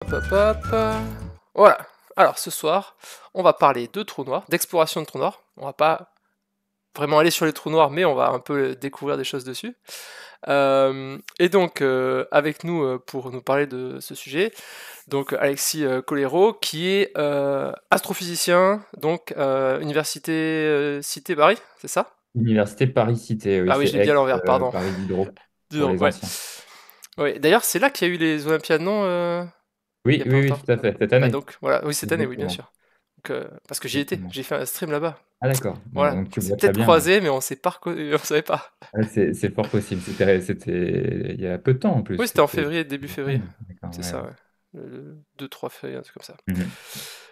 Hop, hop, hop. Voilà. Alors ce soir, on va parler de trous noirs, d'exploration de trous noirs. On va pas vraiment aller sur les trous noirs, mais on va un peu découvrir des choses dessus. Et donc avec nous pour nous parler de ce sujet, donc Alexis Colero, qui est astrophysicien, donc Université Cité Paris, c'est ça? Université Paris-Cité, oui, Ah oui, c'est je l'ai dit à l'envers, pardon. Paris Diderot Dis pour donc, les ouais. anciens. Ouais. D'ailleurs, c'est là qu'il y a eu les Olympiades, non il y Oui, a pas oui, oui, longtemps. tout à fait, cette Bah année. donc voilà, oui cette année, oui bien Exactement. sûr. Donc, parce que j'y étais, Exactement. j'ai fait un stream là-bas. Ah d'accord, Voilà, donc tu on s'est vois très peut-être bien. croisés, mais on s'est pas on savait pas. Ouais, c'est fort possible. C'était il y a peu de temps en plus. Oui, c'était en C'était février, début février. décembre. D'accord, C'est ouais, ça, ouais. ouais. Le 2-3 février, un truc comme ça. Mhm.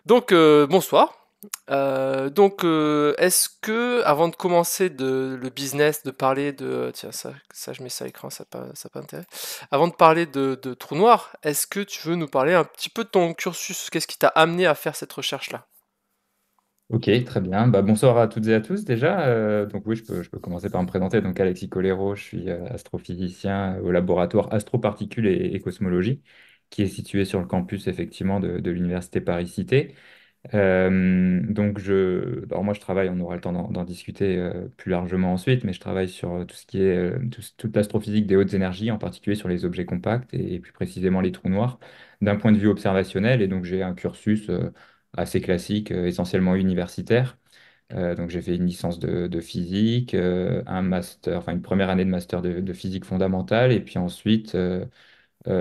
Donc, bonsoir. Est-ce que, avant de commencer le business, de parler de... Tiens, ça je mets ça à l'écran, ça a pas intérêt. Avant de parler de trou noir, est-ce que tu veux nous parler un petit peu de ton cursus? Qu'est-ce qui t'a amené à faire cette recherche-là? Ok, très bien. Bah, bonsoir à toutes et à tous déjà. Donc oui, je peux commencer par me présenter. Donc Alexis Colero, je suis astrophysicien au laboratoire Astroparticules et Cosmologie, qui est situé sur le campus effectivement de l'Université Paris-Cité. Alors moi je travaille, on aura le temps d'en discuter plus largement ensuite, mais je travaille sur tout ce qui est toute l'astrophysique des hautes énergies, en particulier sur les objets compacts et plus précisément les trous noirs, d'un point de vue observationnel. Et donc j'ai un cursus assez classique, essentiellement universitaire. Donc j'ai fait une licence de physique, un master, enfin une première année de master de physique fondamentale, et puis ensuite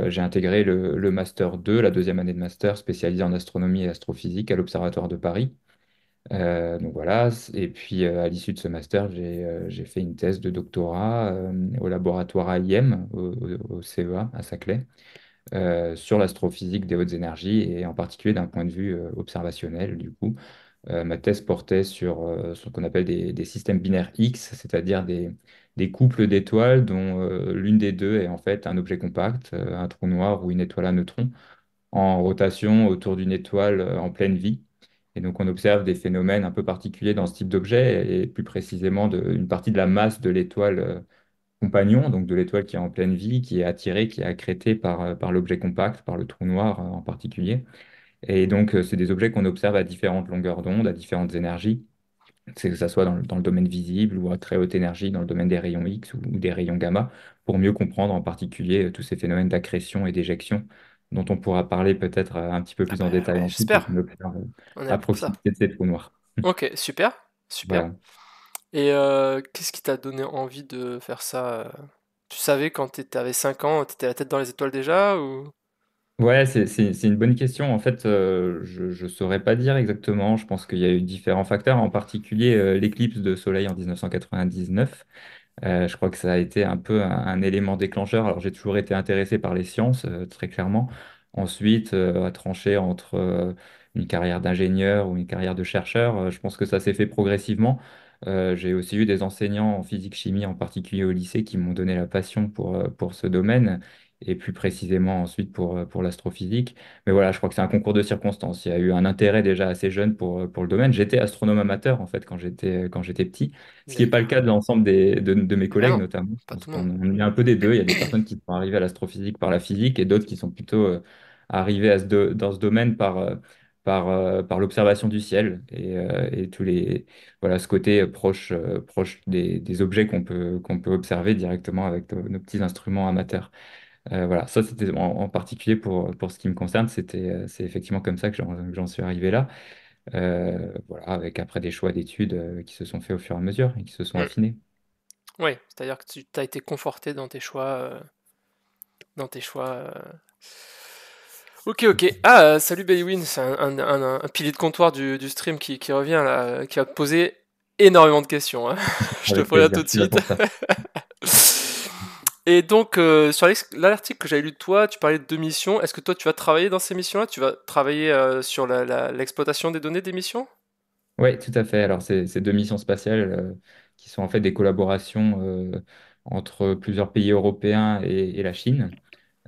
j'ai intégré le Master 2, la deuxième année de master spécialisée en astronomie et astrophysique à l'Observatoire de Paris. Donc voilà, et puis à l'issue de ce master, j'ai fait une thèse de doctorat au laboratoire AIM, au CEA à Saclay, sur l'astrophysique des hautes énergies et en particulier d'un point de vue observationnel, du coup. Ma thèse portait sur ce qu'on appelle des systèmes binaires X, c'est-à-dire des couples d'étoiles dont l'une des deux est en fait un objet compact, un trou noir ou une étoile à neutrons, en rotation autour d'une étoile en pleine vie. Et donc on observe des phénomènes un peu particuliers dans ce type d'objet, et plus précisément une partie de la masse de l'étoile compagnon, donc de l'étoile qui est en pleine vie, qui est attirée, qui est accrétée par l'objet compact, par le trou noir en particulier. Et donc, c'est des objets qu'on observe à différentes longueurs d'onde, à différentes énergies, c'est que ça soit dans le domaine visible ou à très haute énergie, dans le domaine des rayons X ou des rayons gamma, pour mieux comprendre en particulier tous ces phénomènes d'accrétion et d'éjection, dont on pourra parler peut-être un petit peu Ah plus bah en détail ouais, ensuite, et j'espère. qu'on observe On est là à pour ça. proximité de ces trous noirs. Ok, super, super. Voilà. Et qu'est-ce qui t'a donné envie de faire ça Tu savais quand t'avais 5 ans, t'étais la tête dans les étoiles déjà ou... Ouais, c'est une bonne question. En fait, je ne saurais pas dire exactement. Je pense qu'il y a eu différents facteurs, en particulier l'éclipse de Soleil en 1999. Je crois que ça a été un peu un élément déclencheur. Alors, j'ai toujours été intéressé par les sciences, très clairement. Ensuite, à trancher entre une carrière d'ingénieur ou une carrière de chercheur, je pense que ça s'est fait progressivement. J'ai aussi eu des enseignants en physique-chimie, en particulier au lycée, qui m'ont donné la passion pour ce domaine, et plus précisément ensuite pour l'astrophysique. Mais voilà, je crois que c'est un concours de circonstances. Il y a eu un intérêt déjà assez jeune pour le domaine. J'étais astronome amateur, en fait, quand j'étais petit. Ce qui n'est pas le D'accord. cas de l'ensemble de mes Ah collègues, non, notamment. Je pas pense tout le monde. qu'on est un peu des deux. Il y a des personnes qui sont arrivées à l'astrophysique par la physique et d'autres qui sont plutôt arrivées dans ce domaine par l'observation du ciel et voilà, ce côté proche des objets qu'on peut observer directement avec nos petits instruments amateurs. Voilà, ça c'était en particulier pour ce qui me concerne, c'est effectivement comme ça que j'en suis arrivé là. Voilà, avec après des choix d'études qui se sont faits au fur et à mesure et qui se sont Hmm. affinés. Oui, c'est-à-dire que tu t'as été conforté dans tes choix. Dans tes choix. Ok, ok. Ah, salut Baywin, c'est un pilier de comptoir du stream qui revient là, qui va te poser énormément de questions, hein. Je te Avec préviens plaisir, tout je de suis là suite. pour ça. Et donc, sur l'article que j'avais lu de toi, tu parlais de 2 missions. Est-ce que toi, tu vas travailler dans ces missions-là? Tu vas travailler sur l'exploitation des données des missions? Oui, tout à fait. Alors, c'est deux missions spatiales qui sont en fait des collaborations entre plusieurs pays européens et la Chine.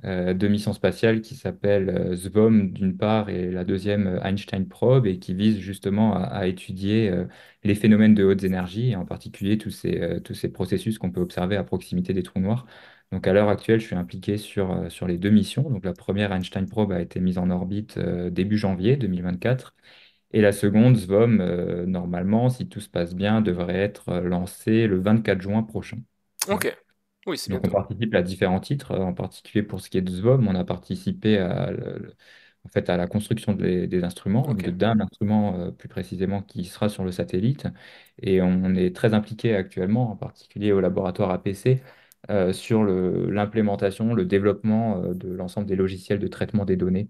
Deux missions spatiales qui s'appellent SVOM d'une part et la deuxième Einstein Probe et qui visent justement à étudier les phénomènes de hautes énergies et en particulier tous ces processus qu'on peut observer à proximité des trous noirs. Donc à l'heure actuelle, je suis impliqué sur les deux missions. Donc la première, Einstein Probe, a été mise en orbite début janvier 2024. Et la seconde, SVOM, normalement, si tout se passe bien, devrait être lancée le 24 juin prochain. Voilà. Ok. Oui, c'est Donc on bientôt. participe à différents titres, en particulier pour ce qui est de SVOM, on a participé en fait, à la construction des instruments, Ok. d'un instrument plus précisément qui sera sur le satellite. Et on est très impliqué actuellement, en particulier au laboratoire APC, sur l'implémentation, le développement de l'ensemble des logiciels de traitement des données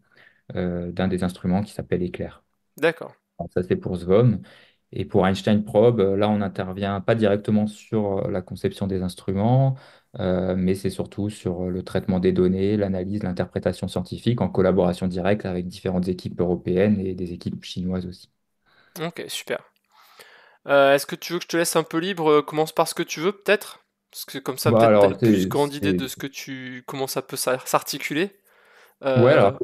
d'un des instruments qui s'appelle Éclair. D'accord. Alors, ça, c'est pour SVOM. Et pour Einstein Probe, là, on n'intervient pas directement sur la conception des instruments, mais c'est surtout sur le traitement des données, l'analyse, l'interprétation scientifique en collaboration directe avec différentes équipes européennes et des équipes chinoises aussi. Ok, super. Est-ce que tu veux que je te laisse un peu libre? Commence par ce que tu veux, peut-être? Parce que comme ça, Bah, peut-être t'as alors, une plus grande idée de ce que comment ça peut s'articuler. ouais, Euh, alors,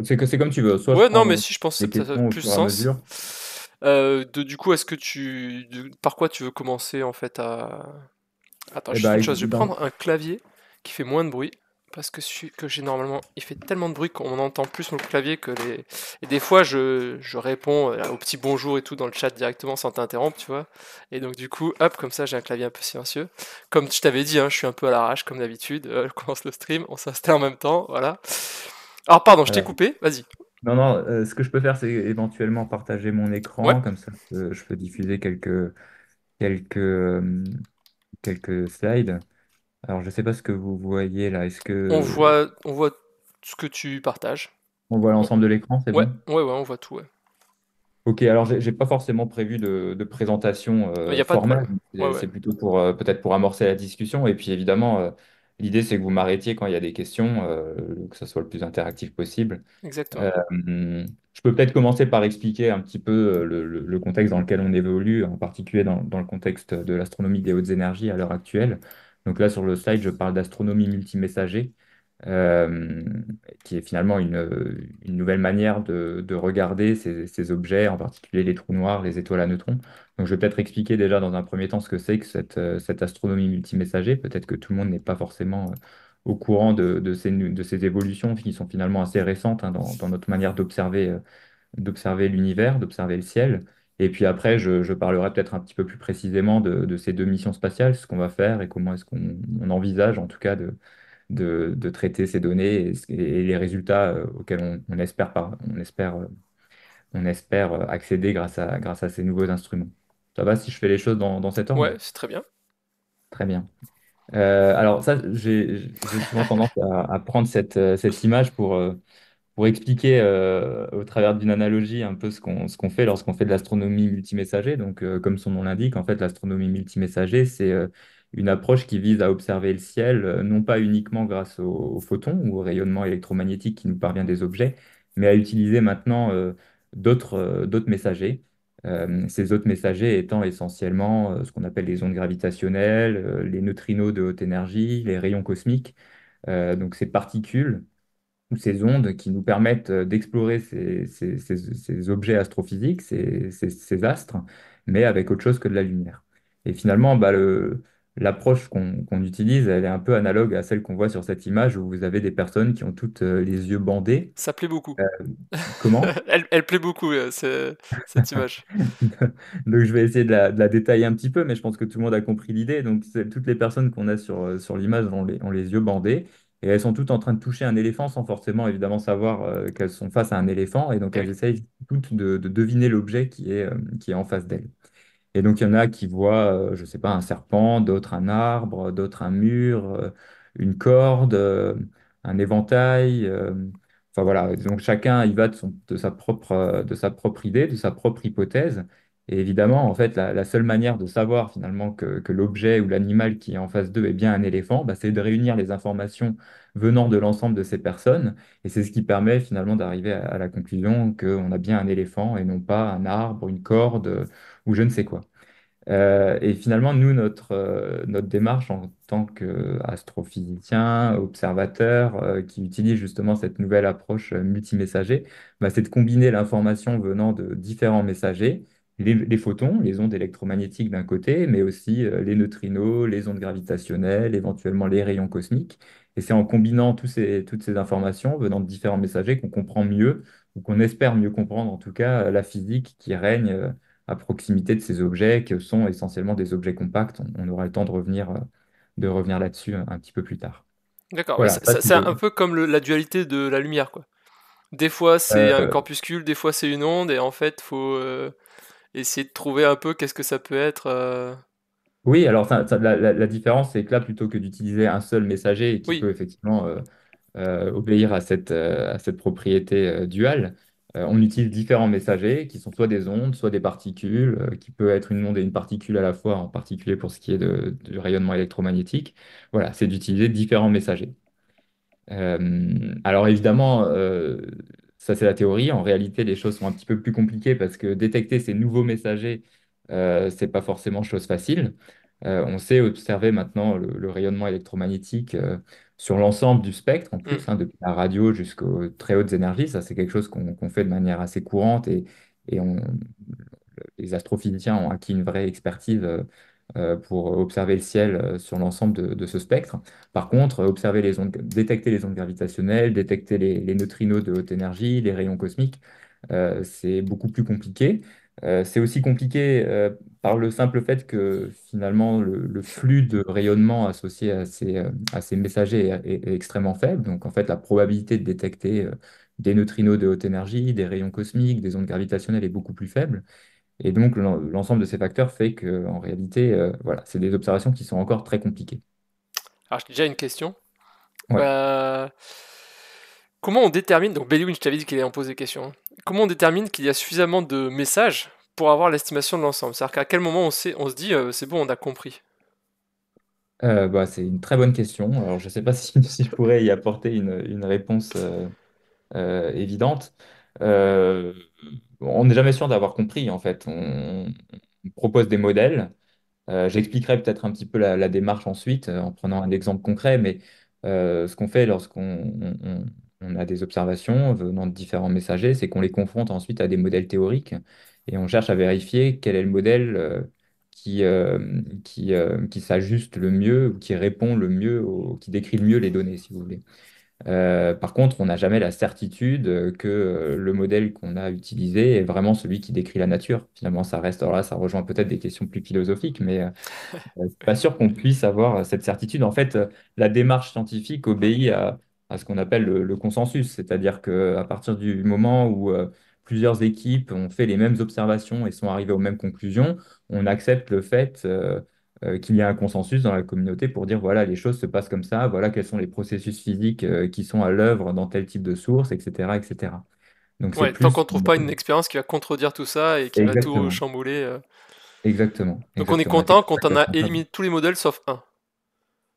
c'est comme tu veux. Soit je Ouais, non, mais prends si, je pense des que ça a questions au plus fur et à sens. mesure. Du coup, par quoi tu veux commencer en fait à. Attends, Eh juste ben, une chose, je vais prendre un clavier qui fait moins de bruit. Parce que celui que j'ai normalement, il fait tellement de bruit qu'on entend plus sur le clavier que les. Et des fois, je réponds au petit bonjour et tout dans le chat directement sans t'interrompre, tu vois. Et donc, du coup, hop, comme ça, j'ai un clavier un peu silencieux. Comme je t'avais dit, hein, je suis un peu à l'arrache, comme d'habitude. Je commence le stream, on s'installe en même temps, voilà. Alors, pardon, je t'ai alors, coupé, vas-y. non, non, ce que je peux faire, c'est éventuellement partager mon Ouais, écran, comme ça, je peux diffuser quelques slides. Alors, je ne sais pas ce que vous voyez là. Est-ce que on voit ce que tu partages. on voit On- l'ensemble de l'écran, c'est Ouais, bon? ouais, ouais, on voit tout, ouais. Ok, alors j'ai pas forcément prévu de présentation Il n'y a pas de formelle. problème. Ouais, ouais, C'est plutôt pour peut-être pour amorcer la discussion. Et puis évidemment, l'idée c'est que vous m'arrêtiez quand il y a des questions, que ça soit le plus interactif possible. exactement. Euh, je peux peut-être commencer par expliquer un petit peu le contexte dans lequel on évolue, en particulier dans le contexte de l'astronomie des hautes énergies à l'heure actuelle. Donc là, sur le slide, je parle d'astronomie multimessager, euh, qui est finalement une nouvelle manière de regarder ces objets, en particulier les trous noirs, les étoiles à neutrons. Donc je vais peut-être expliquer déjà dans un premier temps ce que c'est que cette astronomie multimessager. Peut-être que tout le monde n'est pas forcément au courant de ces évolutions qui sont finalement assez récentes hein, dans notre manière d'observer l'univers, d'observer le ciel. Et puis après, je parlerai peut-être un petit peu plus précisément de ces deux missions spatiales, ce qu'on va faire et comment est-ce qu'on envisage en tout cas de traiter ces données et les résultats auxquels on espère accéder grâce à ces nouveaux instruments. Ça va si je fais les choses dans cet Ouais, ordre? c'est très bien. Très bien. Alors ça, j'ai souvent tendance à prendre cette image pour expliquer au travers d'une analogie un peu ce qu'on fait lorsqu'on fait de l'astronomie multimessager. Donc, comme son nom l'indique, en fait, l'astronomie multimessager, c'est une approche qui vise à observer le ciel, non pas uniquement grâce aux photons ou au rayonnement électromagnétique qui nous parvient des objets, mais à utiliser maintenant d'autres messagers. Ces autres messagers étant essentiellement ce qu'on appelle les ondes gravitationnelles, les neutrinos de haute énergie, les rayons cosmiques, donc ces particules ou ces ondes qui nous permettent d'explorer ces objets astrophysiques, ces astres, mais avec autre chose que de la lumière. Et finalement, bah, l'approche qu'on utilise, elle est un peu analogue à celle qu'on voit sur cette image où vous avez des personnes qui ont toutes les yeux bandés. Ça plaît beaucoup. Euh, comment? Elle plaît beaucoup, cette image. Donc je vais essayer de la détailler un petit peu, mais je pense que tout le monde a compris l'idée. Donc toutes les personnes qu'on a sur l'image ont les yeux bandés et elles sont toutes en train de toucher un éléphant sans forcément évidemment savoir qu'elles sont face à un éléphant et donc Eh elles oui. essayent toutes de deviner l'objet qui est en face d'elles. Et donc, il y en a qui voient, je ne sais pas, un serpent, d'autres un arbre, d'autres un mur, une corde, un éventail. Enfin voilà, donc chacun y va de sa propre idée, de sa propre hypothèse. Et évidemment, en fait, la seule manière de savoir finalement que l'objet ou l'animal qui est en face d'eux est bien un éléphant, bah, c'est de réunir les informations venant de l'ensemble de ces personnes. Et c'est ce qui permet finalement d'arriver à la conclusion qu'on a bien un éléphant et non pas un arbre, une corde ou je ne sais quoi. Et finalement, nous, notre démarche en tant qu'astrophysicien, observateur, qui utilise justement cette nouvelle approche multimessager, bah, c'est de combiner l'information venant de différents messagers les photons, les ondes électromagnétiques d'un côté, mais aussi les neutrinos, les ondes gravitationnelles, éventuellement les rayons cosmiques. Et c'est en combinant toutes ces informations venant de différents messagers qu'on comprend mieux, ou qu'on espère mieux comprendre en tout cas, la physique qui règne à proximité de ces objets, qui sont essentiellement des objets compacts. On aura le temps de revenir là-dessus un petit peu plus tard. D'accord, ouais, Voilà, ça c'est un peu comme la dualité de la lumière, quoi. Des fois c'est un euh, corpuscule, des fois c'est une onde, et en fait faut essayer de trouver un peu qu'est-ce que ça peut être. oui, alors la différence, c'est que là, plutôt que d'utiliser un seul messager qui Oui. peut effectivement obéir à cette propriété duale, on utilise différents messagers qui sont soit des ondes, soit des particules, qui peut être une onde et une particule à la fois, en particulier pour ce qui est du rayonnement électromagnétique. Voilà, c'est d'utiliser différents messagers. Alors évidemment, ça c'est la théorie. En réalité, les choses sont un petit peu plus compliquées parce que détecter ces nouveaux messagers, c'est pas forcément chose facile. On sait observer maintenant le rayonnement électromagnétique sur l'ensemble du spectre, en Mm. plus, hein, depuis la radio jusqu'aux très hautes énergies. Ça, c'est quelque chose qu'on fait de manière assez courante et les astrophysiciens ont acquis une vraie expertise pour observer le ciel sur l'ensemble de ce spectre. Par contre, détecter les ondes gravitationnelles, détecter les neutrinos de haute énergie, les rayons cosmiques, c'est beaucoup plus compliqué. C'est aussi compliqué par le simple fait que finalement le flux de rayonnement associé à ces messagers est extrêmement faible. Donc en fait, la probabilité de détecter des neutrinos de haute énergie, des rayons cosmiques, des ondes gravitationnelles est beaucoup plus faible. Et donc, l'ensemble de ces facteurs fait que, en réalité, voilà, c'est des observations qui sont encore très compliquées. Alors j'ai déjà une question. Ouais. Euh, Comment on détermine, donc Bellwin, je t'avais dit qu'il allait en poser des questions, hein. Comment on détermine qu'il y a suffisamment de messages pour avoir l'estimation de l'ensemble? C'est-à-dire qu'à quel moment on se dit c'est bon, on a compris. Bah, c'est une très bonne question. Alors, je ne sais pas si je pourrais y apporter une réponse évidente. Euh, on n'est jamais sûr d'avoir compris, en fait. On propose des modèles. J'expliquerai peut-être un petit peu la démarche ensuite en prenant un exemple concret, mais ce qu'on fait lorsqu'on a des observations venant de différents messagers, c'est qu'on les confronte ensuite à des modèles théoriques et on cherche à vérifier quel est le modèle qui s'ajuste le mieux ou qui répond le mieux, qui décrit le mieux les données, si vous voulez. Par contre, on n'a jamais la certitude que le modèle qu'on a utilisé est vraiment celui qui décrit la nature. Finalement, ça reste, alors là, ça rejoint peut-être des questions plus philosophiques, mais c'est pas sûr qu'on puisse avoir cette certitude. En fait, la démarche scientifique obéit à ce qu'on appelle le consensus, c'est-à-dire qu'à partir du moment où plusieurs équipes ont fait les mêmes observations et sont arrivées aux mêmes conclusions, on accepte le fait qu'il y a un consensus dans la communauté pour dire voilà, les choses se passent comme ça, voilà quels sont les processus physiques qui sont à l'œuvre dans tel type de source, etc., etc. Donc c'est Ouais, tant qu'on plus... ne trouve pas une expérience qui va contredire tout ça et qui va tout Exactement, chambouler. exactement, Donc on est exactement. Et c'est content comme ça quand que on ça a fonctionne. éliminé tous les modèles sauf un.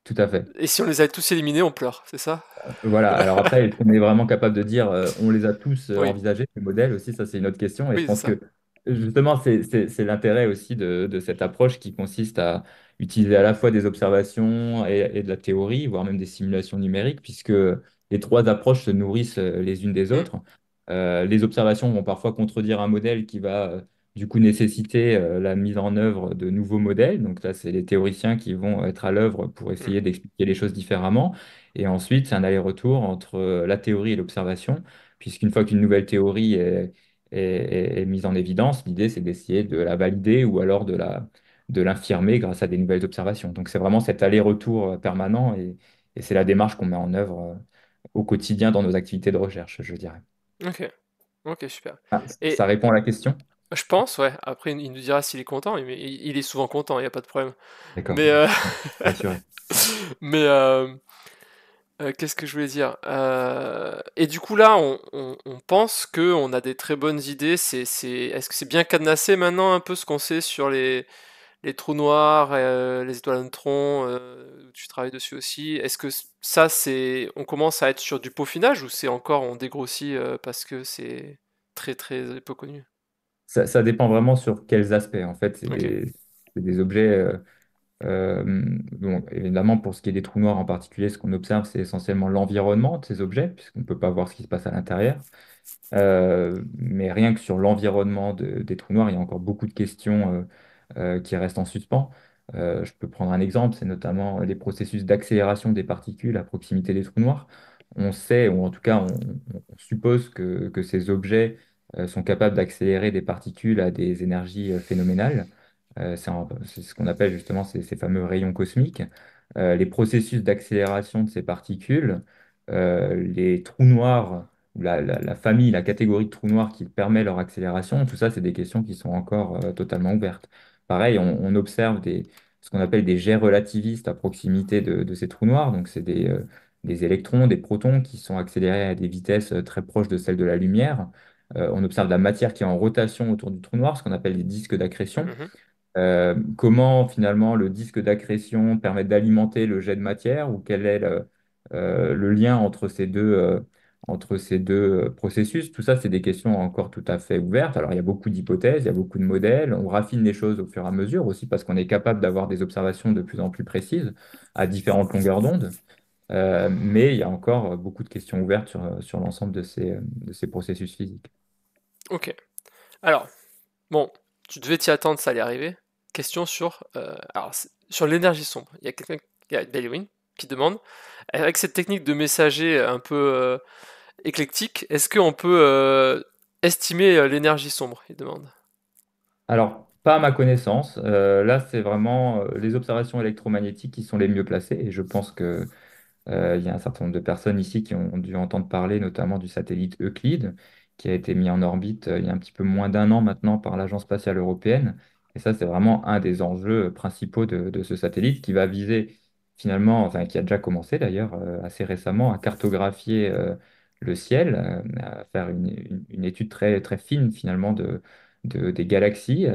Tout à fait. Et si on les a tous éliminés, on pleure, c'est ça? Voilà, alors après, est-ce qu'on est vraiment capable de dire on les a tous Oui, envisagés, ces modèles aussi, ça c'est une autre question. Et je oui, c'est pense ça. que justement, c'est l'intérêt aussi de cette approche qui consiste à utiliser à la fois des observations et de la théorie, voire même des simulations numériques, puisque les trois approches se nourrissent les unes des Hmm, autres. Les observations vont parfois contredire un modèle qui va du coup nécessiter la mise en œuvre de nouveaux modèles. Donc là, c'est les théoriciens qui vont être à l'œuvre pour hmm. essayer d'expliquer les choses différemment. Et ensuite, c'est un aller-retour entre la théorie et l'observation, puisqu'une fois qu'une nouvelle théorie est mise en évidence, l'idée, c'est d'essayer de la valider ou alors de l'infirmer grâce à des nouvelles observations. Donc, c'est vraiment cet aller-retour permanent et c'est la démarche qu'on met en œuvre au quotidien dans nos activités de recherche, je dirais. Ok, ok, super. Ah, Et ça répond à la question? je pense, ouais, après il nous dira s'il est content, mais il est souvent content, il n'y a pas de problème. D'accord, Mais, rassuré. mais qu'est-ce que je voulais dire? Et du coup là, on pense qu'on a des très bonnes idées. Est-ce que c'est bien cadenassé maintenant un peu ce qu'on sait sur les trous noirs, les étoiles à neutrons, tu travailles dessus aussi. Est-ce que ça, on commence à être sur du peaufinage ou c'est encore on dégrossit parce que c'est très très peu connu? Ça dépend vraiment sur quels aspects. En fait, Ok. c'est des objets. Donc, évidemment, pour ce qui est des trous noirs en particulier, ce qu'on observe, c'est essentiellement l'environnement de ces objets, puisqu'on ne peut pas voir ce qui se passe à l'intérieur. Mais rien que sur l'environnement des trous noirs, il y a encore beaucoup de questions qui restent en suspens. Je peux prendre un exemple, c'est notamment les processus d'accélération des particules à proximité des trous noirs. On sait, ou en tout cas on suppose que ces objets sont capables d'accélérer des particules à des énergies phénoménales. C'est ce qu'on appelle justement ces fameux rayons cosmiques. Les processus d'accélération de ces particules, les trous noirs la famille, la catégorie de trous noirs qui permet leur accélération, tout ça, c'est des questions qui sont encore totalement ouvertes. Pareil, on observe ce qu'on appelle des jets relativistes à proximité de ces trous noirs. Donc, c'est des électrons, des protons qui sont accélérés à des vitesses très proches de celles de la lumière. On observe de la matière qui est en rotation autour du trou noir, ce qu'on appelle des disques d'accrétion. Mhm. Comment finalement le disque d'accrétion permet d'alimenter le jet de matière ou quel est le lien entre ces deux processus? Tout ça, c'est des questions encore tout à fait ouvertes. Alors, il y a beaucoup d'hypothèses, il y a beaucoup de modèles. On raffine les choses au fur et à mesure aussi parce qu'on est capable d'avoir des observations de plus en plus précises à différentes longueurs d'onde. Mais il y a encore beaucoup de questions ouvertes sur l'ensemble de ces processus physiques. Ok. Alors, bon, tu devais t'y attendre, ça allait arriver. Question sur, sur l'énergie sombre. Il y a quelqu'un, il y a Delwin qui demande, avec cette technique de messager un peu éclectique, est-ce qu'on peut estimer l'énergie sombre? Il demande. Alors, pas à ma connaissance. Là, c'est vraiment les observations électromagnétiques qui sont les mieux placées. Et je pense que il y a un certain nombre de personnes ici qui ont dû entendre parler notamment du satellite Euclide, qui a été mis en orbite il y a un petit peu moins d'un an maintenant par l'Agence spatiale européenne. Et ça, c'est vraiment un des enjeux principaux de ce satellite qui va viser finalement, enfin qui a déjà commencé d'ailleurs assez récemment, à cartographier le ciel, à faire une étude très, très fine finalement des galaxies.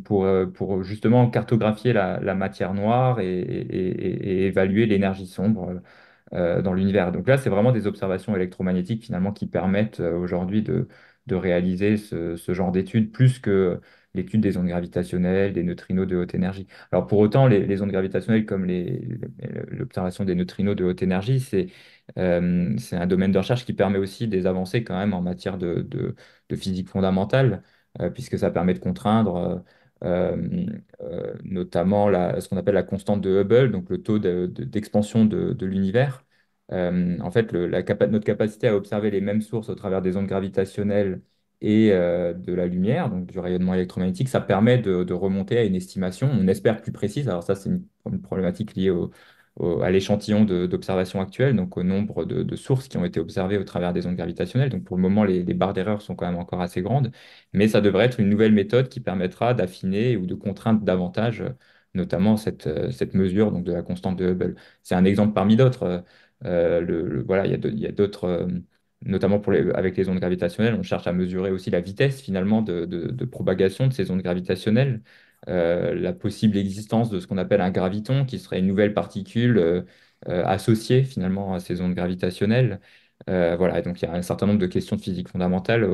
Pour justement cartographier la matière noire et évaluer l'énergie sombre dans l'univers. Donc là, c'est vraiment des observations électromagnétiques finalement qui permettent aujourd'hui de réaliser ce genre d'études plus que l'étude des ondes gravitationnelles, des neutrinos de haute énergie. Alors pour autant, les ondes gravitationnelles comme l'observation des neutrinos de haute énergie, c'est un domaine de recherche qui permet aussi des avancées quand même en matière de physique fondamentale, puisque ça permet de contraindre euh, notamment ce qu'on appelle la constante de Hubble, donc le taux d'expansion de l'univers. En fait, notre capacité à observer les mêmes sources au travers des ondes gravitationnelles et de la lumière, donc du rayonnement électromagnétique, ça permet de remonter à une estimation, on espère plus précise. Alors ça, c'est une problématique liée à l'échantillon d'observation actuelle, donc au nombre de sources qui ont été observées au travers des ondes gravitationnelles. Donc pour le moment, les barres d'erreur sont quand même encore assez grandes, mais ça devrait être une nouvelle méthode qui permettra d'affiner ou de contraindre davantage, notamment cette mesure donc, de la constante de Hubble. C'est un exemple parmi d'autres. Voilà, il y a d'autres, notamment avec les ondes gravitationnelles, on cherche à mesurer aussi la vitesse finalement de propagation de ces ondes gravitationnelles, la possible existence de ce qu'on appelle un graviton, qui serait une nouvelle particule associée finalement à ces ondes gravitationnelles. Voilà, donc il y a un certain nombre de questions de physique fondamentale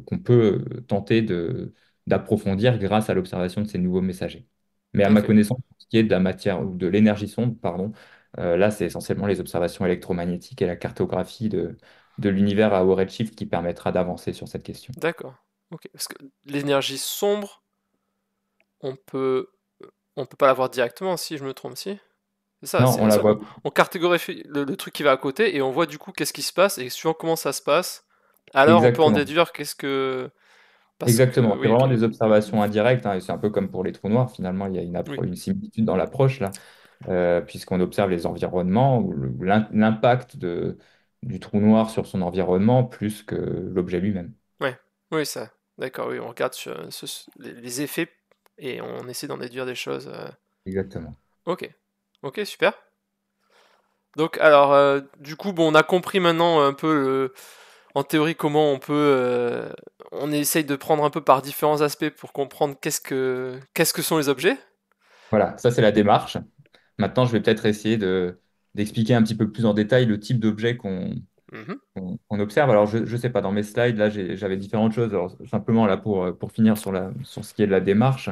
qu'on peut tenter d'approfondir grâce à l'observation de ces nouveaux messagers. Mais à ma Ok, connaissance, pour ce qui est de la matière ou de l'énergie sombre, pardon, là c'est essentiellement les observations électromagnétiques et la cartographie de l'univers à haut redshift qui permettra d'avancer sur cette question. d'accord. Ok, parce que l'énergie sombre, on peut, on peut pas la voir directement, si je me trompe, si. C'est ça, Non, on la voit on cartographie le truc qui va à côté et on voit du coup qu'est-ce qui se passe et suivant comment ça se passe, alors on peut en exactement. déduire qu'est-ce que... Parce que... Exactement. C'est Oui, ok. vraiment des observations indirectes, hein, et c'est un peu comme pour les trous noirs. Finalement, il y a Oui, une similitude dans l'approche là, puisqu'on observe les environnements ou l'impact du trou noir sur son environnement plus que l'objet lui-même. ouais. Oui, ça. D'accord, oui, on regarde les effets et on essaie d'en déduire des choses. Exactement. Ok. Ok, super. Donc, alors, du coup, bon, on a compris maintenant un peu, en théorie, comment on peut... on essaye de prendre un peu par différents aspects pour comprendre qu'est-ce que sont les objets. Voilà, ça c'est la démarche. Maintenant, je vais peut-être essayer d'expliquer un petit peu plus en détail le type d'objet Mhm. qu'on observe. Alors, je ne sais pas, dans mes slides, là, j'avais différentes choses. Alors, simplement, là, pour finir sur ce qui est de la démarche,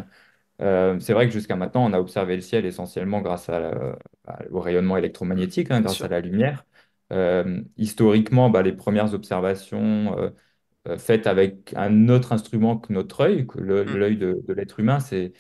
C'est vrai que jusqu'à maintenant, on a observé le ciel essentiellement grâce au rayonnement électromagnétique, hein, Bien grâce à sûr. la lumière. Historiquement, bah, les premières observations faites avec un autre instrument que notre œil, que Mm, l'œil de l'être humain, c'est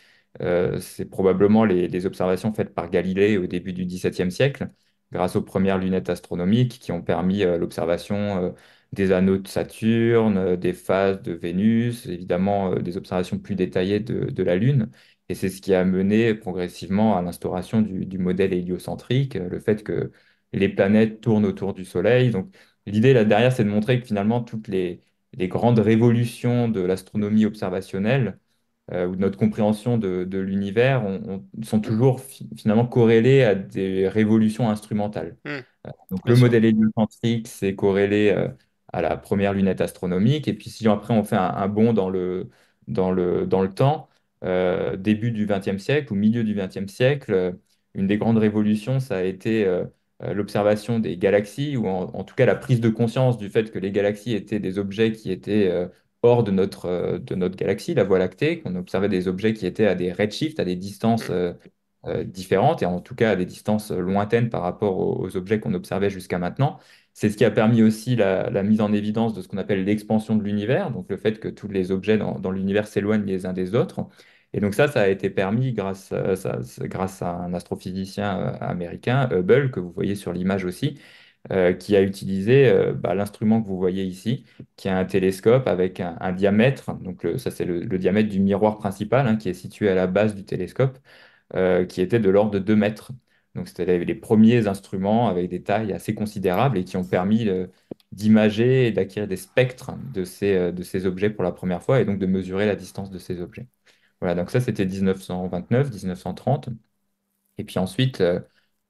probablement les observations faites par Galilée au début du XVIIe siècle, grâce aux premières lunettes astronomiques qui ont permis l'observation des anneaux de Saturne, des phases de Vénus, évidemment des observations plus détaillées de la Lune. Et c'est ce qui a mené progressivement à l'instauration du modèle héliocentrique, le fait que les planètes tournent autour du Soleil. Donc, l'idée là derrière, c'est de montrer que finalement, toutes les grandes révolutions de l'astronomie observationnelle ou de notre compréhension de l'univers sont toujours finalement corrélées à des révolutions instrumentales. mm, Donc bien le sûr. modèle héliocentrique, c'est corrélé à la première lunette astronomique. Et puis si après on fait un bond dans le temps, début du XXe siècle ou milieu du XXe siècle, une des grandes révolutions, ça a été l'observation des galaxies, ou en tout cas la prise de conscience du fait que les galaxies étaient des objets qui étaient hors de notre galaxie, la Voie lactée, qu'on observait des objets qui étaient à des redshifts, à des distances Mm, différentes, et en tout cas à des distances lointaines par rapport aux objets qu'on observait jusqu'à maintenant. C'est ce qui a permis aussi la mise en évidence de ce qu'on appelle l'expansion de l'univers, donc le fait que tous les objets dans l'univers s'éloignent les uns des autres. Et donc ça a été permis grâce à un astrophysicien américain, Hubble, que vous voyez sur l'image aussi, qui a utilisé bah, l'instrument que vous voyez ici, qui est un télescope avec un diamètre. Donc ça c'est le diamètre du miroir principal, hein, qui est situé à la base du télescope, qui était de l'ordre de 2 mètres. Donc, c'était les premiers instruments avec des tailles assez considérables et qui ont permis d'imager et d'acquérir des spectres de ces objets pour la première fois et donc de mesurer la distance de ces objets. Voilà, donc ça, c'était 1929, 1930. Et puis ensuite,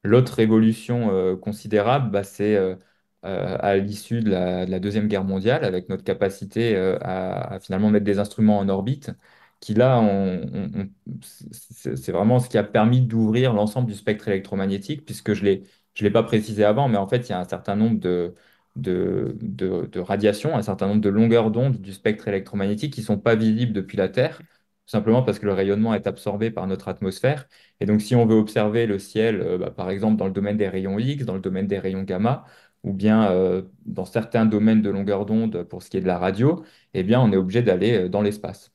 l'autre révolution considérable, bah, c'est à l'issue de la Deuxième Guerre mondiale, avec notre capacité à finalement mettre des instruments en orbite, qui là, c'est vraiment ce qui a permis d'ouvrir l'ensemble du spectre électromagnétique, puisque je l'ai pas précisé avant, mais en fait, il y a un certain nombre de radiations, un certain nombre de longueurs d'onde du spectre électromagnétique qui ne sont pas visibles depuis la Terre, tout simplement parce que le rayonnement est absorbé par notre atmosphère. Et donc, si on veut observer le ciel, bah, par exemple, dans le domaine des rayons X, dans le domaine des rayons gamma, ou bien dans certains domaines de longueur d'onde pour ce qui est de la radio, eh bien, on est obligé d'aller dans l'espace.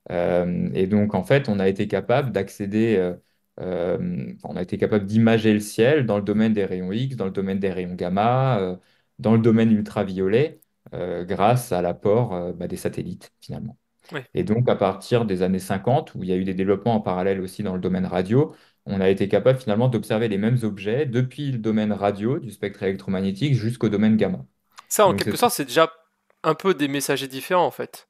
Et donc, en fait, on a été capable d'accéder, enfin, on a été capable d'imager le ciel dans le domaine des rayons X, dans le domaine des rayons gamma, dans le domaine ultraviolet, grâce à l'apport bah, des satellites, finalement. oui. Et donc, à partir des années 50, où il y a eu des développements en parallèle aussi dans le domaine radio, on a été capable finalement d'observer les mêmes objets depuis le domaine radio, du spectre électromagnétique, jusqu'au domaine gamma. Ça, en Donc, c'est quelque ce qu'on sorte, c'est déjà un peu des messagers différents, en fait,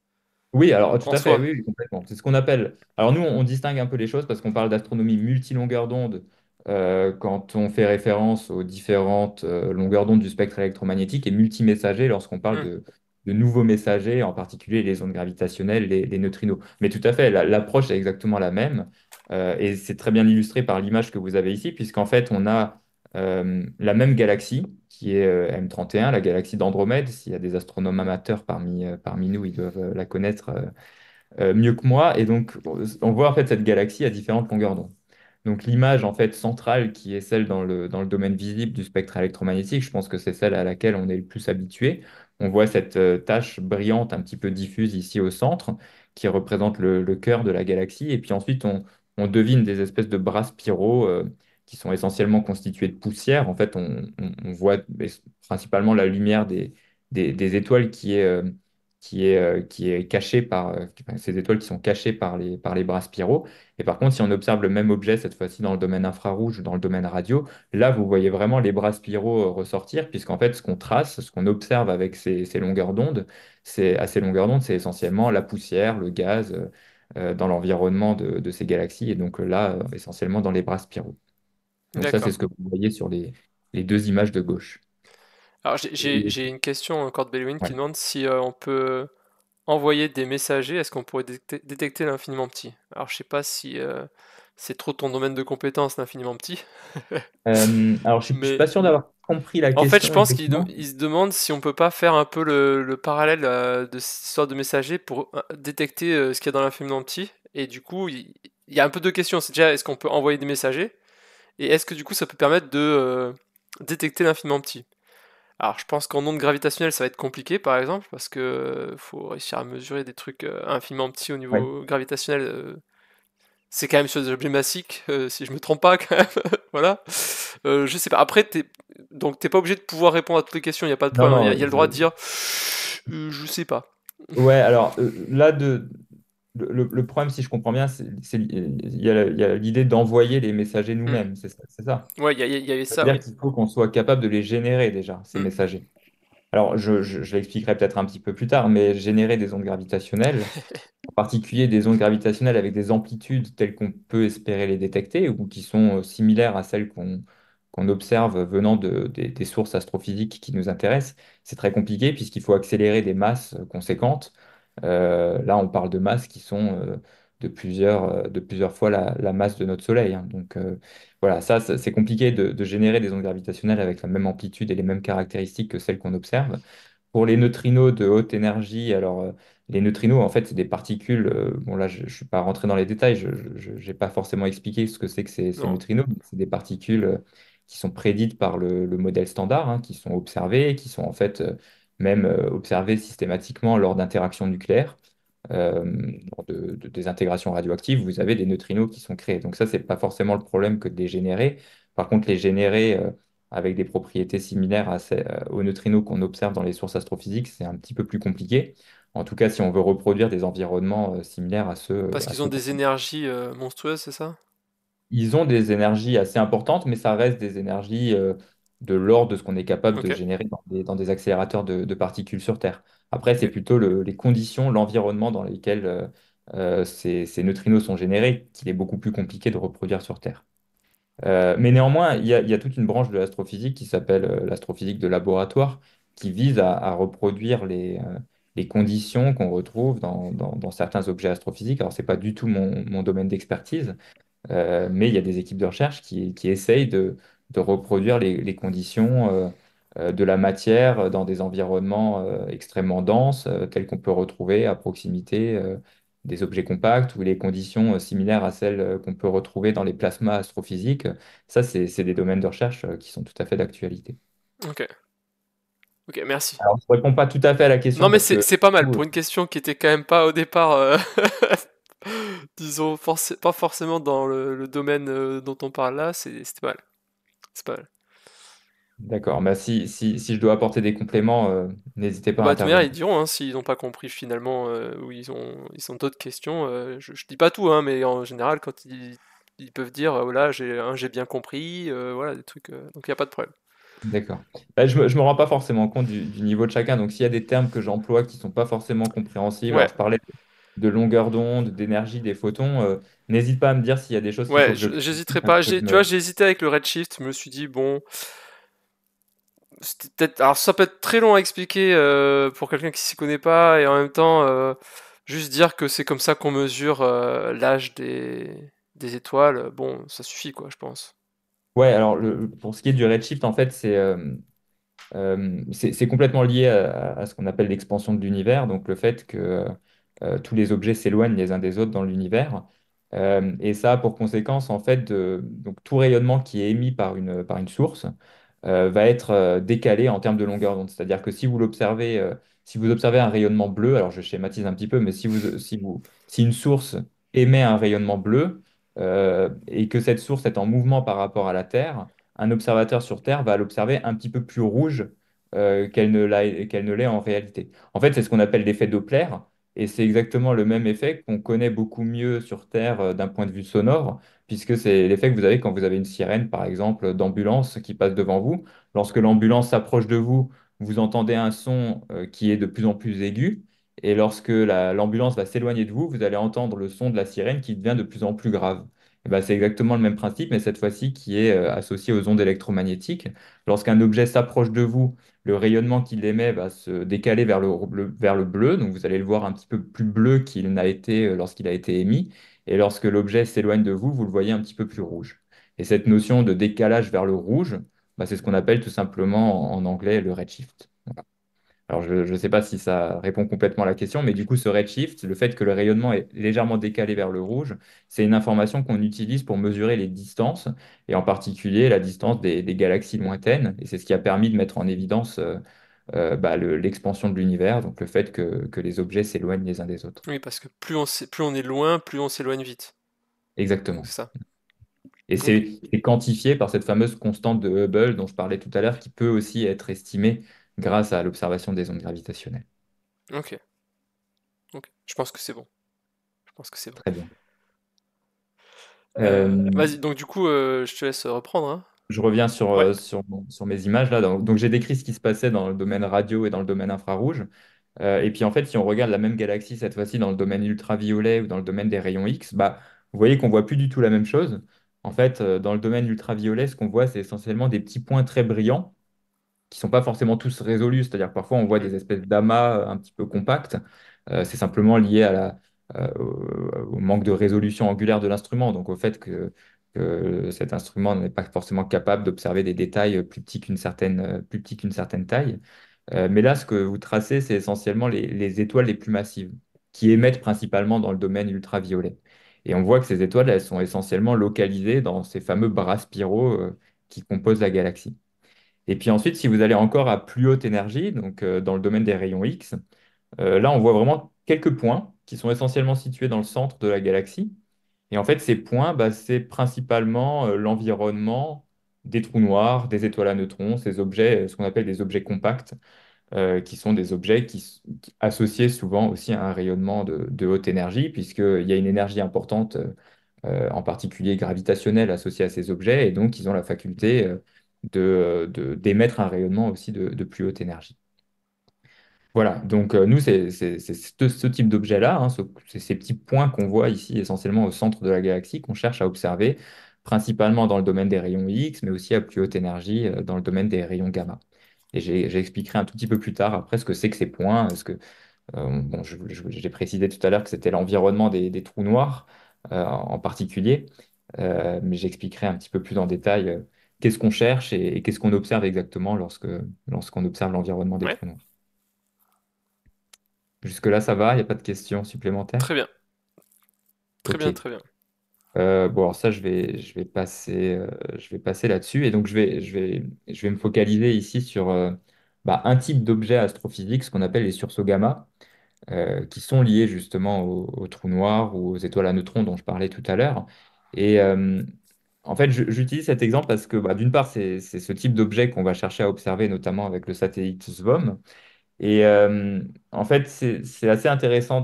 Oui, alors tout en à fait, soi. oui, oui, complètement. C'est ce qu'on appelle. Alors nous, on distingue un peu les choses parce qu'on parle d'astronomie multilongueur d'onde quand on fait référence aux différentes longueurs d'onde du spectre électromagnétique et multimessager lorsqu'on parle Mm, de nouveaux messagers, en particulier les ondes gravitationnelles, les neutrinos. Mais tout à fait, l'approche est exactement la même et c'est très bien illustré par l'image que vous avez ici, puisqu'en fait, on a la même galaxie qui est M31, la galaxie d'Andromède. S'il y a des astronomes amateurs parmi nous, ils doivent la connaître mieux que moi. Et donc, on voit en fait cette galaxie à différentes longueurs d'onde. Donc, l'image en fait centrale qui est celle dans le domaine visible du spectre électromagnétique, je pense que c'est celle à laquelle on est le plus habitué. On voit cette tache brillante un petit peu diffuse ici au centre qui représente le cœur de la galaxie. Et puis ensuite, on devine des espèces de bras spiraux qui sont essentiellement constitués de poussière. En fait, on voit principalement la lumière des étoiles qui est caché enfin, ces étoiles qui sont cachées par les bras spiraux. Et par contre, si on observe le même objet, cette fois-ci dans le domaine infrarouge ou dans le domaine radio, là, vous voyez vraiment les bras spiraux ressortir, puisqu'en fait, ce qu'on trace, ce qu'on observe avec ces longueurs d'onde, à ces longueurs d'onde, c'est essentiellement la poussière, le gaz dans l'environnement de ces galaxies, et donc là, essentiellement dans les bras spiraux. Donc ça, c'est d'accord. ce que vous voyez sur les deux images de gauche. Alors, j'ai une question encore de Bellwin qui Ouais. demande si on peut envoyer des messagers, est-ce qu'on pourrait détecter l'infiniment petit? Alors, je sais pas si c'est trop ton domaine de compétence, l'infiniment petit, Alors, je suis mais pas sûr d'avoir compris la en fait, je question pense qu'il exactement. il se demande si on peut pas faire un peu le parallèle de cette histoire de messager pour détecter ce qu'il y a dans l'infiniment petit, et du coup, il y a un peu deux questions. C'est déjà, est-ce qu'on peut envoyer des messagers? Et est-ce que du coup, ça peut permettre de détecter l'infiniment petit? Alors, je pense qu'en ondes gravitationnelles, ça va être compliqué, par exemple, parce que faut réussir à mesurer des trucs infiniment petits au Ouais. niveau gravitationnel. C'est quand même sur des objets massiques, si je me trompe pas, quand même. Voilà. Je sais pas. Après, donc t'es pas obligé de pouvoir répondre à toutes les questions, il n'y a pas de Non, problème. Il y a, non, y a le droit de dire, je sais pas. ouais, alors là, le problème, si je comprends bien, il y a l'idée d'envoyer les messagers Hmm. nous-mêmes, c'est ça. Ouais, il y avait ça, C'est-à-dire oui. qu'il faut qu'on soit capable de les générer déjà, ces Hmm. messagers. Alors, je l'expliquerai peut-être un petit peu plus tard, mais générer des ondes gravitationnelles, en particulier des ondes gravitationnelles avec des amplitudes telles qu'on peut espérer les détecter ou qui sont similaires à celles qu'on observe venant des sources astrophysiques qui nous intéressent, c'est très compliqué puisqu'il faut accélérer des masses conséquentes. Là, on parle de masses qui sont de plusieurs fois la masse de notre Soleil, hein. Donc, voilà, c'est compliqué de générer des ondes gravitationnelles avec la même amplitude et les mêmes caractéristiques que celles qu'on observe. Pour les neutrinos de haute énergie, alors les neutrinos, en fait, c'est des particules. Bon, là, je ne suis pas rentré dans les détails, je n'ai pas forcément expliqué ce que c'est que ces Non. neutrinos. C'est des particules qui sont prédites par le modèle standard, hein, qui sont observées, qui sont en fait même observées systématiquement lors d'interactions nucléaires. Lors de désintégrations radioactives, vous avez des neutrinos qui sont créés. Donc ça, c'est pas forcément le problème que de les générer. Par contre, les générer avec des propriétés similaires aux neutrinos qu'on observe dans les sources astrophysiques, c'est un petit peu plus compliqué. En tout cas, si on veut reproduire des environnements similaires Parce à qu'ils ont ceux des qu'on... énergies monstrueuses, c'est ça? Ils ont des énergies assez importantes, mais ça reste des énergies de l'ordre de ce qu'on est capable Ok. de générer dans des accélérateurs de particules sur Terre. Après, c'est Ok. plutôt les conditions, l'environnement dans lesquels ces neutrinos sont générés qu'il est beaucoup plus compliqué de reproduire sur Terre. Mais néanmoins, il y a toute une branche de l'astrophysique qui s'appelle l'astrophysique de laboratoire, qui vise à reproduire les conditions qu'on retrouve dans certains objets astrophysiques. Alors, ce n'est pas du tout mon domaine d'expertise, mais il y a des équipes de recherche qui essayent de reproduire les conditions de la matière dans des environnements extrêmement denses, tels qu'on peut retrouver à proximité des objets compacts, ou les conditions similaires à celles qu'on peut retrouver dans les plasmas astrophysiques. Ça, c'est des domaines de recherche qui sont tout à fait d'actualité. Ok. Ok, merci. Alors, je ne réponds pas tout à fait à la Non, question mais parce c'est que c'est pas mal pour une question qui était quand même pas au départ, disons, pas forcément dans le domaine dont on parle là, c'était pas mal. C'est pas mal. d'accord, bah, si je dois apporter des compléments, n'hésitez pas à Bah, de toute manière, intervenir. ils diront, hein, s'ils n'ont pas compris finalement, ou ils ont d'autres questions. Je dis pas tout, hein, mais en général, quand ils peuvent dire, voilà, j'ai bien compris, voilà, des trucs. Donc il n'y a pas de problème. D'accord. Bah, je me rends pas forcément compte du niveau de chacun. Donc, s'il y a des termes que j'emploie qui sont pas forcément compréhensibles, alors Ouais, je parlais de longueur d'onde, d'énergie des photons, n'hésite pas à me dire s'il y a des choses qu'il faut ouais, que je clarifie, j'hésiterai hein, pas. que je Tu vois, me... j'ai hésité avec le Redshift. Je me suis dit, bon, c'était peut-être. Alors, ça peut être très long à expliquer pour quelqu'un qui s'y connaît pas, et en même temps, juste dire que c'est comme ça qu'on mesure l'âge des étoiles. Bon, ça suffit, quoi, je pense. Ouais, alors pour ce qui est du redshift, en fait, c'est complètement lié à ce qu'on appelle l'expansion de l'univers, donc le fait que tous les objets s'éloignent les uns des autres dans l'univers. Et ça a pour conséquence, en fait, donc tout rayonnement qui est émis par une source va être décalé en termes de longueur d'onde. C'est-à-dire que si vous observez un rayonnement bleu, alors je schématise un petit peu, mais si une source émet un rayonnement bleu et que cette source est en mouvement par rapport à la Terre, un observateur sur Terre va l'observer un petit peu plus rouge qu'elle ne l'est en réalité. En fait, c'est ce qu'on appelle l'effet Doppler, et c'est exactement le même effet qu'on connaît beaucoup mieux sur Terre d'un point de vue sonore, puisque c'est l'effet que vous avez quand vous avez une sirène, par exemple, d'ambulance qui passe devant vous. Lorsque l'ambulance s'approche de vous, vous entendez un son qui est de plus en plus aigu, et lorsque l'ambulance va s'éloigner de vous, vous allez entendre le son de la sirène qui devient de plus en plus grave. Et ben, c'est exactement le même principe, mais cette fois-ci qui est associé aux ondes électromagnétiques. Lorsqu'un objet s'approche de vous, le rayonnement qu'il émet va se décaler vers le bleu, donc vous allez le voir un petit peu plus bleu qu'il n'a été lorsqu'il a été émis. Et lorsque l'objet s'éloigne de vous, vous le voyez un petit peu plus rouge. Et cette notion de décalage vers le rouge, bah, c'est ce qu'on appelle tout simplement en anglais le redshift. Voilà. Alors, je ne sais pas si ça répond complètement à la question, mais du coup, ce redshift, le fait que le rayonnement est légèrement décalé vers le rouge, c'est une information qu'on utilise pour mesurer les distances, et en particulier la distance des galaxies lointaines. Et c'est ce qui a permis de mettre en évidence l'expansion de l'univers, donc le fait que les objets s'éloignent les uns des autres. Oui, parce que plus on est loin, plus on s'éloigne vite. Donc Exactement. c'est ça. Et Ok, c'est quantifié par cette fameuse constante de Hubble dont je parlais tout à l'heure, qui peut aussi être estimée grâce à l'observation des ondes gravitationnelles. ok, ok. Je pense que c'est bon. Je pense que c'est bon. Très bien. Euh, Vas-y, donc du coup, je te laisse reprendre, hein. je reviens Ouais. sur mes images là. Donc, j'ai décrit ce qui se passait dans le domaine radio et dans le domaine infrarouge. Et puis en fait, si on regarde la même galaxie cette fois-ci dans le domaine ultraviolet ou dans le domaine des rayons X, bah, vous voyez qu'on voit plus du tout la même chose. En fait, dans le domaine ultraviolet, ce qu'on voit, c'est essentiellement des petits points très brillants qui sont pas forcément tous résolus, c'est-à-dire que parfois on voit Mm. des espèces d'amas un petit peu compacts. C'est simplement lié au manque de résolution angulaire de l'instrument, donc au fait que cet instrument n'est pas forcément capable d'observer des détails plus petits qu'une certaine taille. Mais là, ce que vous tracez, c'est essentiellement les étoiles les plus massives, qui émettent principalement dans le domaine ultraviolet. Et on voit que ces étoiles, elles sont essentiellement localisées dans ces fameux bras spiraux qui composent la galaxie. Et puis ensuite, si vous allez encore à plus haute énergie, donc dans le domaine des rayons X, là, on voit vraiment quelques points qui sont essentiellement situés dans le centre de la galaxie. Et en fait, ces points, bah, c'est principalement l'environnement des trous noirs, des étoiles à neutrons, ces objets, ce qu'on appelle des objets compacts, qui sont des objets qui associés souvent aussi à un rayonnement de haute énergie, puisqu'il y a une énergie importante, en particulier gravitationnelle, associée à ces objets, et donc ils ont la faculté d'émettre un rayonnement aussi de plus haute énergie. Voilà, donc nous, c'est ce type d'objet-là, hein, c'est ces petits points qu'on voit ici essentiellement au centre de la galaxie qu'on cherche à observer, principalement dans le domaine des rayons X, mais aussi à plus haute énergie dans le domaine des rayons gamma. Et j'expliquerai un tout petit peu plus tard après ce que c'est que ces points. Bon, j'ai précisé tout à l'heure que c'était l'environnement des trous noirs en particulier, mais j'expliquerai un petit peu plus en détail qu'est-ce qu'on cherche et qu'est-ce qu'on observe exactement lorsqu'on observe l'environnement des Ouais. trous noirs. Jusque-là, ça va, il n'y a pas de questions supplémentaires? Très bien. Très Ok. bien, très bien. Bon, alors ça, je vais passer là-dessus. Et donc, je vais me focaliser ici sur un type d'objet astrophysique, ce qu'on appelle les sursauts gamma, qui sont liés justement aux trous noirs ou aux étoiles à neutrons dont je parlais tout à l'heure. Et en fait, j'utilise cet exemple parce que, d'une part, c'est ce type d'objet qu'on va chercher à observer, notamment avec le satellite SVOM. Et en fait, c'est assez intéressant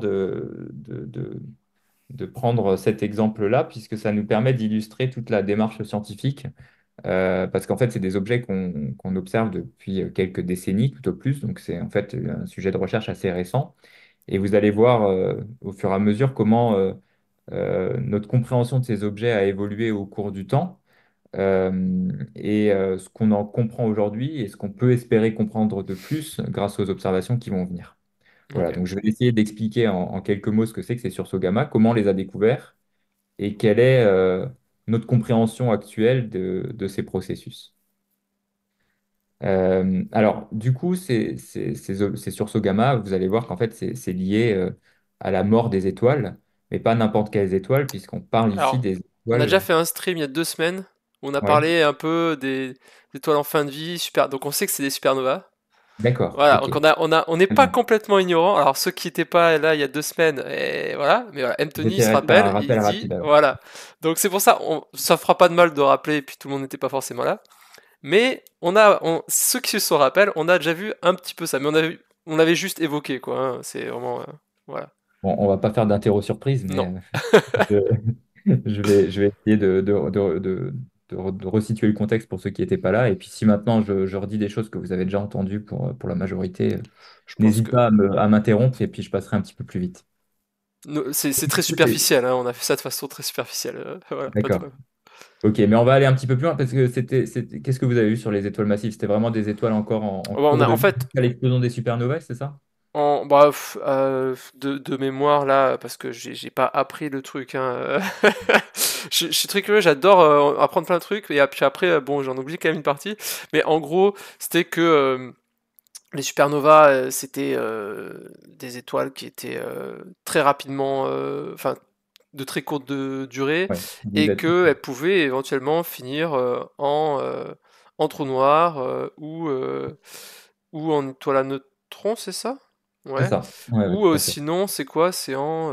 de prendre cet exemple-là, puisque ça nous permet d'illustrer toute la démarche scientifique, parce qu'en fait, c'est des objets qu'on observe depuis quelques décennies, tout au plus, donc c'est en fait un sujet de recherche assez récent. Et vous allez voir au fur et à mesure comment notre compréhension de ces objets a évolué au cours du temps, ce qu'on en comprend aujourd'hui et ce qu'on peut espérer comprendre de plus grâce aux observations qui vont venir. Voilà, Ok. donc je vais essayer d'expliquer en quelques mots ce que c'est que ces sursauts gamma, comment on les a découverts et quelle est notre compréhension actuelle de ces processus. Alors, du coup, ces sursauts gamma, vous allez voir qu'en fait, c'est lié à la mort des étoiles, mais pas n'importe quelles étoiles, puisqu'on parle ici Alors, des on a déjà étoiles. fait un stream il y a 2 semaines où on a Oui, parlé un peu des étoiles en fin de vie, super. Donc on sait que c'est des supernovas. d'accord, Voilà, ok. donc on n'est Très pas bien. complètement ignorant. Alors ceux qui n'étaient pas là il y a 2 semaines, et voilà, mais voilà, Anthony se J'essaierai de faire un rappelle, il rappel dit, rapide alors. voilà. Donc c'est pour ça, ça fera pas de mal de rappeler, et puis tout le monde n'était pas forcément là. Mais ceux qui se rappellent, on a déjà vu un petit peu ça, mais on l'avait juste évoqué, quoi, hein. C'est vraiment, voilà. Bon, on va pas faire d'interro surprise, mais Non, je, je vais essayer de resituer le contexte pour ceux qui n'étaient pas là. Et puis si maintenant je redis des choses que vous avez déjà entendues pour la majorité, je pense n'hésite que pas à m'interrompre et puis je passerai un petit peu plus vite. c'est très superficiel, hein. On a fait ça de façon très superficielle. Voilà, pas de D'accord. problème. Ok, mais on va aller un petit peu plus loin parce que qu'est-ce que vous avez vu sur les étoiles massives? C'était vraiment des étoiles encore en Bon, cours de en vie fait, à l'explosion des supernovae, c'est ça? bah, de mémoire là, parce que j'ai pas appris le truc, hein. Je suis très curieux, j'adore apprendre plein de trucs, et puis après, bon, j'en oublie quand même une partie. Mais en gros, c'était que Les supernovas, c'était des étoiles qui étaient très rapidement, enfin, de très courte durée, Ouais, et négatif. qu'elles pouvaient éventuellement finir en trou noir ou en étoile à neutrons, c'est ça? C'est Ouais. ça. Ouais, ouais, Ou tout à fait. sinon, c'est quoi? C'est en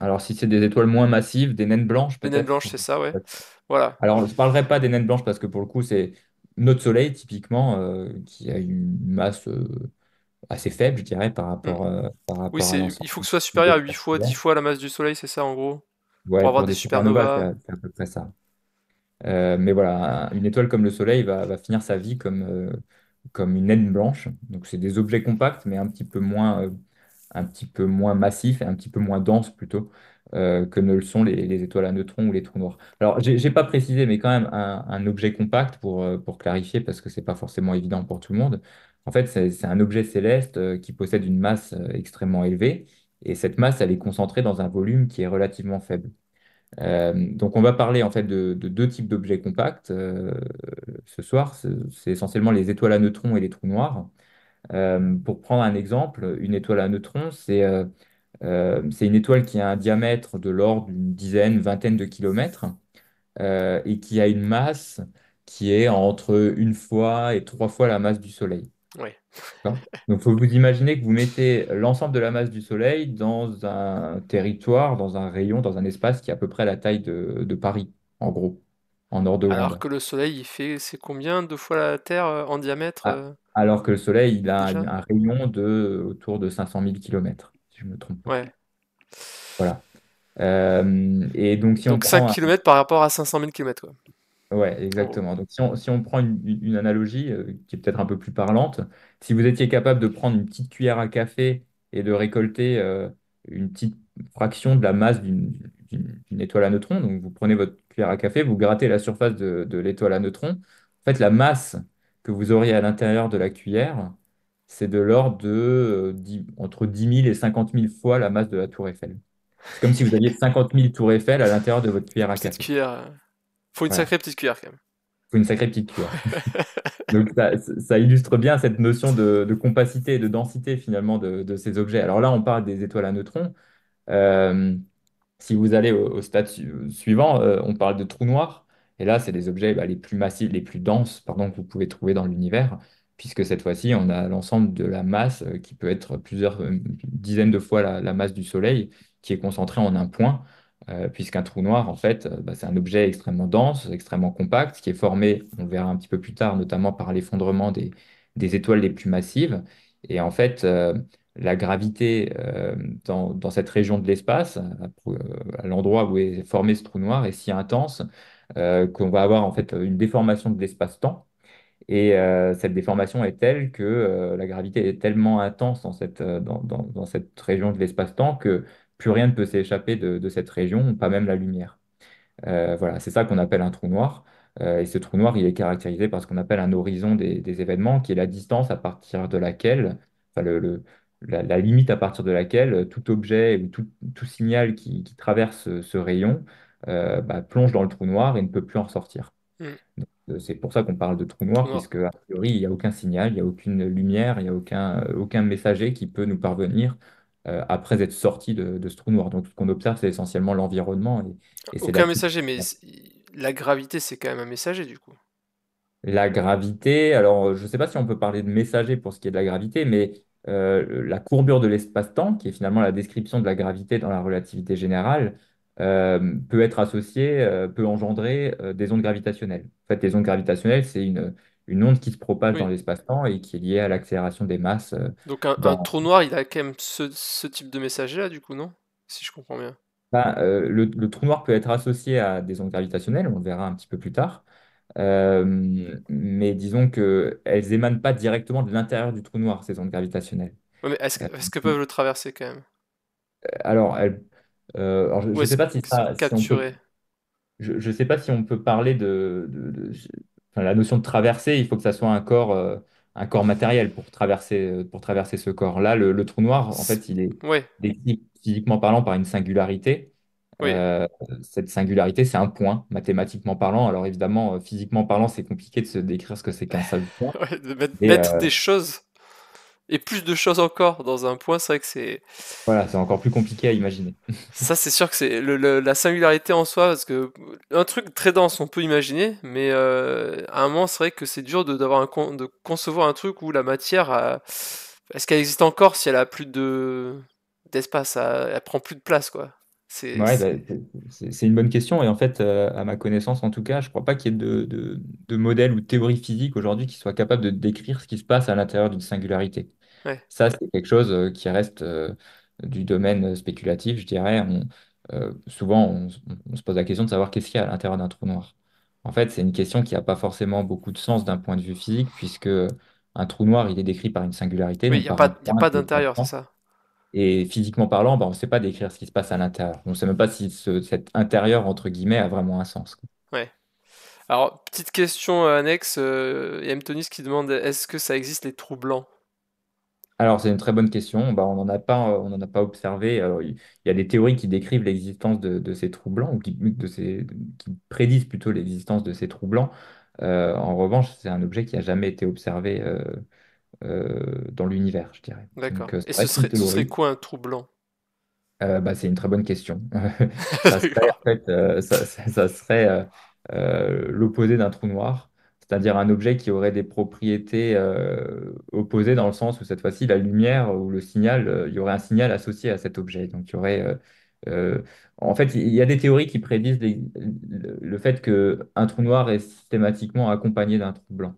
Alors, si c'est des étoiles moins massives, des naines blanches, des naines peut-être. blanches, c'est ça, ouais. Voilà. Alors, je ne parlerai pas des naines blanches parce que pour le coup, c'est notre Soleil, typiquement, qui a une masse assez faible, je dirais, Hmm. par Oui, rapport à il l'ensemble faut que ce soit des supérieur à 8 espaces fois, 10 stellaires. fois la masse du Soleil, c'est ça en gros, pour Ouais, avoir pour des des supernovas, supernovas. c'est à peu près ça. Mais voilà, une étoile comme le Soleil va finir sa vie comme une naine blanche. Donc, c'est des objets compacts, mais un petit peu moins massifs et un petit peu moins denses plutôt que ne le sont les étoiles à neutrons ou les trous noirs. Alors, j'ai pas précisé, mais quand même un objet compact pour clarifier, parce que c'est pas forcément évident pour tout le monde. En fait, c'est un objet céleste qui possède une masse extrêmement élevée, et cette masse, elle est concentrée dans un volume qui est relativement faible. Donc, on va parler en fait de deux types d'objets compacts ce soir. C'est essentiellement les étoiles à neutrons et les trous noirs. Pour prendre un exemple, une étoile à neutrons, c'est une étoile qui a un diamètre de l'ordre d'une dizaine, vingtaine de kilomètres et qui a une masse qui est entre une fois et trois fois la masse du Soleil. Ouais. D'accord. Donc, il faut vous imaginer que vous mettez l'ensemble de la masse du Soleil dans un territoire, dans un rayon, dans un espace qui est à peu près la taille de Paris, en gros, en ordre de Alors grandeur. que le Soleil, c'est combien? Deux fois la Terre en diamètre Ah, alors que le Soleil, il a déjà? un rayon autour de 500 000 kilomètres, si je ne me trompe pas. Ouais. Voilà. Et donc, si on Donc 5 prend kilomètres par rapport à 500 000 kilomètres, quoi. Ouais, En gros. exactement. Donc, si on prend une analogie qui est peut-être un peu plus parlante, si vous étiez capable de prendre une petite cuillère à café et de récolter une petite fraction de la masse d'une étoile à neutrons, donc vous prenez votre cuillère à café, vous grattez la surface de l'étoile à neutrons, en fait, la masse que vous auriez à l'intérieur de la cuillère, c'est de l'ordre de entre 10 000 et 50 000 fois la masse de la tour Eiffel. C'est comme si vous aviez 50 000 tours Eiffel à l'intérieur de votre cuillère Une à petite café. cuillère. Faut une Voilà. sacrée petite cuillère quand même. Faut une sacrée petite cuillère. Donc ça illustre bien cette notion de compacité et de densité finalement de ces objets. Alors là, on parle des étoiles à neutrons. Euh, Si vous allez au stade suivant, on parle de trous noirs. Et là, c'est les objets les plus massifs, les plus denses, pardon, que vous pouvez trouver dans l'univers, puisque cette fois-ci, on a l'ensemble de la masse qui peut être plusieurs dizaines de fois la masse du Soleil, qui est concentrée en un point, puisqu'un trou noir, en fait, c'est un objet extrêmement dense, extrêmement compact, qui est formé, on le verra un petit peu plus tard, notamment par l'effondrement des étoiles les plus massives. Et en fait, la gravité dans cette région de l'espace, à l'endroit où est formé ce trou noir, est si intense qu'on va avoir en fait une déformation de l'espace-temps. Et cette déformation est telle que la gravité est tellement intense dans cette région de l'espace-temps que plus rien ne peut s'échapper de cette région, pas même la lumière. Voilà, c'est ça qu'on appelle un trou noir. Et ce trou noir, il est caractérisé par ce qu'on appelle un horizon des événements, qui est la distance à partir de laquelle, enfin la limite à partir de laquelle tout objet ou tout signal qui traverse ce rayon plonge dans le trou noir et ne peut plus en ressortir. Hmm. C'est pour ça qu'on parle de trou Trou noir, noir. puisque a priori, il n'y a aucun signal, il n'y a aucune lumière, il n'y a aucun messager qui peut nous parvenir après être sorti de ce trou noir. Donc, ce qu'on observe, c'est essentiellement l'environnement et c'est là Aucun qui messager, mais la gravité, c'est quand même un messager du coup. la gravité. Alors, je ne sais pas si on peut parler de messager pour ce qui est de la gravité, mais la courbure de l'espace-temps, qui est finalement la description de la gravité dans la relativité générale, peut être associée, peut engendrer des ondes gravitationnelles. En fait, les ondes gravitationnelles, c'est une onde qui se propage dans Oui. l'espace-temps et qui est liée à l'accélération des masses Donc un dans, trou noir, il a quand même ce type de messager là du coup, non? Si je comprends bien. le trou noir peut être associé à des ondes gravitationnelles, on le verra un petit peu plus tard. Mais disons qu'elles émanent pas directement de l'intérieur du trou noir, ces ondes gravitationnelles. Ouais, mais Euh, est-ce que peuvent le traverser quand même? alors, je Ou ne sais est-ce pas qu'ils sont si on peut, capturés? je sais pas si on peut parler enfin, la notion de traversée. Il faut que ça soit un corps matériel pour traverser ce corps. Là, le trou noir, en C'est- fait, il est Ouais, décrit physiquement parlant par une singularité. oui. Cette singularité, c'est un point, mathématiquement parlant. Alors évidemment, physiquement parlant, c'est compliqué de se décrire ce que c'est qu'un seul point. Ouais, de Et, mettre des choses. Et plus de choses encore dans un point, c'est vrai que c'est Voilà, c'est encore plus compliqué à imaginer. ça, c'est sûr que c'est la singularité en soi, parce que un truc très dense, on peut imaginer, mais à un moment, c'est vrai que c'est dur de concevoir un truc où la matière, est-ce qu'elle existe encore si elle a plus de d'espace, elle prend plus de place, quoi. Ouais, bah, c'est une bonne question. Et en fait, à ma connaissance, en tout cas, je crois pas qu'il y ait de modèle ou de théorie physique aujourd'hui qui soit capable de décrire ce qui se passe à l'intérieur d'une singularité. Ouais, Ça, c'est quelque chose qui reste du domaine spéculatif, je dirais. Souvent, on se pose la question de savoir qu'est-ce qu'il y a à l'intérieur d'un trou noir. En fait, c'est une question qui n'a pas forcément beaucoup de sens d'un point de vue physique, puisque un trou noir, il est décrit par une singularité, oui, donc par un y a point pas qui est d'intérieur, c'est constant. ça. Et physiquement parlant, bah, on ne sait pas décrire ce qui se passe à l'intérieur. On ne sait même pas si cet intérieur, entre guillemets, a vraiment un sens. Ouais. Alors, petite question annexe, il y a Mtonis qui demande est-ce que ça existe les trous blancs? Alors, c'est une très bonne question. Bah, on n'en a pas observé. Alors, il y a des théories qui décrivent l'existence de ces trous blancs, ou qui prédisent plutôt l'existence de ces trous blancs. En revanche, c'est un objet qui n'a jamais été observé dans l'univers, je dirais. Donc, D'accord. ça Et reste une ce serait théorie. quoi un trou blanc? Bah, c'est une très bonne question. Ça serait, D'accord. en fait, ça serait l'opposé d'un trou noir, c'est-à-dire un objet qui aurait des propriétés opposées dans le sens où cette fois-ci, la lumière ou le signal, il y aurait un signal associé à cet objet. Donc, il y aurait, euh, en fait, il y a des théories qui prédisent le fait qu'un trou noir est systématiquement accompagné d'un trou blanc.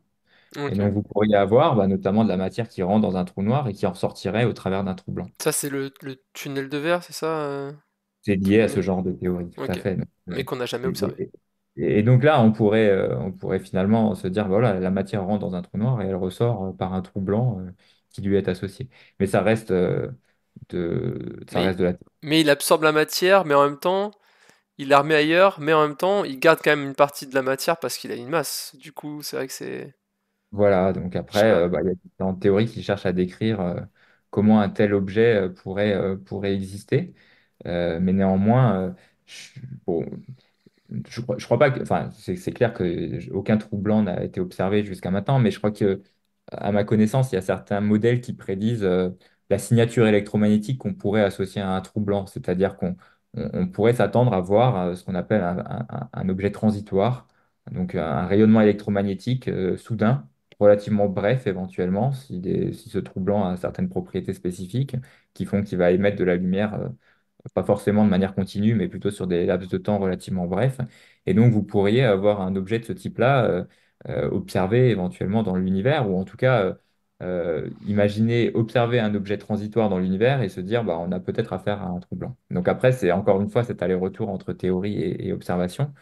Et Ok. donc, vous pourriez avoir bah, notamment de la matière qui rentre dans un trou noir et qui en sortirait au travers d'un trou blanc. Ça, c'est le tunnel de verre, c'est ça, C'est entre lié à ce guillemets? genre de théorie, tout à Ok. fait. Donc, Mais qu'on n'a jamais et, observé. et- et donc là, on pourrait finalement se dire, voilà, la matière rentre dans un trou noir et elle ressort par un trou blanc qui lui est associé. Mais ça Mais, reste de la... mais il absorbe la matière, mais en même temps, il la remet ailleurs, mais en même temps, il garde quand même une partie de la matière parce qu'il a une masse. Du coup, c'est vrai que c'est. Voilà, donc Je sais après, pas. bah, il y a différentes théories qui cherchent à décrire comment un tel objet pourrait exister. Mais néanmoins, bon, je crois pas que, enfin, c'est clair que aucun trou blanc n'a été observé jusqu'à maintenant, mais je crois que, à ma connaissance, il y a certains modèles qui prédisent la signature électromagnétique qu'on pourrait associer à un trou blanc, c'est-à-dire on pourrait s'attendre à voir ce qu'on appelle un objet transitoire, donc un rayonnement électromagnétique soudain, relativement bref éventuellement, si ce trou blanc a certaines propriétés spécifiques qui font qu'il va émettre de la lumière pas forcément de manière continue, mais plutôt sur des laps de temps relativement brefs. Et donc, vous pourriez avoir un objet de ce type-là observé éventuellement dans l'univers, ou en tout cas, imaginer observer un objet transitoire dans l'univers et se dire, bah, on a peut-être affaire à un trou blanc. Donc après, c'est encore une fois cet aller-retour entre théorie et observation,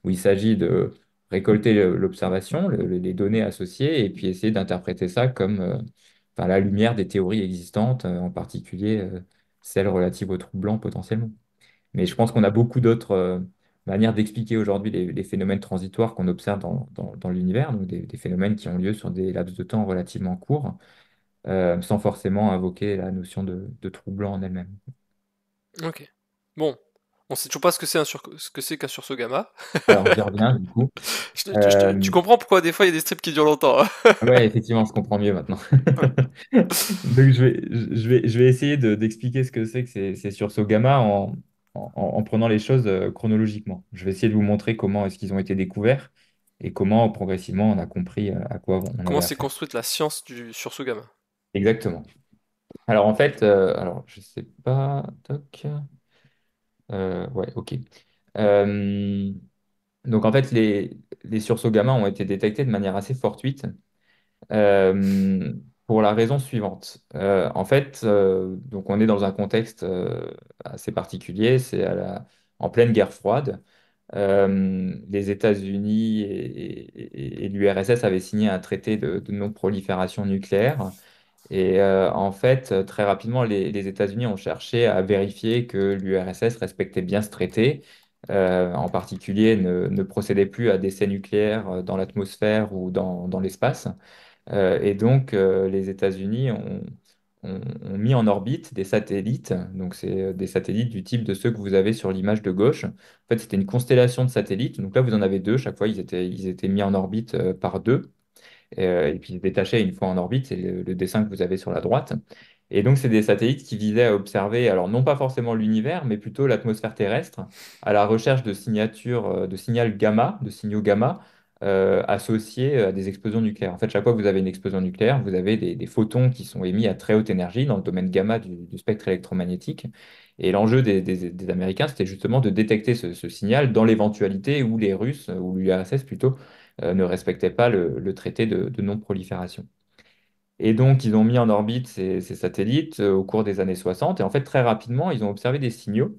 où il s'agit de récolter l'observation, les données associées, et puis essayer d'interpréter ça comme enfin, la lumière des théories existantes, en particulier celle relative aux trous blancs potentiellement. Mais je pense qu'on a beaucoup d'autres manières d'expliquer aujourd'hui les phénomènes transitoires qu'on observe dans l'univers, donc des phénomènes qui ont lieu sur des laps de temps relativement courts, sans forcément invoquer la notion de trou blanc en elle-même. Ok. Bon. On sait toujours pas ce que c'est qu'un sursaut gamma. Alors j'y reviens du coup. Tu Euh, comprends pourquoi des fois il y a des strips qui durent longtemps, hein. ouais, effectivement, je comprends mieux maintenant. Ouais. Donc je vais essayer d'expliquer ce que c'est que ces sursauts gamma en prenant les choses chronologiquement. Je vais essayer de vous montrer comment est-ce qu'ils ont été découverts et comment progressivement on a compris à quoi on Comment avait s'est affaire. construite la science du sursaut gamma? Exactement. Alors en fait, alors je sais pas, toc, ouais, ok. Euh, donc en fait, les sursauts gamma ont été détectés de manière assez fortuite. Euh, pour la raison suivante. En fait, donc on est dans un contexte assez particulier, c'est en pleine guerre froide. Les États-Unis et l'URSS avaient signé un traité de non-prolifération nucléaire. Et en fait, très rapidement, les États-Unis ont cherché à vérifier que l'URSS respectait bien ce traité. En particulier, ne procédait plus à d'essais nucléaires dans l'atmosphère ou dans l'espace. Et donc, les États-Unis ont mis en orbite des satellites. Donc, c'est des satellites du type de ceux que vous avez sur l'image de gauche. En fait, c'était une constellation de satellites. Donc là, vous en avez deux. Chaque fois, ils étaient mis en orbite par deux. et puis se détachaient une fois en orbite, c'est le dessin que vous avez sur la droite. Et donc, c'est des satellites qui visaient à observer, alors non pas forcément l'univers, mais plutôt l'atmosphère terrestre, à la recherche de signatures, de signaux gamma, associés à des explosions nucléaires. En fait, chaque fois que vous avez une explosion nucléaire, vous avez des photons qui sont émis à très haute énergie dans le domaine gamma du spectre électromagnétique. Et l'enjeu des Américains, c'était justement de détecter ce signal dans l'éventualité où les Russes, ou l'URSS plutôt, ne respectaient pas le traité de non-prolifération. Et donc, ils ont mis en orbite ces satellites au cours des années 60. Et en fait, très rapidement, ils ont observé des signaux,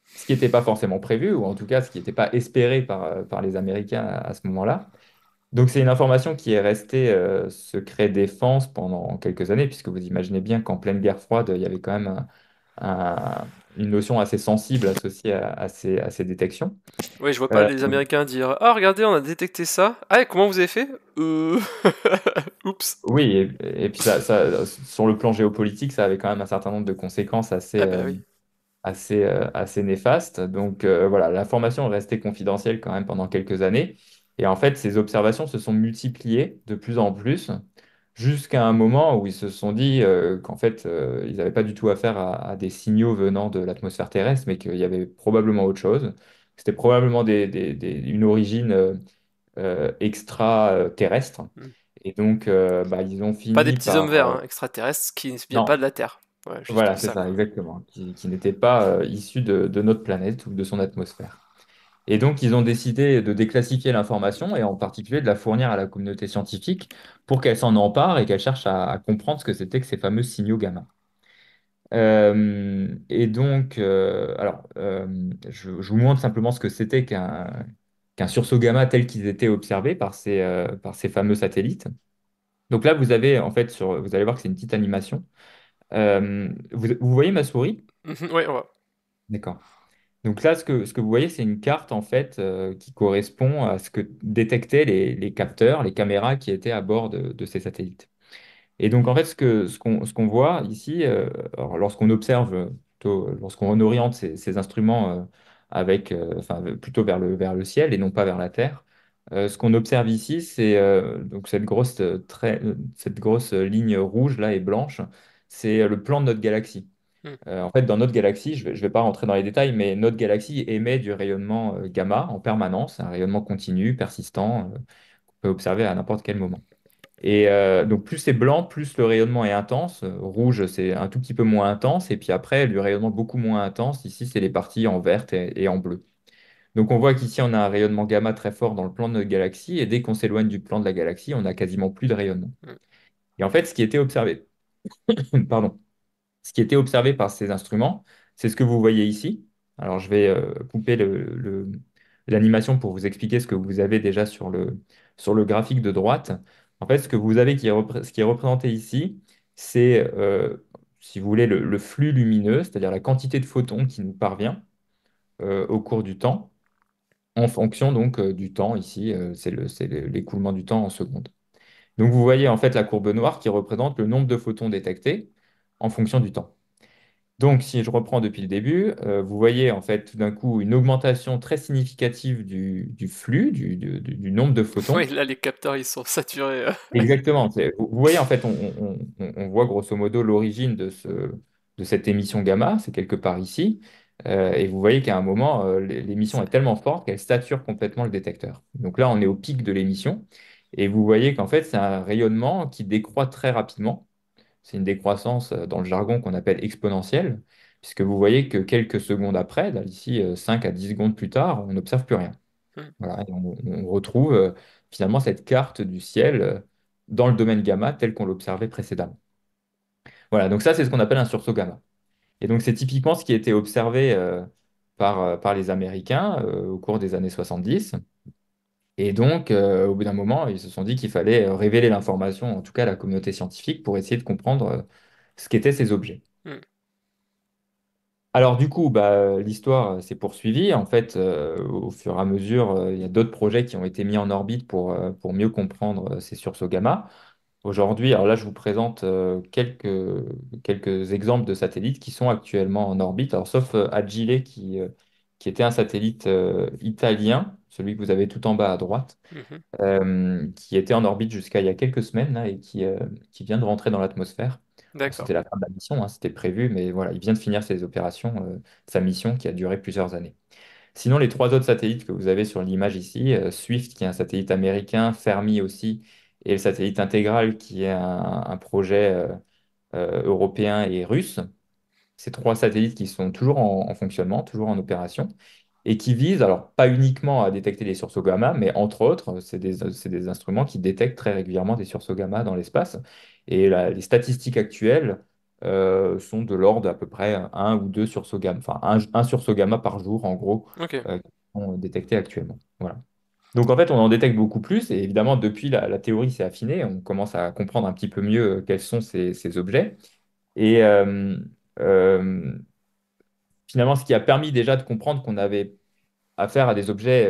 ce qui n'était pas forcément prévu, ou en tout cas, ce qui n'était pas espéré par les Américains à ce moment-là. Donc, c'est une information qui est restée secret défense pendant quelques années, puisque vous imaginez bien qu'en pleine guerre froide, il y avait quand même une notion assez sensible associée à ces détections. Oui, je vois pas Euh, les Américains dire ah regardez on a détecté ça. Ah et comment vous avez fait? Oups. oui, et puis sur le plan géopolitique, ça avait quand même un certain nombre de conséquences Ah bah oui. assez néfaste. Donc voilà, l'information est restée confidentielle quand même pendant quelques années. Et en fait, ces observations se sont multipliées de plus en plus jusqu'à un moment où ils se sont dit qu'en fait, ils n'avaient pas du tout affaire à des signaux venant de l'atmosphère terrestre, mais qu'il y avait probablement autre chose. C'était probablement une origine extraterrestre. Hmm. Et donc, bah, ils ont Pas des fini petits hommes par... verts hein, extraterrestres qui ne viennent pas non, de la Terre. Ouais, juste voilà, pour c'est ça ça, quoi. exactement, qui n'était pas issu de notre planète ou de son atmosphère. Et donc, ils ont décidé de déclassifier l'information et en particulier de la fournir à la communauté scientifique pour qu'elle s'en empare et qu'elle cherche à comprendre ce que c'était que ces fameux signaux gamma. Et donc, je vous montre simplement ce que c'était qu'un sursaut gamma tel qu'ils étaient observés par ces fameux satellites. Donc là, vous avez en fait, vous allez voir que c'est une petite animation. Vous voyez ma souris? Mhm, ouais, on va. D'accord. Donc là, ce que vous voyez, c'est une carte en fait qui correspond à ce que détectaient les capteurs, les caméras qui étaient à bord de ces satellites. Et donc en fait, ce qu'on voit ici, alors, lorsqu'on observe, plutôt, lorsqu'on oriente ces instruments enfin, plutôt vers le ciel et non pas vers la Terre, ce qu'on observe ici, c'est donc cette grosse ligne rouge là et blanche, c'est le plan de notre galaxie. Hmm. En fait, dans notre galaxie, je vais pas rentrer dans les détails, mais notre galaxie émet du rayonnement gamma en permanence, un rayonnement continu, persistant, qu'on peut observer à n'importe quel moment. Et donc, plus c'est blanc, plus le rayonnement est intense. Rouge, c'est un tout petit peu moins intense. Et puis après, du rayonnement beaucoup moins intense. Ici, c'est les parties en vert et en bleu. Donc, on voit qu'ici, on a un rayonnement gamma très fort dans le plan de notre galaxie. Et dès qu'on s'éloigne du plan de la galaxie, on a quasiment plus de rayonnement. Hmm. Et en fait, ce qui était observé, pardon, ce qui était observé par ces instruments, c'est ce que vous voyez ici. Alors, je vais couper l'animation pour vous expliquer ce que vous avez déjà sur le graphique de droite. En fait, ce que vous avez ce qui est représenté ici, c'est, si vous voulez, le flux lumineux, c'est-à-dire la quantité de photons qui nous parvient au cours du temps, en fonction donc du temps ici, c'est l'écoulement du temps en secondes. Donc, vous voyez en fait la courbe noire qui représente le nombre de photons détectés en fonction du temps. Donc, si je reprends depuis le début, vous voyez en fait tout d'un coup une augmentation très significative du flux, du nombre de Oui, photons. là les capteurs ils sont saturés. Exactement. Vous voyez en fait, on voit grosso modo l'origine de cette émission gamma, c'est quelque part ici. Et vous voyez qu'à un moment, l'émission est tellement forte qu'elle sature complètement le détecteur. Donc là, on est au pic de l'émission. Et vous voyez qu'en fait, c'est un rayonnement qui décroît très rapidement. C'est une décroissance dans le jargon qu'on appelle exponentielle, puisque vous voyez que quelques secondes après, là, ici 5 à 10 secondes plus tard, on n'observe plus rien. Hmm. Voilà, et on retrouve finalement cette carte du ciel dans le domaine gamma tel qu'on l'observait précédemment. Voilà, donc ça c'est ce qu'on appelle un sursaut gamma. Et donc c'est typiquement ce qui a été observé par les Américains au cours des années 70. Et donc, au bout d'un moment, ils se sont dit qu'il fallait révéler l'information, en tout cas à la communauté scientifique, pour essayer de comprendre ce qu'étaient ces objets. Hmm. Alors du coup, bah, l'histoire s'est poursuivie. En fait, au fur et à mesure, il y a d'autres projets qui ont été mis en orbite pour mieux comprendre ces sursauts gamma. Aujourd'hui, alors là, je vous présente quelques exemples de satellites qui sont actuellement en orbite. Alors, sauf Agile qui était un satellite italien celui que vous avez tout en bas à droite, Mhm. qui était en orbite jusqu'à il y a quelques semaines là, et qui vient de rentrer dans l'atmosphère. Bon, D'accord. c'était la fin de la mission, hein, c'était prévu, mais voilà, il vient de finir ses opérations, sa mission qui a duré plusieurs années. Sinon, les trois autres satellites que vous avez sur l'image ici, Swift, qui est un satellite américain, Fermi aussi, et le satellite intégral, qui est un projet européen et russe. Ces trois satellites qui sont toujours en fonctionnement, toujours en opération, et qui visent, alors pas uniquement à détecter les sursauts gamma, mais entre autres, c'est des instruments qui détectent très régulièrement des sursauts gamma dans l'espace. Et les statistiques actuelles sont de l'ordre d'à peu près un ou deux sursauts gamma, enfin un sursaut gamma par jour, en gros, Ok. qui sont détectés actuellement. Voilà. Donc en fait, on en détecte beaucoup plus, et évidemment, depuis la théorie s'est affinée, on commence à comprendre un petit peu mieux quels sont ces objets. Et euh, finalement, ce qui a permis déjà de comprendre qu'on avait affaire à des objets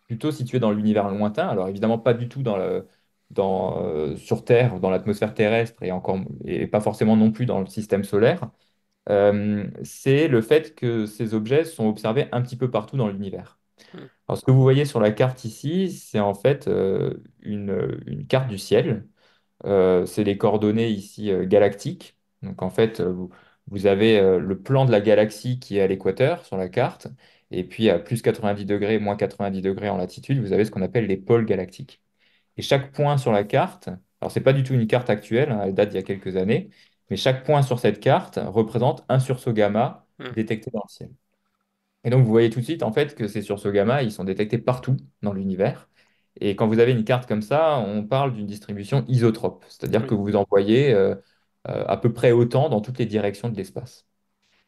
plutôt situés dans l'univers lointain, alors évidemment pas du tout sur Terre, dans l'atmosphère terrestre, et pas forcément non plus dans le système solaire, c'est le fait que ces objets sont observés un petit peu partout dans l'univers. Hmm. Alors, ce que vous voyez sur la carte ici, c'est en fait une carte du ciel. C'est les coordonnées ici galactiques. Donc en fait, vous avez le plan de la galaxie qui est à l'équateur sur la carte. Et puis à plus 90 degrés, moins 90 degrés en latitude, vous avez ce qu'on appelle les pôles galactiques. Et chaque point sur la carte, alors c'est pas du tout une carte actuelle, hein, elle date d'il y a quelques années, mais chaque point sur cette carte représente un sursaut gamma Hmm. détecté dans le ciel. Et donc, vous voyez tout de suite, en fait, que ces sursauts gamma, ils sont détectés partout dans l'univers. Et quand vous avez une carte comme ça, on parle d'une distribution isotrope, c'est-à-dire que Oui. vous en voyez à peu près autant dans toutes les directions de l'espace.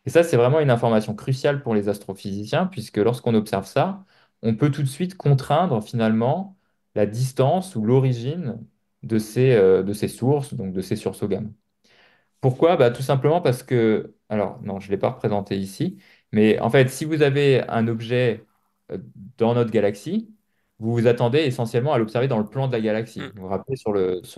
Et ça, c'est vraiment une information cruciale pour les astrophysiciens, puisque lorsqu'on observe ça, on peut tout de suite contraindre finalement la distance ou l'origine de ces sources, donc de ces sursauts gamma. Pourquoi? Bah, tout simplement parce que, alors non, je ne l'ai pas représenté ici, mais en fait, si vous avez un objet euh, dans notre galaxie, vous vous attendez essentiellement à l'observer dans le plan de la galaxie. Hmm. Vous vous rappelez sur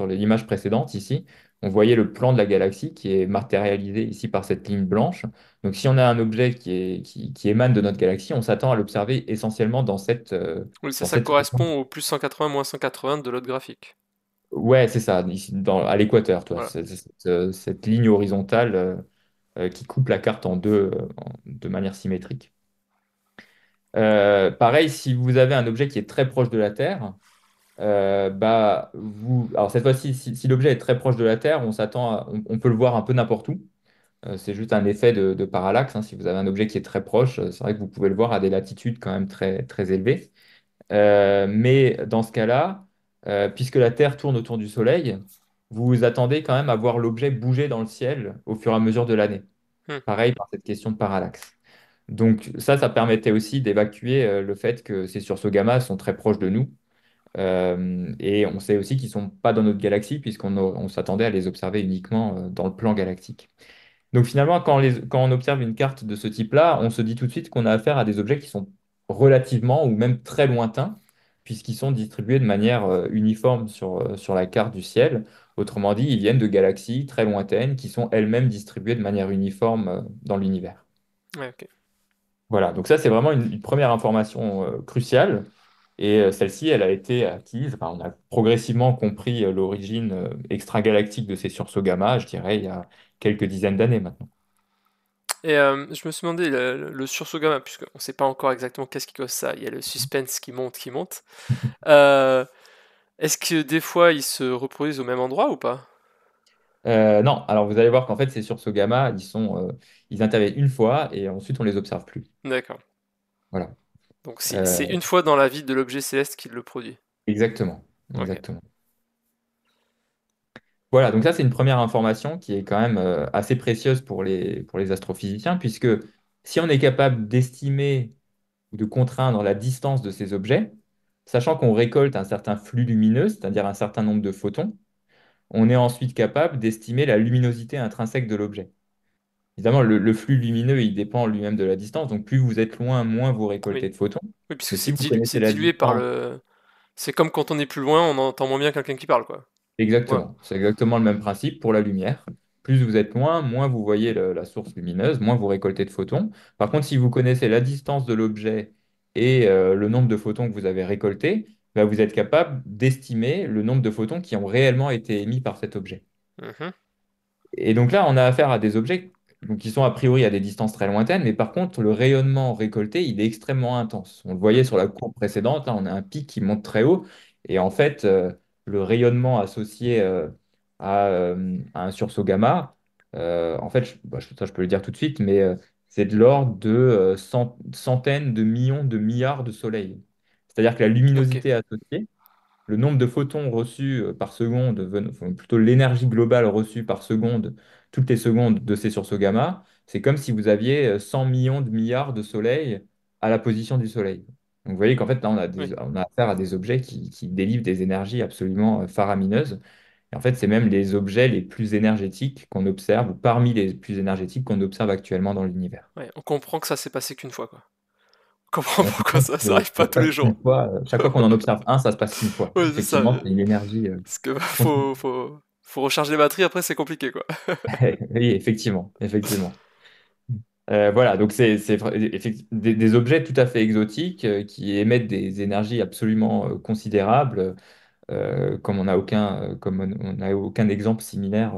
l'image précédente ici, on voyait le plan de la galaxie qui est matérialisé ici par cette ligne blanche. Donc si on a un objet qui émane de notre galaxie, on s'attend à l'observer essentiellement dans cette, euh, Oui, ça, dans ça cette région. correspond au plus 180, moins 180 de l'autre graphique. Ouais, c'est ça, ici, à l'équateur, toi. Voilà. Cette ligne horizontale. Qui coupe la carte en deux de manière symétrique. Pareil, si vous avez un objet qui est très proche de la Terre, alors cette fois-ci, si l'objet est très proche de la Terre, on peut le voir un peu n'importe où. C'est juste un effet de parallaxe, hein. Si vous avez un objet qui est très proche, c'est vrai que vous pouvez le voir à des latitudes quand même très, très élevées. Mais dans ce cas-là, puisque la Terre tourne autour du Soleil, vous vous attendez quand même à voir l'objet bouger dans le ciel au fur et à mesure de l'année. Hmm. Pareil par cette question de parallaxe. Donc ça permettait aussi d'évacuer le fait que ces sursauts gamma sont très proches de nous. Et on sait aussi qu'ils ne sont pas dans notre galaxie puisqu'on s'attendait à les observer uniquement dans le plan galactique. Donc finalement, quand on observe une carte de ce type-là, on se dit tout de suite qu'on a affaire à des objets qui sont relativement ou même très lointains, puisqu'ils sont distribués de manière uniforme sur la carte du ciel. Autrement dit, ils viennent de galaxies très lointaines qui sont elles-mêmes distribuées de manière uniforme dans l'univers. Ouais, ok. Voilà, donc ça c'est vraiment une première information cruciale. Et celle-ci, elle a été acquise, enfin, on a progressivement compris l'origine extragalactique de ces sursauts gamma, je dirais, il y a quelques dizaines d'années maintenant. Et je me suis demandé, le sursaut gamma, puisqu'on ne sait pas encore exactement qu'est-ce qui cause ça, il y a le suspense qui monte, qui monte. Euh, Est-ce que des fois ils se reproduisent au même endroit ou pas? Non, alors vous allez voir qu'en fait, ces sursauts gamma, ils interviennent une fois et ensuite on les observe plus. D'accord. Voilà. Donc c'est Euh, une fois dans la vie de l'objet céleste qu'il le produit. exactement. Ok. Exactement. Voilà, donc ça, c'est une première information qui est quand même assez précieuse pour les astrophysiciens, puisque si on est capable d'estimer ou de contraindre la distance de ces objets, sachant qu'on récolte un certain flux lumineux, c'est-à-dire un certain nombre de photons, on est ensuite capable d'estimer la luminosité intrinsèque de l'objet. Évidemment, le flux lumineux, il dépend lui-même de la distance. Donc, plus vous êtes loin, moins vous récoltez Oui. de photons. Oui, puisque Mais si vous connaissez c'est la dilué par distance, le. C'est comme quand on est plus loin, on entend moins bien quelqu'un qui parle, quoi. Ouais. exactement. C'est exactement le même principe pour la lumière. Plus vous êtes loin, moins vous voyez la source lumineuse, moins vous récoltez de photons. Par contre, si vous connaissez la distance de l'objet et le nombre de photons que vous avez récoltés, bah, vous êtes capable d'estimer le nombre de photons qui ont réellement été émis par cet objet. Mhm. Et donc là, on a affaire à des objets donc, qui sont a priori à des distances très lointaines, mais par contre, le rayonnement récolté, il est extrêmement intense. On le voyait sur la courbe précédente, là, on a un pic qui monte très haut, et en fait, le rayonnement associé à un sursaut gamma, en fait, ça je peux le dire tout de suite, mais c'est de l'ordre de centaines de millions de milliards de soleils. C'est-à-dire que la Ok. luminosité associée, le nombre de photons reçus par seconde, enfin, plutôt l'énergie globale reçue par seconde, toutes les secondes de ces sursauts gamma, c'est comme si vous aviez 100 millions de milliards de soleils à la position du Soleil. Donc vous voyez qu'en fait, là, Oui. on a affaire à des objets qui délivrent des énergies absolument faramineuses. Et en fait, c'est même les objets les plus énergétiques qu'on observe, ou parmi les plus énergétiques qu'on observe actuellement dans l'univers. Ouais. On comprend que ça s'est passé qu'une fois, quoi. On comprend On pourquoi comprend ça que arrive ça pas se tous passe les qu'une jours. fois, chaque fois qu'on en observe un, ça se passe qu'une fois. Ouais, c'est ça. Effectivement, c'est une énergie Parce que bah, continue. faut recharger les batteries, après c'est compliqué, quoi. Oui, effectivement, effectivement. Voilà, donc des objets tout à fait exotiques qui émettent des énergies absolument considérables, comme on n'a aucun exemple similaire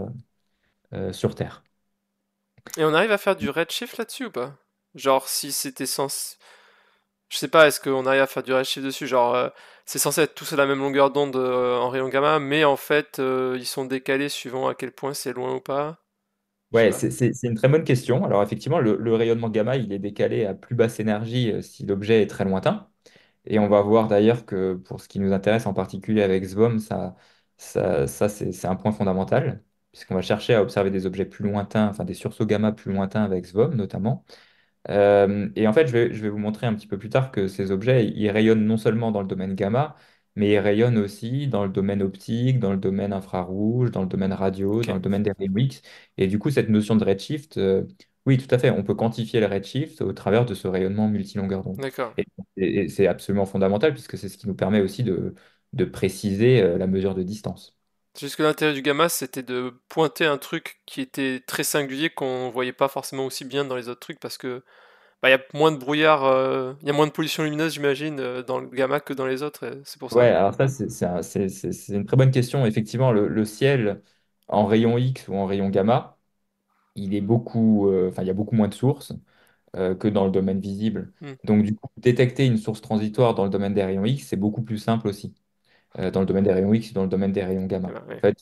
sur Terre. Et on arrive à faire du redshift là-dessus ou pas? Genre, si c'était censé. Je sais pas, est-ce qu'on arrive à faire du redshift dessus? Genre, c'est censé être tous à la même longueur d'onde en rayon gamma, mais en fait, ils sont décalés suivant à quel point c'est loin ou pas? Je sais Ouais, pas. c'est une très bonne question. Alors effectivement, le rayonnement gamma, il est décalé à plus basse énergie si l'objet est très lointain. Et on va voir d'ailleurs que pour ce qui nous intéresse en particulier avec SVOM, c'est un point fondamental, puisqu'on va chercher à observer des objets plus lointains, enfin des sursauts gamma plus lointains avec SVOM notamment. Et en fait, je vais vous montrer un petit peu plus tard que ces objets, ils rayonnent non seulement dans le domaine gamma, mais ils rayonnent aussi dans le domaine optique, dans le domaine infrarouge, dans le domaine radio, dans Ok, le domaine des rayons X. Et du coup, cette notion de redshift, oui, tout à fait, on peut quantifier le redshift au travers de ce rayonnement multilongueur d'onde. d'accord. Et, et c'est absolument fondamental puisque c'est ce qui nous permet aussi de préciser la mesure de distance. Jusque l'intérêt du gamma, c'était de pointer un truc qui était très singulier qu'on voyait pas forcément aussi bien dans les autres trucs parce que bah, il y a moins de brouillard, il y a moins de pollution lumineuse, j'imagine, dans le gamma que dans les autres, et c'est pour Ouais, ça. alors ça, c'est une très bonne question. Effectivement, le ciel en rayon X ou en rayon gamma, enfin, il y a beaucoup moins de sources que dans le domaine visible. Hmm, Donc, du coup, détecter une source transitoire dans le domaine des rayons X, c'est beaucoup plus simple aussi, dans le domaine des rayons X et dans le domaine des rayons gamma. gamma, En ouais. fait,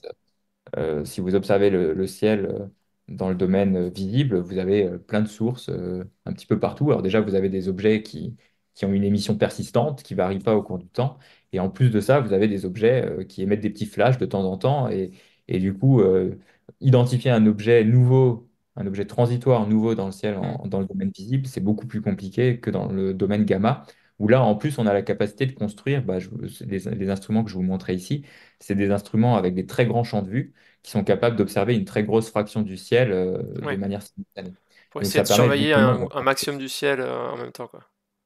si vous observez le ciel dans le domaine visible, vous avez plein de sources un petit peu partout. Alors déjà, vous avez des objets qui ont une émission persistante, qui ne varie pas au cours du temps. Et en plus de ça, vous avez des objets qui émettent des petits flashs de temps en temps. Et du coup, identifier un objet nouveau, un objet transitoire nouveau dans le ciel, Hmm. dans le domaine visible, c'est beaucoup plus compliqué que dans le domaine gamma, où là, en plus, on a la capacité de construire les instruments que je vous montrais ici. C'est des instruments avec des très grands champs de vue qui sont capables d'observer une très grosse fraction du ciel de Ouais. manière simultanée. Pour Donc essayer ça de permet surveiller justement un maximum du ciel en même temps, quoi.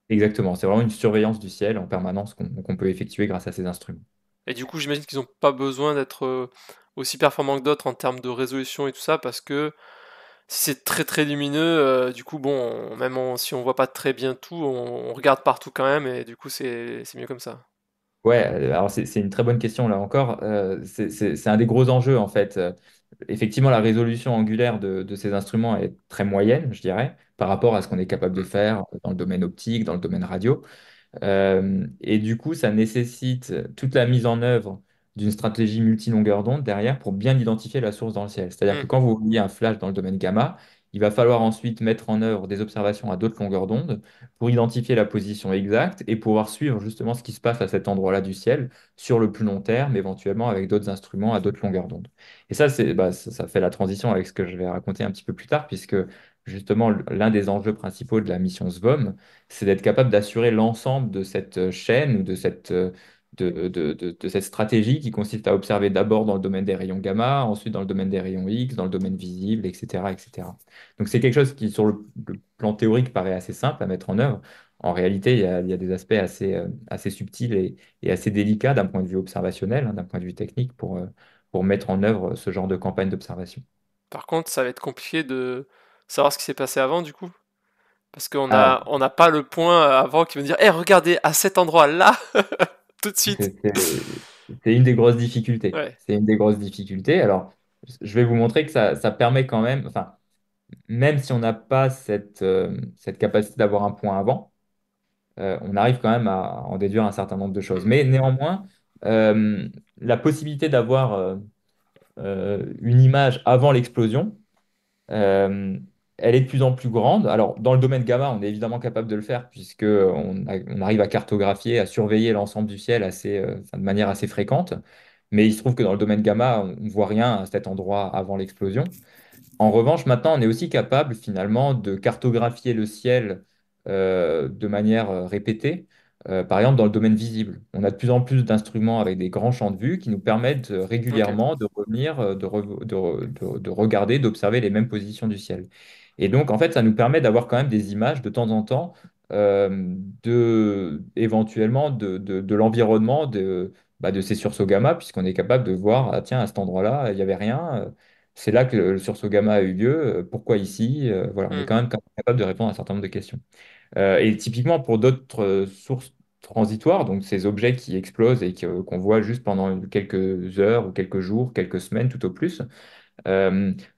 exactement, c'est vraiment une surveillance du ciel en permanence qu'on peut effectuer grâce à ces instruments. Et du coup, j'imagine qu'ils n'ont pas besoin d'être aussi performants que d'autres en termes de résolution et tout ça, parce que si c'est très très lumineux, du coup, bon, si on voit pas très bien tout, on regarde partout quand même, et du coup, c'est mieux comme ça. Ouais, alors c'est une très bonne question là encore. C'est un des gros enjeux en fait. Effectivement, la résolution angulaire de ces instruments est très moyenne, je dirais, par rapport à ce qu'on est capable de Hmm. faire dans le domaine optique, dans le domaine radio. Et du coup, ça nécessite toute la mise en œuvre d'une stratégie multilongueur d'onde derrière pour bien identifier la source dans le ciel. C'est-à-dire Hmm. que quand vous voyez un flash dans le domaine gamma, il va falloir ensuite mettre en œuvre des observations à d'autres longueurs d'onde pour identifier la position exacte et pouvoir suivre justement ce qui se passe à cet endroit-là du ciel sur le plus long terme, éventuellement avec d'autres instruments à d'autres longueurs d'onde. Et ça, ça fait la transition avec ce que je vais raconter un petit peu plus tard, puisque justement, l'un des enjeux principaux de la mission SVOM, c'est d'être capable d'assurer l'ensemble de cette chaîne ou de cette stratégie qui consiste à observer d'abord dans le domaine des rayons gamma, ensuite dans le domaine des rayons X, dans le domaine visible, etc., etc. Donc c'est quelque chose qui, sur le plan théorique, paraît assez simple à mettre en œuvre. En réalité, il y a des aspects assez subtils et assez délicats d'un point de vue observationnel, hein, d'un point de vue technique, pour mettre en œuvre ce genre de campagne d'observation. Par contre, ça va être compliqué de savoir ce qui s'est passé avant, du coup. Parce qu'on Alors, a, on n'a pas le point avant qui veut dire, Eh, regardez, à cet endroit-là, tout de suite. c'est une des grosses difficultés. Ouais. C'est une des grosses difficultés. Alors, je vais vous montrer que ça permet quand même, enfin, même si on n'a pas cette capacité d'avoir un point avant, on arrive quand même à en déduire un certain nombre de choses. Mm. Mais néanmoins, euh, la possibilité d'avoir une image avant l'explosion, euh, elle est de plus en plus grande. Alors, dans le domaine gamma, on est évidemment capable de le faire puisque on arrive à cartographier, à surveiller l'ensemble du ciel enfin, de manière assez fréquente. Mais il se trouve que dans le domaine gamma, on ne voit rien à cet endroit avant l'explosion. En revanche, maintenant, on est aussi capable finalement de cartographier le ciel de manière répétée. Par exemple, dans le domaine visible, on a de plus en plus d'instruments avec des grands champs de vue qui nous permettent Ok. régulièrement de revenir, de regarder, d'observer les mêmes positions du ciel. Et donc, en fait, ça nous permet d'avoir quand même des images de temps en temps éventuellement de l'environnement de ces sursauts gamma, puisqu'on est capable de voir, ah, tiens, à cet endroit-là, il n'y avait rien. C'est là que le sursaut gamma a eu lieu. Pourquoi ici? Voilà, on est Mm. quand même capable de répondre à un certain nombre de questions. Et typiquement pour d'autres sources transitoires, donc ces objets qui explosent et qu'on voit juste pendant quelques heures ou quelques jours, quelques semaines tout au plus,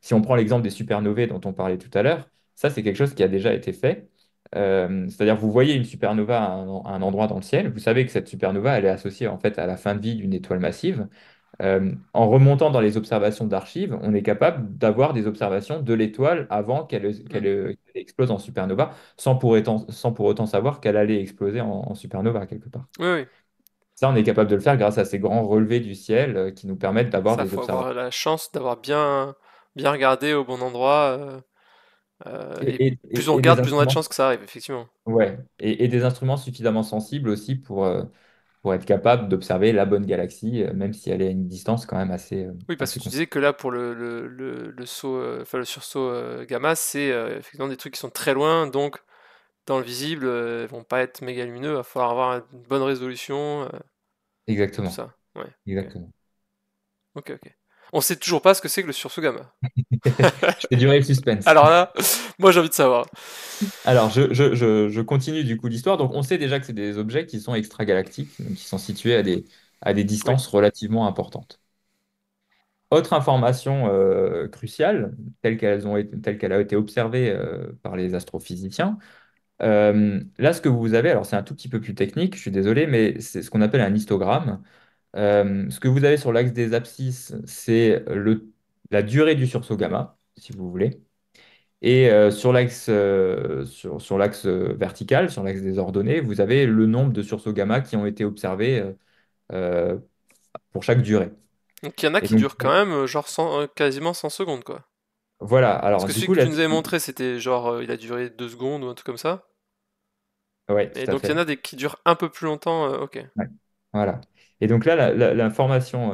si on prend l'exemple des supernovae dont on parlait tout à l'heure, ça c'est quelque chose qui a déjà été fait. C'est-à-dire vous voyez une supernova à un endroit dans le ciel, vous savez que cette supernova elle est associée en fait à la fin de vie d'une étoile massive. En remontant dans les observations d'archives, on est capable d'avoir des observations de l'étoile avant Mm. qu'elle explose en supernova, sans pour autant savoir qu'elle allait exploser en supernova quelque part. Oui, oui. Ça, on est capable de le faire grâce à ces grands relevés du ciel qui nous permettent d'avoir Ça, des faut avoir observations. la chance d'avoir bien regardé au bon endroit. Et plus on Et des regarde, plus on a de instruments, chances que ça arrive, effectivement. ouais, et des instruments suffisamment sensibles aussi pour être capable d'observer la bonne galaxie, même si elle est à une distance quand même Oui, parce assez que tu conséquente. disais que là, pour le saut, enfin le sursaut gamma, c'est effectivement des trucs qui sont très loin, donc dans le visible, ils vont pas être méga lumineux, il va falloir avoir une bonne résolution, tout Exactement, ça. Ouais, ok. exactement. Ok, ok. On sait toujours pas ce que c'est que le sursaut gamma. Je fais durer le suspense. Alors là, moi j'ai envie de savoir. Alors, je continue du coup l'histoire. Donc, on sait déjà que c'est des objets qui sont extragalactiques, donc qui sont situés à des Oui. distances relativement importantes. Autre information cruciale, telle qu'elle a été observée par les astrophysiciens, là, ce que vous avez, alors c'est un tout petit peu plus technique, je suis désolé, mais c'est ce qu'on appelle un histogramme. Ce que vous avez sur l'axe des abscisses, c'est la durée du sursaut gamma, si vous voulez. Et sur l'axe vertical, sur l'axe des ordonnées, vous avez le nombre de sursauts gamma qui ont été observés euh, pour chaque durée. Donc il y en a Et qui donc, durent quand même genre quasiment 100 secondes, quoi. voilà. Parce Alors, que du celui coup, que tu là, nous avais montré, c'était genre il a duré 2 secondes ou un truc comme ça. ouais, Et tout à donc il y en fait. a des qui durent un peu plus longtemps, ok. Ouais. Voilà. Et donc là, l'information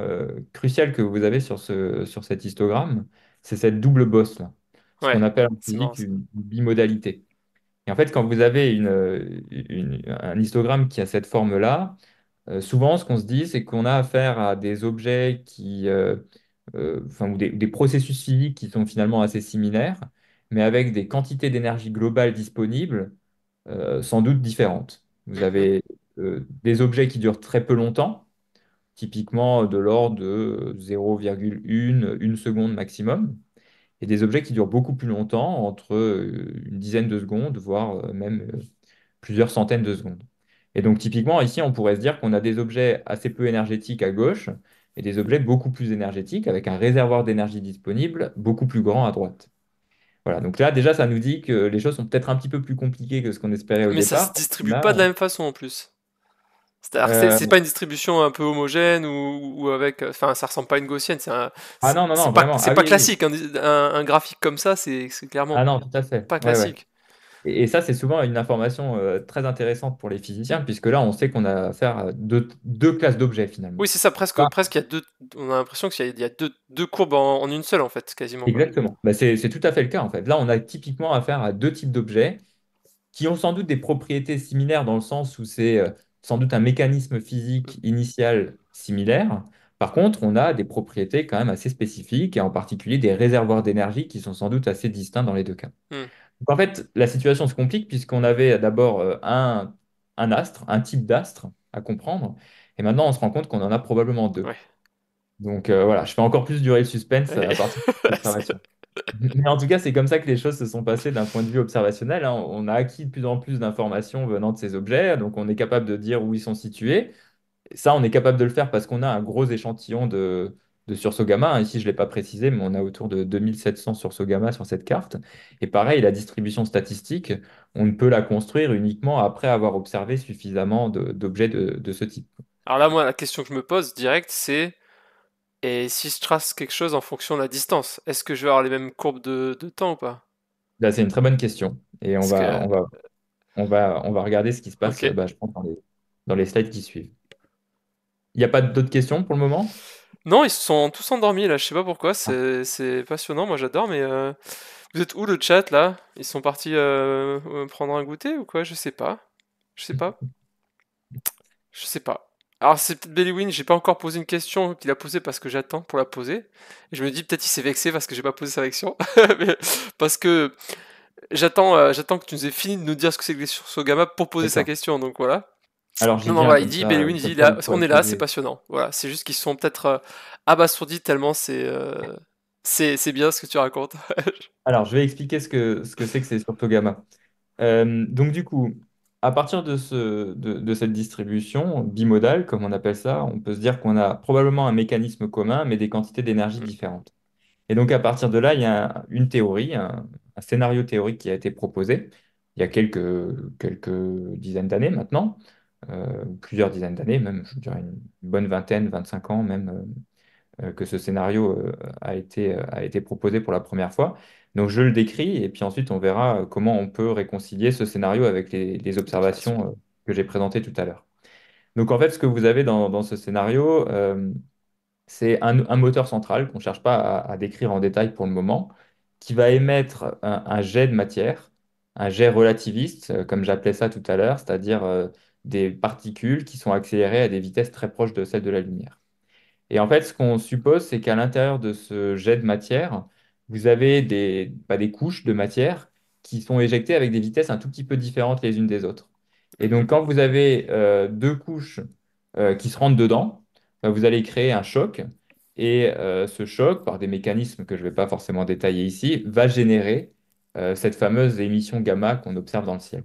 cruciale que vous avez sur cet histogramme, c'est cette double bosse là, ce qu'on Ouais, appelle en c'est marrant physique ça. une bimodalité. Et en fait, quand vous avez un histogramme qui a cette forme-là, souvent, ce qu'on se dit, c'est qu'on a affaire à des objets enfin, ou des processus physiques qui sont finalement assez similaires, mais avec des quantités d'énergie globale disponibles sans doute différentes. Vous Mhm, avez des objets qui durent très peu longtemps, typiquement de l'ordre de 0,1 une seconde maximum, et des objets qui durent beaucoup plus longtemps, entre une dizaine de secondes, voire même plusieurs centaines de secondes. Et donc typiquement, ici, on pourrait se dire qu'on a des objets assez peu énergétiques à gauche et des objets beaucoup plus énergétiques avec un réservoir d'énergie disponible beaucoup plus grand à droite. Voilà, donc là, déjà, ça nous dit que les choses sont peut-être un petit peu plus compliquées que ce qu'on espérait au mais ça se départ. distribue pas de Là, la même façon en plus. C'est-à-dire que c'est euh, pas une distribution un peu homogène ou avec. Enfin, ça ressemble pas à une gaussienne. ah non, non, non, vraiment. C'est Ah pas oui, oui. classique. Un graphique comme ça, c'est clairement Ah non, tout à fait. pas Ouais, ouais. classique. Et ça, c'est souvent une information très intéressante pour les physiciens, puisque là, on sait qu'on a affaire à deux classes d'objets finalement. Oui, c'est ça, presque il y a deux. On a l'impression qu'il y a deux courbes en une seule, en fait, quasiment, quoi. Exactement. Bah, c'est tout à fait le cas en fait. Là, on a typiquement affaire à deux types d'objets qui ont sans doute des propriétés similaires dans le sens où c'est sans doute un mécanisme Mm. physique initial similaire. Par contre, on a des propriétés quand même assez spécifiques et en particulier des réservoirs d'énergie qui sont sans doute assez distincts dans les deux cas. Mm. En fait, la situation se complique puisqu'on avait d'abord un astre, un type d'astre à comprendre, et maintenant on se rend compte qu'on en a probablement deux. Ouais. Donc voilà, je fais encore plus durer le suspense à Ouais. partir de cette observation. Mais en tout cas, c'est comme ça que les choses se sont passées d'un point de vue observationnel, hein. On a acquis de plus en plus d'informations venant de ces objets, donc on est capable de dire où ils sont situés. Et ça, on est capable de le faire parce qu'on a un gros échantillon de sursauts gamma, hein. Ici, je ne l'ai pas précisé, mais on a autour de 2700 sursauts gamma sur cette carte. Et pareil, la distribution statistique, on ne peut la construire uniquement après avoir observé suffisamment d'objets de ce type. Alors là, moi, la question que je me pose direct, c'est et si je trace quelque chose en fonction de la distance, est-ce que je vais avoir les mêmes courbes de temps ou pas? Là, c'est une très bonne question. Et Parce que, on va regarder ce qui se passe, ok. bah, je pense, dans les slides qui suivent. Il n'y a pas d'autres questions pour le moment? Non, ils se sont tous endormis là, je sais pas pourquoi, c'est passionnant, moi j'adore, mais vous êtes où le chat là? Ils sont partis prendre un goûter ou quoi? Je sais pas. Je sais pas. Je sais pas. Alors c'est peut-être Bellywin, j'ai pas encore posé une question qu'il a posée parce que j'attends pour la poser. Et je me dis peut-être il s'est vexé parce que j'ai pas posé sa question. Mais- parce que j'attends que tu nous aies fini de nous dire ce que c'est que les sursauts gamma pour poser sa D'accord. question, donc voilà. Alors, j'y Non, non, viens voilà, il dit, Bellewin, il dit, comme ça, vous on pourrez est là, c'est poser. passionnant. Voilà, c'est juste qu'ils sont peut-être abasourdis tellement c'est bien ce que tu racontes. Alors, je vais expliquer ce que c'est que ces surtaux gamma. Donc du coup, à partir de cette distribution bimodale, comme on appelle ça, on peut se dire qu'on a probablement un mécanisme commun, mais des quantités d'énergie Mm, différentes. Et donc à partir de là, il y a une théorie, un scénario théorique qui a été proposé il y a quelques dizaines d'années maintenant, plusieurs dizaines d'années, même je dirais une bonne vingtaine, 25 ans même, que ce scénario a été proposé pour la première fois. Donc je le décris et puis ensuite on verra comment on peut réconcilier ce scénario avec les Observation. observations que j'ai présentées tout à l'heure. Donc en fait, ce que vous avez dans ce scénario, c'est un moteur central qu'on ne cherche pas à décrire en détail pour le moment, qui va émettre un jet de matière, un jet relativiste, comme j'appelais ça tout à l'heure, c'est-à-dire des particules qui sont accélérées à des vitesses très proches de celles de la lumière. Et en fait, ce qu'on suppose, c'est qu'à l'intérieur de ce jet de matière, vous avez des couches de matière qui sont éjectées avec des vitesses un tout petit peu différentes les unes des autres. Et Mhm. donc, quand vous avez deux couches qui se rentrent dedans, bah, vous allez créer un choc. Et ce choc, par des mécanismes que je ne vais pas forcément détailler ici, va générer cette fameuse émission gamma qu'on observe dans le ciel.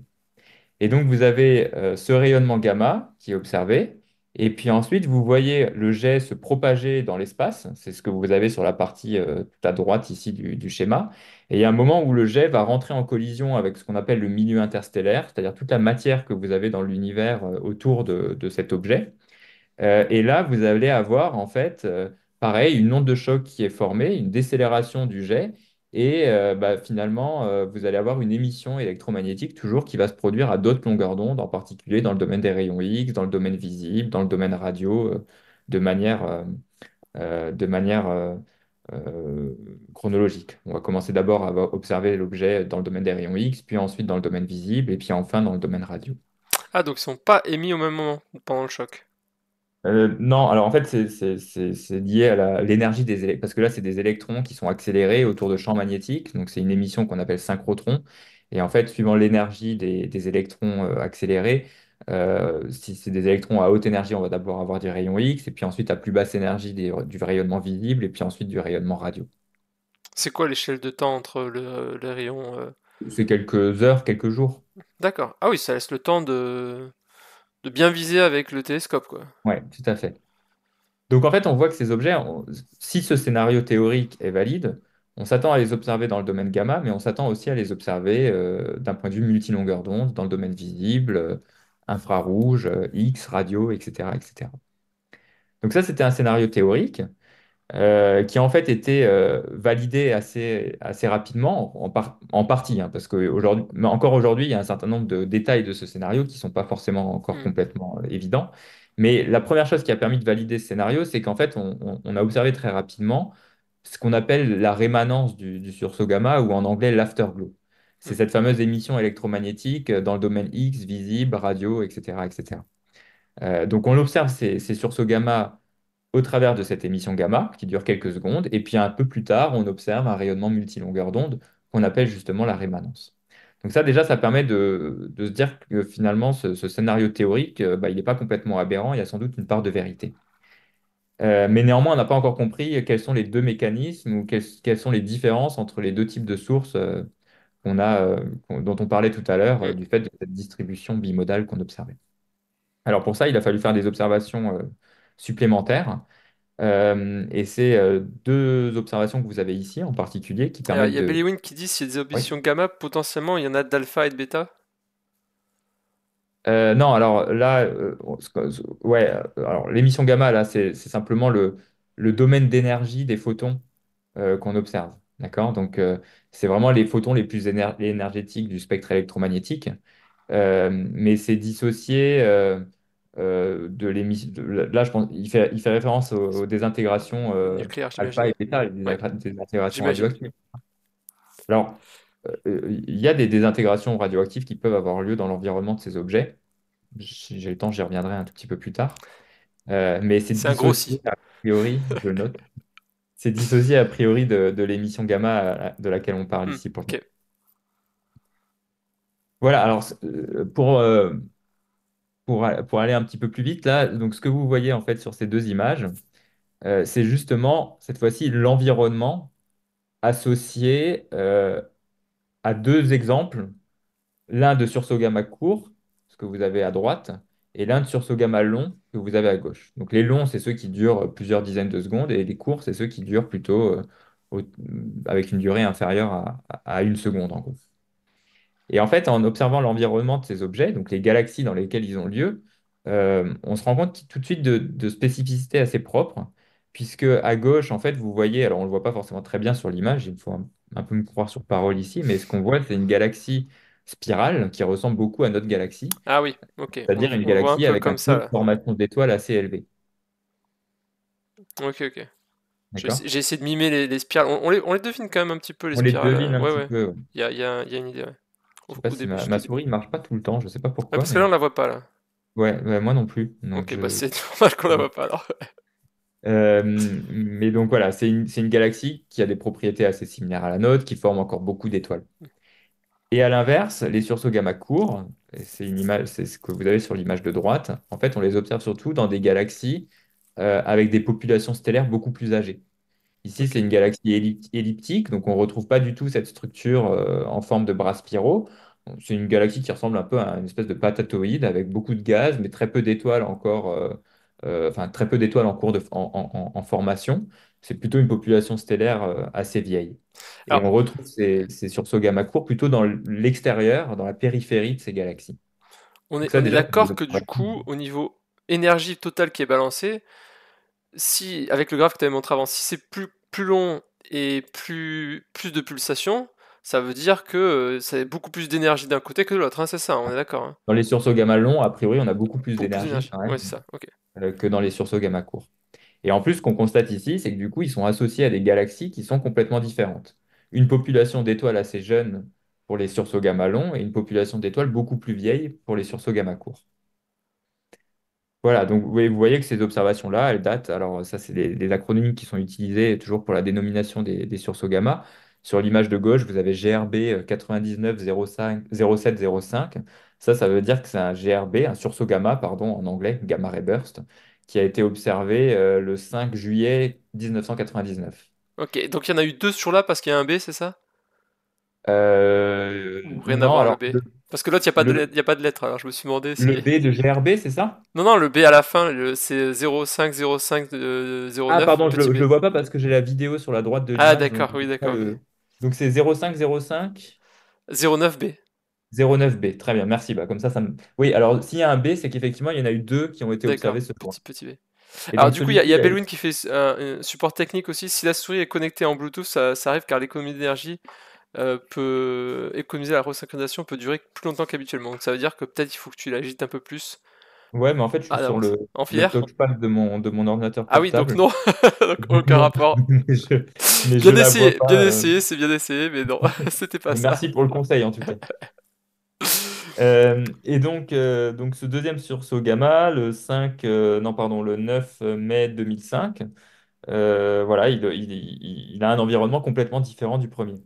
Et donc, vous avez ce rayonnement gamma qui est observé. Et puis ensuite, vous voyez le jet se propager dans l'espace. C'est ce que vous avez sur la partie tout à droite ici du schéma. Et il y a un moment où le jet va rentrer en collision avec ce qu'on appelle le milieu interstellaire, c'est-à-dire toute la matière que vous avez dans l'univers autour de cet objet. Et là, vous allez avoir en fait, pareil, une onde de choc qui est formée, une décélération du jet, et bah, finalement, vous allez avoir une émission électromagnétique toujours qui va se produire à d'autres longueurs d'onde, en particulier dans le domaine des rayons X, dans le domaine visible, dans le domaine radio, de manière, euh, de manière euh, chronologique. On va commencer d'abord à observer l'objet dans le domaine des rayons X, puis ensuite dans le domaine visible, et puis enfin dans le domaine radio. Ah, donc ils sont pas émis au même moment pendant le choc. Non, alors en fait, c'est lié à l'énergie des électrons, parce que là, c'est des électrons qui sont accélérés autour de champs magnétiques, donc c'est une émission qu'on appelle synchrotron. Et en fait, suivant l'énergie des électrons accélérés, si c'est des électrons à haute énergie, on va d'abord avoir des rayons X, et puis ensuite à plus basse énergie du rayonnement visible, et puis ensuite du rayonnement radio. C'est quoi l'échelle de temps entre les rayons C'est quelques heures, quelques jours. D'accord. Ah oui, ça laisse le temps de bien viser avec le télescope, quoi. Ouais, tout à fait. Donc en fait, on voit que ces objets, si ce scénario théorique est valide, on s'attend à les observer dans le domaine gamma, mais on s'attend aussi à les observer d'un point de vue multilongueur d'onde, dans le domaine visible, infrarouge, X, radio, etc., etc. Donc ça, c'était un scénario théorique qui a en fait été validé assez rapidement, en partie, hein, parce qu'aujourd'hui, mais encore aujourd'hui, il y a un certain nombre de détails de ce scénario qui ne sont pas forcément encore Hmm. complètement évidents. Mais la première chose qui a permis de valider ce scénario, c'est qu'en fait, on a observé très rapidement ce qu'on appelle la rémanence du sursaut gamma, ou en anglais l'afterglow. C'est Mhm. cette fameuse émission électromagnétique dans le domaine X, visible, radio, etc., etc. Donc on observe ces sursauts gamma au travers de cette émission gamma qui dure quelques secondes. Et puis un peu plus tard, on observe un rayonnement multilongueur d'onde qu'on appelle justement la rémanence. Donc ça, déjà, ça permet de se dire que finalement, ce scénario théorique, bah, il n'est pas complètement aberrant, il y a sans doute une part de vérité. Mais néanmoins, on n'a pas encore compris quels sont les deux mécanismes ou quelles sont les différences entre les deux types de sources dont on parlait tout à l'heure, Mm. du fait de cette distribution bimodale qu'on observait. Alors pour ça, il a fallu faire des observations supplémentaires. Et c'est deux observations que vous avez ici en particulier qui Alors, il permettent y a de... Bellewin qui dit s'il y a des Oui. émissions gamma, potentiellement il y en a d'alpha et de bêta. Non, alors là, ouais, alors l'émission gamma, là, c'est simplement le domaine d'énergie des photons qu'on observe. D'accord? Donc, c'est vraiment les photons les plus énergétiques du spectre électromagnétique. Mais c'est dissocié de l'émission. Là, je pense, il fait référence aux désintégrations Nucléaire, alpha j'imagine. et bêta, les Ouais, désintégrations j'imagine. radioactives. Alors, il y a des désintégrations radioactives qui peuvent avoir lieu dans l'environnement de ces objets. Si j'ai le temps, j'y reviendrai un tout petit peu plus tard. Mais c'est C'est un gros dissocié si. a priori, je le note, c'est dissocié a priori de l'émission gamma de laquelle on parle ici pour le Ok. moment. Voilà, alors pour aller un petit peu plus vite, là, donc ce que vous voyez en fait sur ces deux images, c'est justement cette fois-ci l'environnement associé à deux exemples, l'un de sursaut gamma court, ce que vous avez à droite, et l'un de sursaut gamma long que vous avez à gauche. Donc les longs, c'est ceux qui durent plusieurs dizaines de secondes, et les courts, c'est ceux qui durent plutôt au- avec une durée inférieure à une seconde, en gros. Et en fait, en observant l'environnement de ces objets, donc les galaxies dans lesquelles ils ont lieu, on se rend compte tout de suite de spécificités assez propres, puisque à gauche, en fait, vous voyez, alors on ne le voit pas forcément très bien sur l'image, il faut un peu me croire sur parole ici, mais ce qu'on voit, c'est une galaxie spirale qui ressemble beaucoup à notre galaxie, Ah oui, ok. c'est-à-dire une On le voit un galaxie peu avec un comme ça taux de là. formation d'étoiles assez élevé. Ok, ok. D'accord? J'ai essayé de mimer les spirales. On les devine quand même un petit peu, les On les spirales. devine un Ouais, petit ouais. peu. Il y a une idée, ouais. Je sais pas Au si début, ma j'étais. souris ne marche pas tout le temps, je ne sais pas Ouais, pourquoi, parce que là, mais on la voit pas, là. ouais, moi non plus. Donc Ok, bah je... c'est normal qu'on la voit pas, alors. Mais donc voilà, c'est une galaxie qui a des propriétés assez similaires à la nôtre, qui forme encore beaucoup d'étoiles. Et à l'inverse, les sursauts gamma courts, et c'est une image, c'est ce que vous avez sur l'image de droite, en fait, on les observe surtout dans des galaxies avec des populations stellaires beaucoup plus âgées. Ici, Ok. c'est une galaxie elliptique, donc on ne retrouve pas du tout cette structure en forme de bras spiraux. C'est une galaxie qui ressemble un peu à une espèce de patatoïde avec beaucoup de gaz, mais très peu d'étoiles encore, enfin très peu d'étoiles en cours en formation. C'est plutôt une population stellaire assez vieille. Et Alors, on retrouve ces sursauts gamma courts plutôt dans l'extérieur, dans la périphérie de ces galaxies. Donc ça, on est déjà, c'est des d'accord que du observations. coup, au niveau énergie totale qui est balancée, si, avec le graphe que tu avais montré avant, si c'est plus long et plus de pulsations, ça veut dire que c'est beaucoup plus d'énergie d'un côté que de l'autre, hein, c'est ça, on est d'accord, hein. Dans les sursauts gamma longs, a priori, on a beaucoup plus Beaucoup plus d'énergie d'énergie. quand Ouais, même c'est ça, ok. que dans les sursauts gamma courts. Et en plus, ce qu'on constate ici, c'est que du coup, ils sont associés à des galaxies qui sont complètement différentes. Une population d'étoiles assez jeune pour les sursauts gamma longs et une population d'étoiles beaucoup plus vieille pour les sursauts gamma courts. Voilà, donc vous voyez que ces observations-là, elles datent, alors ça c'est des acronymes qui sont utilisés toujours pour la dénomination des sursauts gamma. Sur l'image de gauche, vous avez GRB 9905 0705. Ça veut dire que c'est un GRB, un sursaut gamma, pardon, en anglais, gamma ray burst, qui a été observé le 5 juillet 1999. Ok, donc il y en a eu deux sur là parce qu'il y a un B, c'est ça? Ou rien à Non, voir le alors B? Parce que l'autre, il n'y a pas de lettre, le, y a pas de lettre, alors je me suis demandé le si. B de GRB, c'est ça? Non, non, le B à la fin, c'est 0505 Ah, 09, pardon, petit je b. le vois pas parce que j'ai la vidéo sur la droite de Ah, l'image, donc d'accord, oui, pas d'accord, ok. donc c'est 0505 09B. 09B. Très bien, merci. Bah, comme ça me... Oui, alors s'il y a un B, c'est qu'effectivement, il y en a eu deux qui ont été D'accord, observés ce jour. petit b. Et Alors donc du coup, celui-ci, il y a Belwin qui fait un support technique aussi. Si la souris est connectée en Bluetooth, ça arrive car l'économie d'énergie peut économiser la resynchronisation peut durer plus longtemps qu'habituellement. Donc ça veut dire que peut-être il faut que tu l'agites un peu plus ouais, mais en fait, je suis à sur l'avance. En le filaire? touchpad de mon ordinateur Ah oui, donc portable. non, donc aucun Non, rapport. mais mais je la vois Bien pas. essayé, c'est bien essayé, mais non, c'était pas Mais ça. merci pour le conseil en tout cas. Et donc ce deuxième sursaut gamma, le 5, non pardon, le 9 mai 2005, voilà, il a un environnement complètement différent du premier.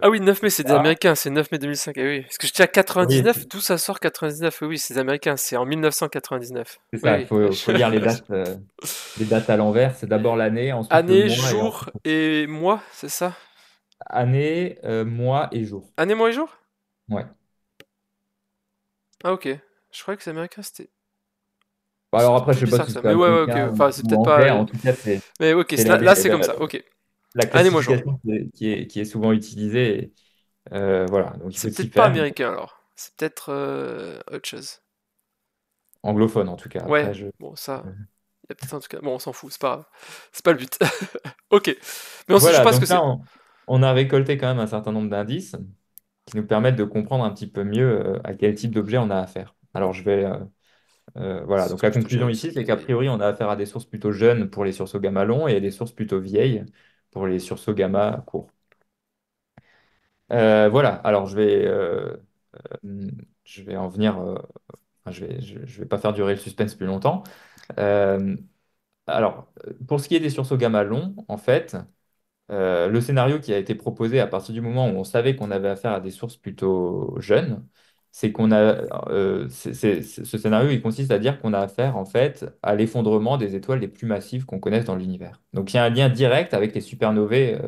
Ah oui, 9 mai, c'est des Ah, Américains, c'est 9 mai 2005. Ah oui, parce que j'étais à oui, 99, d'où ça sort 99? Oui, oui, c'est des Américains, c'est en 1999. c'est Oui, ça, il oui. faut lire les dates à l'envers. C'est d'abord l'année, ensuite le Année, mois et jour ensuite et mois, c'est ça? année, mois et jour. Année, mois et jour? Ouais. Ah ok. Je croyais que les Américains c'était. Bon, alors C'est après, je plus sais pas bizarre que si ça. c'est Mais ouais, ouais, ok. américain Enfin, c'est ou peut-être pas. anglais. En tout cas, Mais ok, c'est là c'est comme ça. Ok. la Année, mois, jour. classification qui est souvent utilisée. Voilà, donc il faut C'est s'y peut-être pas faire. américain alors. C'est peut-être autre chose. Anglophone en tout cas. Ouais. Après, Bon, ça. Il y a peut-être un truc. Bon, on s'en fout. C'est pas grave. C'est pas le but. Ok. Mais on sait toujours voilà, pas ce que donc là, c'est. on a récolté quand même un certain nombre d'indices qui nous permettent de comprendre un petit peu mieux à quel type d'objet on a affaire. Alors, voilà, donc Source la plutôt conclusion jeune, ici, source c'est qu'a vieille. priori, on a affaire à des sources plutôt jeunes pour les sursauts gamma longs et à des sources plutôt vieilles pour les sursauts gamma courts. Voilà, alors je vais en venir, enfin, je vais pas faire durer le suspense plus longtemps. Euh, pour ce qui est des sursauts gamma longs, en fait, le scénario qui a été proposé à partir du moment où on savait qu'on avait affaire à des sources plutôt jeunes, c'est qu'on a, ce scénario, il consiste à dire qu'on a affaire en fait à l'effondrement des étoiles les plus massives qu'on connaisse dans l'univers. Donc il y a un lien direct avec les supernovae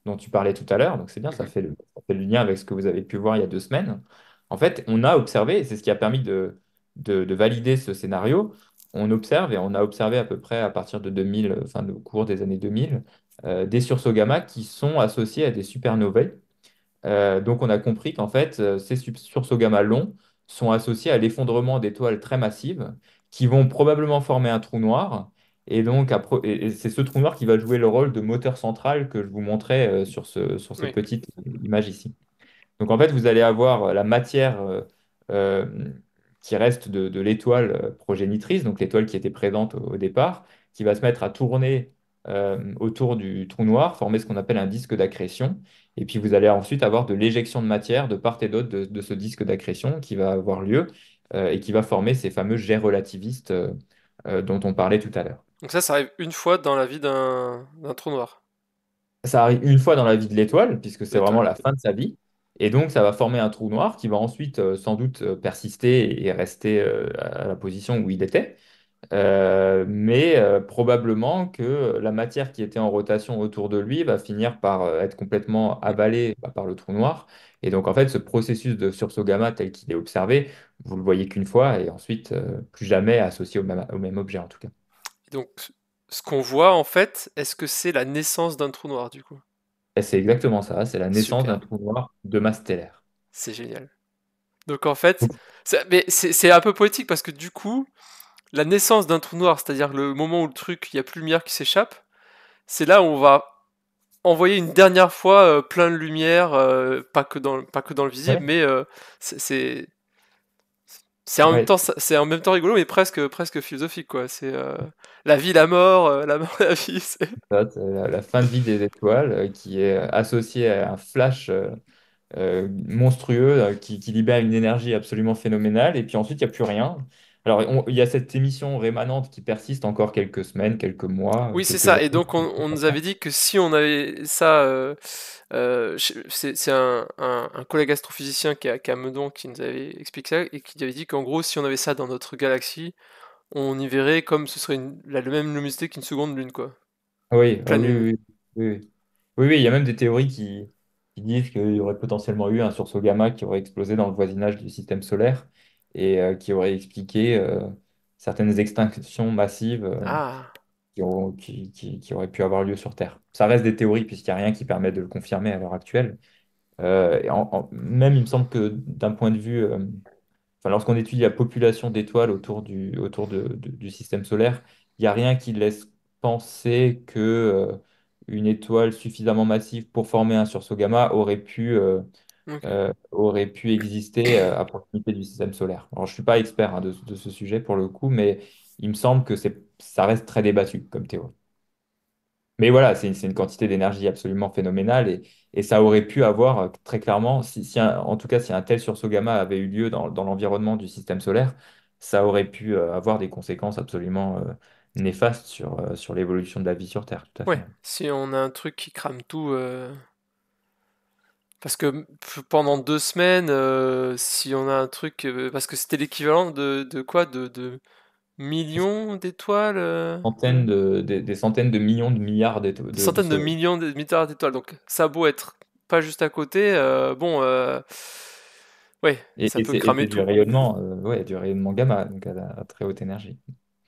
dont tu parlais tout à l'heure. Donc c'est bien, Mhm. ça fait le lien avec ce que vous avez pu voir il y a 2 semaines. En fait, on a observé, et c'est ce qui a permis de valider ce scénario. On observe et on a observé à peu près à partir de 2000, enfin au cours des années 2000 des sursauts gamma qui sont associés à des supernovae. Donc on a compris qu'en fait, ces sursauts gamma longs sont associés à l'effondrement d'étoiles très massives qui vont probablement former un trou noir. Et donc, et c'est ce trou noir qui va jouer le rôle de moteur central que je vous montrais sur cette Oui. petite image ici. Donc en fait, vous allez avoir la matière euh, qui reste de l'étoile progénitrice, donc l'étoile qui était présente au départ, qui va se mettre à tourner autour du trou noir, former ce qu'on appelle un disque d'accrétion. Et puis vous allez ensuite avoir de l'éjection de matière de part et d'autre de ce disque d'accrétion qui va avoir lieu et qui va former ces fameux jets relativistes dont on parlait tout à l'heure. Donc ça arrive une fois dans la vie d'un trou noir. Ça arrive une fois dans la vie de l'étoile, puisque c'est vraiment L'étoile, la ok. fin de sa vie. Et donc, ça va former un trou noir qui va ensuite sans doute persister et rester à la position où il était. Mais probablement que la matière qui était en rotation autour de lui va finir par être complètement Mm. avalée par le trou noir. Et donc, en fait, ce processus de sursaut gamma tel qu'il est observé, vous le voyez qu'une fois et ensuite plus jamais associé au même objet en tout cas. Et donc, ce qu'on voit en fait, est-ce que c'est la naissance d'un trou noir du coup? Et c'est exactement ça, c'est la naissance d'un Super, trou noir de masse stellaire. c'est génial. Donc en fait, mais c'est un peu poétique parce que du coup, la naissance d'un trou noir, c'est-à-dire le moment où le truc, il n'y a plus de lumière qui s'échappe, c'est là où on va envoyer une dernière fois plein de lumière, pas que dans le visible, Ouais, mais c'est c'est- c'est en même ouais. temps, c'est en même temps rigolo, mais presque philosophique quoi. C'est la vie, la mort, la mort, la vie. C'est la fin de vie des étoiles qui est associée à un flash monstrueux qui libère une énergie absolument phénoménale. Et puis ensuite, il n'y a plus rien. Alors, il y a cette émission rémanente qui persiste encore quelques semaines, quelques mois, Oui, c'est quelques ça. Et années. donc, on nous avait dit que si on avait ça, c'est un collègue astrophysicien qui est à Meudon qui nous avait expliqué ça et qui avait dit qu'en gros, si on avait ça dans notre galaxie, on y verrait comme ce serait le même luminosité qu'une seconde lune, quoi. Oui, ah Pleine oui, lune. oui, oui. Oui, oui, oui, il y a même des théories qui disent qu'il y aurait potentiellement eu un sursaut gamma qui aurait explosé dans le voisinage du système solaire et qui aurait expliqué certaines extinctions massives Ah, qui auraient pu avoir lieu sur Terre. Ça reste des théories puisqu'il n'y a rien qui permet de le confirmer à l'heure actuelle. Et même, il me semble que d'un point de vue, enfin, lorsqu'on étudie la population d'étoiles autour du système solaire, il n'y a rien qui laisse penser que une étoile suffisamment massive pour former un sursaut gamma ok. aurait pu exister à proximité du système solaire. Alors, je ne suis pas expert hein, de ce sujet pour le coup, mais il me semble que ça reste très débattu comme théorie. Mais voilà, c'est une quantité d'énergie absolument phénoménale et ça aurait pu avoir très clairement, en tout cas si un tel sursaut gamma avait eu lieu dans l'environnement du système solaire, ça aurait pu avoir des conséquences absolument néfastes sur l'évolution de la vie sur Terre, tout à fait. Ouais, si on a un truc qui crame tout, Parce que pendant 2 semaines, si on a un truc, parce que c'était l'équivalent de quoi? De millions d'étoiles, Des centaines de millions de milliards des de centaines de soleils. millions de milliards d'étoiles. Donc ça a beau être pas juste à côté, bon, ouais, ça peut Et cramer c'est du tout, quoi. rayonnement, ouais, du rayonnement gamma, donc à très haute énergie.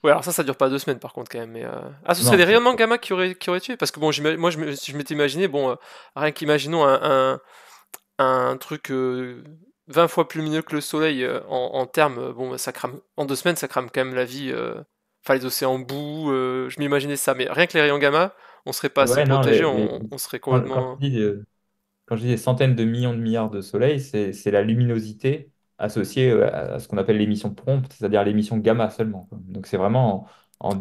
Ouais, alors ça dure pas 2 semaines par contre quand même. Mais ah, ce serait Non, des ça, rayonnements gamma qui auraient tué, parce que bon, moi je m'étais imaginé, bon, rien qu'imaginons un truc 20 fois plus lumineux que le Soleil en termes, bon, bah, ça crame en 2 semaines, ça crame quand même la vie. Enfin, les océans bout, je m'imaginais ça, mais rien que les rayons gamma, on serait pas assez ouais, non, protégé, on serait complètement. quand je dis des centaines de millions de milliards de soleils, c'est la luminosité associée à ce qu'on appelle l'émission prompte, c'est-à-dire l'émission gamma seulement, quoi. Donc c'est vraiment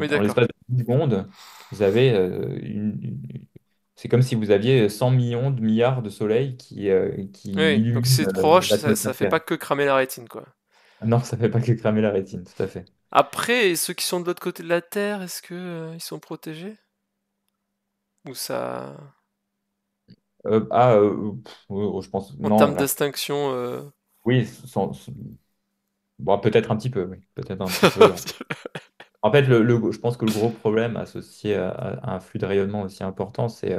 Oui, en d'accord. l'espace de 10 secondes, vous avez c'est comme si vous aviez 100 millions de milliards de soleils qui Oui, donc si illuminent c'est proche, ça l'atmosphère fait pas terrestre. que cramer la rétine, quoi. Non, ça fait pas que cramer la rétine, tout à fait. Après, ceux qui sont de l'autre côté de la Terre, est-ce que ils sont protégés? Ou ça, Je pense, en non, termes alors, d'extinction, oui, bon, peut-être un petit peu, oui, peut-être un petit peu. En fait, je pense que le gros problème associé à un flux de rayonnement aussi important, c'est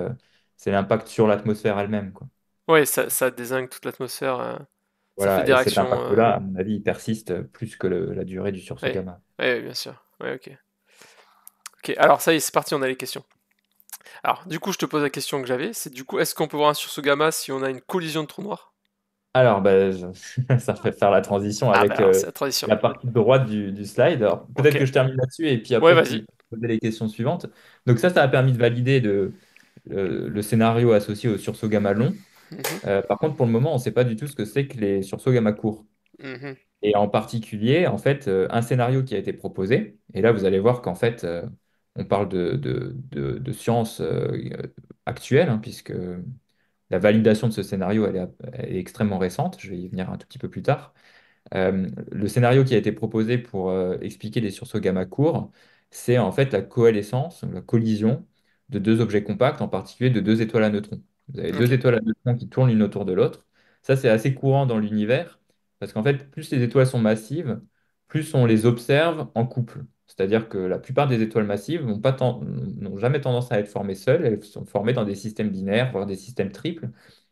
l'impact sur l'atmosphère elle-même, quoi. ouais, ça dézingue toute l'atmosphère, ça fait Voilà, des et cet réactions. impact-là, à mon avis, il persiste plus que la durée du sursaut Ouais, gamma. ouais, bien sûr. Ouais, ok. Ok, alors ça y est, c'est parti, on a les questions. Alors, du coup, je te pose la question que j'avais, c'est du coup, est-ce qu'on peut voir un sursaut gamma si on a une collision de trous noirs? Alors, bah, ça fait faire la transition Ah bah avec alors, c'est la transition. la partie droite du slide. Alors, Ok. peut-être que je termine là-dessus et puis Ouais, après, vas-y. tu peux poser les questions suivantes. Donc ça a permis de valider le scénario associé au sursaut gamma long. Mhm, Par contre, pour le moment, on ne sait pas du tout ce que c'est que les sursauts gamma courts. mhm. Et en particulier, en fait, un scénario qui a été proposé, et là, vous allez voir qu'en fait, on parle de science actuelle, hein, puisque la validation de ce scénario, elle est extrêmement récente, je vais y venir un tout petit peu plus tard. Le scénario qui a été proposé pour expliquer les sursauts gamma courts, c'est en fait la coalescence, la collision de deux objets compacts, en particulier de deux étoiles à neutrons. Vous avez deux Ok. étoiles à neutrons qui tournent l'une autour de l'autre. Ça, c'est assez courant dans l'univers, parce qu'en fait, plus les étoiles sont massives, plus on les observe en couple. C'est-à-dire que la plupart des étoiles massives n'ont jamais tendance à être formées seules, elles sont formées dans des systèmes binaires, voire des systèmes triples.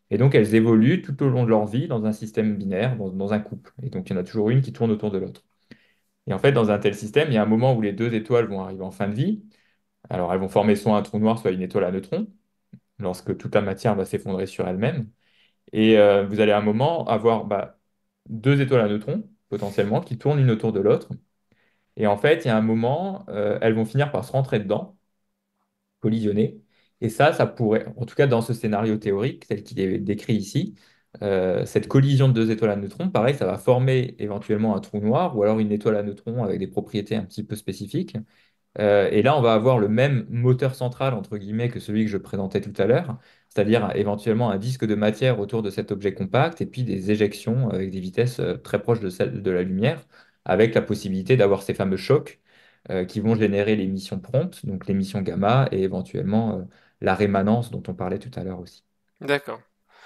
Et donc, elles évoluent tout au long de leur vie dans un système binaire, dans un couple. Et donc, il y en a toujours une qui tourne autour de l'autre. Et en fait, dans un tel système, il y a un moment où les deux étoiles vont arriver en fin de vie. Alors, elles vont former soit un trou noir, soit une étoile à neutrons, lorsque toute la matière va s'effondrer sur elle-même. Et vous allez à un moment avoir deux étoiles à neutrons, potentiellement, qui tournent l'une autour de l'autre. Et en fait, il y a un moment, elles vont finir par se rentrer dedans, collisionner. Et ça pourrait, en tout cas dans ce scénario théorique tel qu'il est décrit ici, cette collision de deux étoiles à neutrons, pareil, ça va former éventuellement un trou noir ou alors une étoile à neutrons avec des propriétés un petit peu spécifiques. Et là, on va avoir le même moteur central, entre guillemets, que celui que je présentais tout à l'heure, c'est-à-dire éventuellement un disque de matière autour de cet objet compact et puis des éjections avec des vitesses très proches de celles de la lumière, avec la possibilité d'avoir ces fameux chocs qui vont générer l'émission prompte, donc l'émission gamma, et éventuellement la rémanence dont on parlait tout à l'heure aussi. D'accord.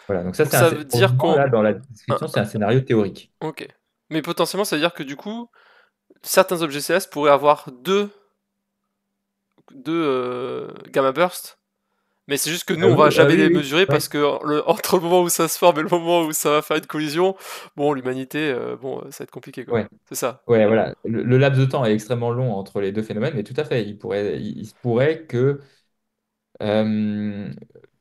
Voilà, donc ça, Donc ça veut pour le dire moment, qu'on. là, dans la un- description, c'est un scénario théorique. Ok. Mais potentiellement, ça veut dire que du coup, certains objets célestes pourraient avoir deux gamma bursts. Mais c'est juste que nous, on va jamais Oui, les oui, mesurer oui. parce que entre le moment où ça se forme et le moment où ça va faire une collision, bon, l'humanité, bon, ça va être compliqué, quoi. Ouais. C'est ça. Ouais, voilà. Le laps de temps est extrêmement long entre les deux phénomènes, mais tout à fait, il se pourrait que euh,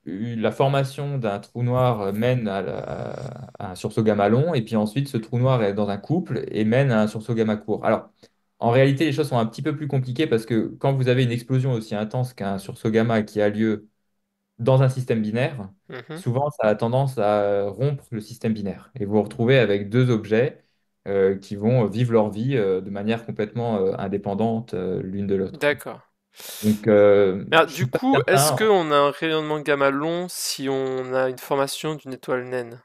la formation d'un trou noir mène à un sursaut gamma long, et puis ensuite ce trou noir est dans un couple et mène à un sursaut gamma court. Alors, en réalité, les choses sont un petit peu plus compliquées parce que quand vous avez une explosion aussi intense qu'un sursaut gamma qui a lieu dans un système binaire, Mhm. souvent ça a tendance à rompre le système binaire. Et vous vous retrouvez avec deux objets qui vont vivre leur vie de manière complètement indépendante l'une de l'autre, quoi. D'accord. Donc, Mais alors, je du suis pas coup, est-ce certain qu'on a un rayonnement gamma long si on a une formation d'une étoile naine?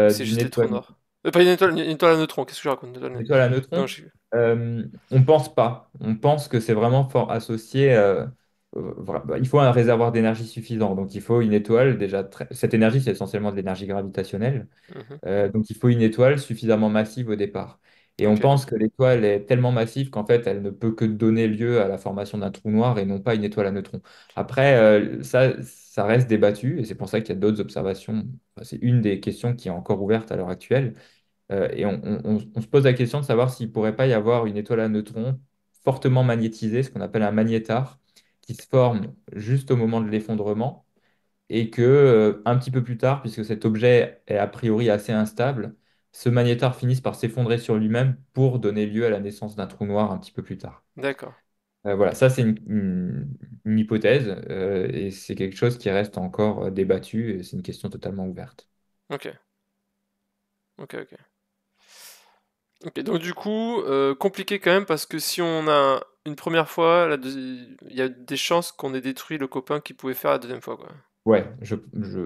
Ou c'est d'une juste des trous étoile, noirs? Pas une étoile à neutrons, qu'est-ce que je raconte? Une étoile une naine. étoile à Non, neutrons. On pense pas. On pense que c'est vraiment fort associé. Bah, il faut un réservoir d'énergie suffisant. Donc il faut une étoile déjà cette énergie, c'est essentiellement de l'énergie gravitationnelle. Mhm. Donc il faut une étoile suffisamment massive au départ. Et on Ok, pense que l'étoile est tellement massive qu'en fait, elle ne peut que donner lieu à la formation d'un trou noir et non pas une étoile à neutrons. Après, ça reste débattu et c'est pour ça qu'il y a d'autres observations. Enfin, c'est une des questions qui est encore ouverte à l'heure actuelle. Et on se pose la question de savoir s'il ne pourrait pas y avoir une étoile à neutrons fortement magnétisée, ce qu'on appelle un magnétar, qui se forme juste au moment de l'effondrement et que un petit peu plus tard, puisque cet objet est a priori assez instable, ce magnétar finisse par s'effondrer sur lui-même pour donner lieu à la naissance d'un trou noir un petit peu plus tard. d'accord. Voilà, ça c'est une hypothèse et c'est quelque chose qui reste encore débattu et c'est une question totalement ouverte. Ok, ok, ok. Ok, donc du coup, compliqué quand même parce que si on a une première fois, il y a des chances qu'on ait détruit le copain qui pouvait faire la deuxième fois, quoi. Ouais,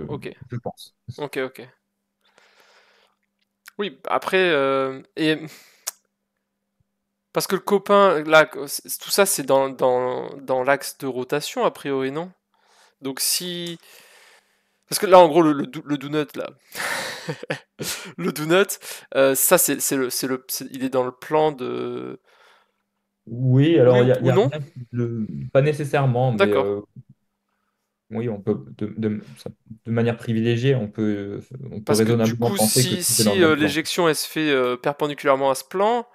Ok, je pense. ok, ok. Oui, après, et parce que le copain, là, tout ça, c'est dans l'axe de rotation, a priori, non? Donc si... Parce que là, en gros, le donut, là, le donut, ça, il est dans le plan de... Oui, Oui alors ou, il y ou a non? rien pas nécessairement, mais D'accord. oui, on peut de manière privilégiée, on peut Parce que du raisonnablement coup, penser que tout est dans le si même plan. l'éjection, elle se fait perpendiculairement à ce plan,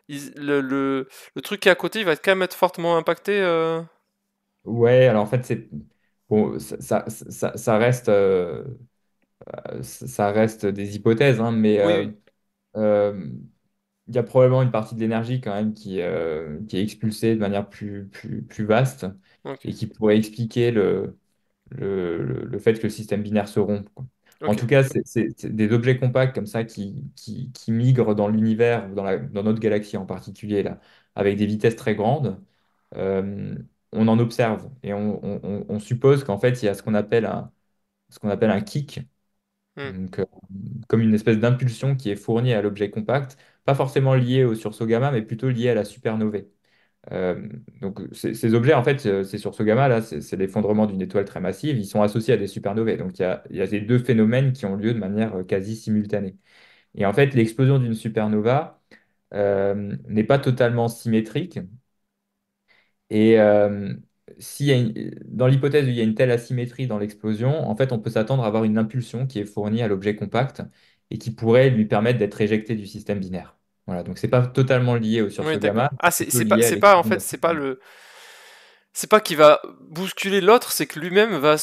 le truc qui est à côté, il va quand même être fortement impacté. Ouais, alors en fait, c'est bon, ça reste, ça reste des hypothèses, hein, mais Oui, oui. euh, il y a probablement une partie de l'énergie quand même qui est expulsée de manière plus vaste Ok, et qui pourrait expliquer le fait que le système binaire se rompe, quoi. En ok. tout cas, c'est des objets compacts comme ça qui migrent dans l'univers, dans notre galaxie en particulier, là, avec des vitesses très grandes. euh, on en observe et on suppose qu'en fait, il y a ce qu'on appelle un kick, Hmm. donc, comme une espèce d'impulsion qui est fournie à l'objet compact, pas forcément liée au sursaut gamma, mais plutôt liée à la supernovae. Euh, donc ces objets, en fait, ces sursauts gamma, là, c'est l'effondrement d'une étoile très massive, ils sont associés à des supernovae. Donc il y a ces deux phénomènes qui ont lieu de manière quasi simultanée. Et en fait, l'explosion d'une supernova n'est pas totalement symétrique. Et dans l'hypothèse où il y a une telle asymétrie dans l'explosion, en fait, on peut s'attendre à avoir une impulsion qui est fournie à l'objet compact et qui pourrait lui permettre d'être éjecté du système binaire. Voilà, donc c'est pas totalement lié au Oui, sursaut gamma, d'accord. Ah, c'est plutôt lié à c'est pas en l'explosion de fait, la supernova. c'est pas qu'il va bousculer l'autre, c'est que lui-même va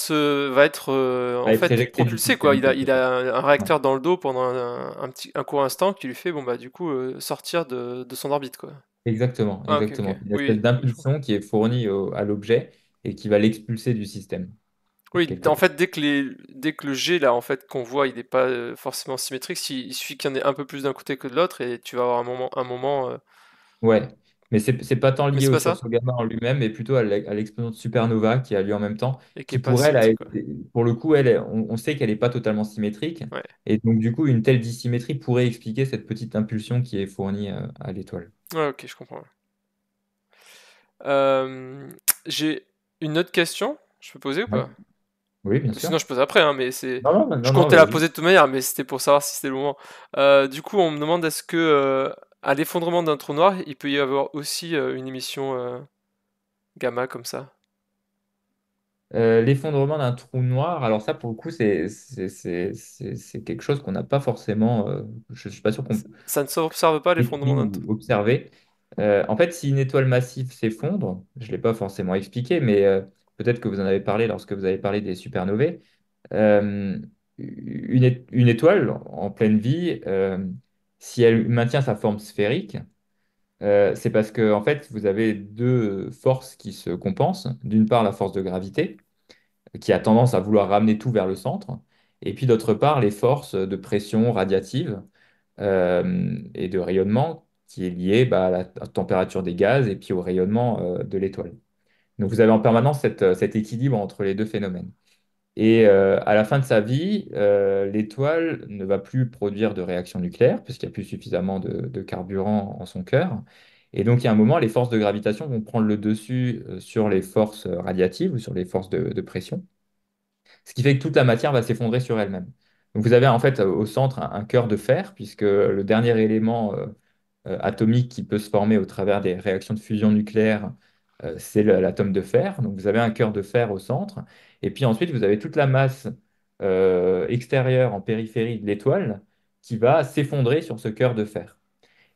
être À en être fait éjecté du propulsé quoi. système quelque Il part. a un Ouais. réacteur dans le dos pendant un court instant qui lui fait bon bah du coup sortir de son orbite quoi. Exactement, Ah ok ok. exactement. C'est une espèce Oui, oui, je vois. d'impulsion qui est fournie à l'objet et qui va l'expulser du système Oui, quelque en part. fait dès que le jet là en fait qu'on voit il n'est pas forcément symétrique, il suffit qu'il y en ait un peu plus d'un côté que de l'autre et tu vas avoir un moment. Ouais, mais c'est pas tant Mais lié c'est au pas ça sursaut gamma en lui-même, mais plutôt à l'explosion de supernova qui a lieu en même temps, et qui est qui pas pour elle symétrique quoi. pour le coup, on sait qu'elle n'est pas totalement symétrique, Ouais. et donc du coup, une telle dissymétrie pourrait expliquer cette petite impulsion qui est fournie à l'étoile. Ouais, ok, je comprends. Euh, j'ai une autre question. Je peux poser ou Ouais. pas? Oui, bien sûr. Sinon, je pose après, hein, mais c'est. Je Non, non, comptais la vas-y. poser de toute manière, mais c'était pour savoir si c'était le moment. Du coup, on me demande est-ce que à l'effondrement d'un trou noir, il peut y avoir aussi une émission gamma comme ça? L'effondrement d'un trou noir, alors ça, pour le coup, c'est quelque chose qu'on n'a pas forcément, je suis pas sûr qu'on Ça ne s'observe pas l'effondrement écrit d'un ou trou. observé. En fait, si une étoile massive s'effondre, je ne l'ai pas forcément expliqué, mais peut-être que vous en avez parlé lorsque vous avez parlé des supernovae, euh, une étoile en pleine vie, si elle maintient sa forme sphérique, c'est parce que en fait, vous avez deux forces qui se compensent. D'une part, la force de gravité, qui a tendance à vouloir ramener tout vers le centre, et puis d'autre part, les forces de pression radiative et de rayonnement qui est lié à la température des gaz et puis au rayonnement de l'étoile. Donc vous avez en permanence cet équilibre entre les deux phénomènes. Et à la fin de sa vie, l'étoile ne va plus produire de réaction nucléaire puisqu'il n'y a plus suffisamment de carburant en son cœur. Et donc, il y a un moment, les forces de gravitation vont prendre le dessus sur les forces radiatives ou sur les forces de pression, ce qui fait que toute la matière va s'effondrer sur elle-même. Donc, vous avez en fait au centre un cœur de fer, puisque le dernier élément atomique qui peut se former au travers des réactions de fusion nucléaire, c'est l'atome de fer. Donc, vous avez un cœur de fer au centre. Et puis ensuite, vous avez toute la masse extérieure en périphérie de l'étoile qui va s'effondrer sur ce cœur de fer.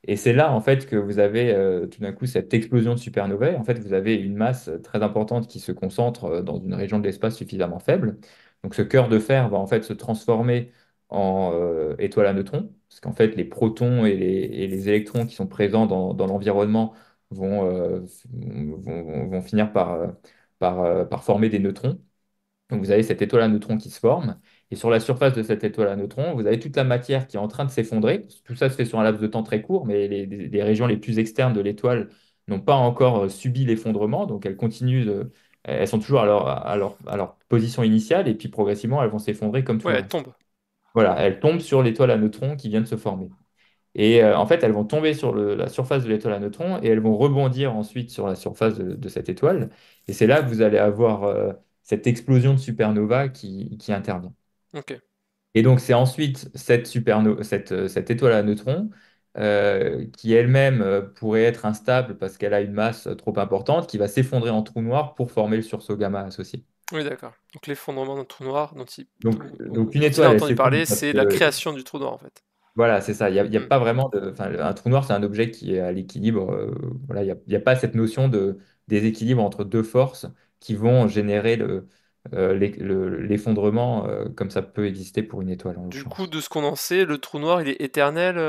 Et c'est là, en fait, que vous avez tout d'un coup cette explosion de supernovae. En fait, vous avez une masse très importante qui se concentre dans une région de l'espace suffisamment faible. Donc, ce cœur de fer va en fait se transformer en étoile à neutrons, parce qu'en fait, les protons et les électrons qui sont présents dans l'environnement vont finir par former des neutrons. Donc vous avez cette étoile à neutrons qui se forme, et sur la surface de cette étoile à neutrons, vous avez toute la matière qui est en train de s'effondrer. Tout ça se fait sur un laps de temps très court, mais les régions les plus externes de l'étoile n'ont pas encore subi l'effondrement, donc elles sont toujours à leur position initiale, et puis progressivement, elles vont s'effondrer comme tout Ouais, le elle reste. tombe. Voilà, elles tombent sur l'étoile à neutrons qui vient de se former. Et en fait, elles vont tomber sur la surface de l'étoile à neutrons et elles vont rebondir ensuite sur la surface de cette étoile. Et c'est là que vous allez avoir cette explosion de supernova qui intervient. Ok. Et donc, c'est ensuite cette étoile à neutrons qui elle-même pourrait être instable parce qu'elle a une masse trop importante, qui va s'effondrer en trou noir pour former le sursaut gamma associé. Oui, d'accord. Donc l'effondrement d'un trou noir Donc une dont il a étoile, elle entendu s'effondre parler, parce c'est la que création du trou noir, en fait. voilà, c'est ça. Il y a Hmm. pas vraiment de. Enfin, un trou noir, c'est un objet qui est à l'équilibre. Voilà, il y a pas cette notion de déséquilibre entre deux forces qui vont générer l'effondrement comme ça peut exister pour une étoile, en Du coup, l'occurrence. de ce qu'on en sait, le trou noir, il est éternel.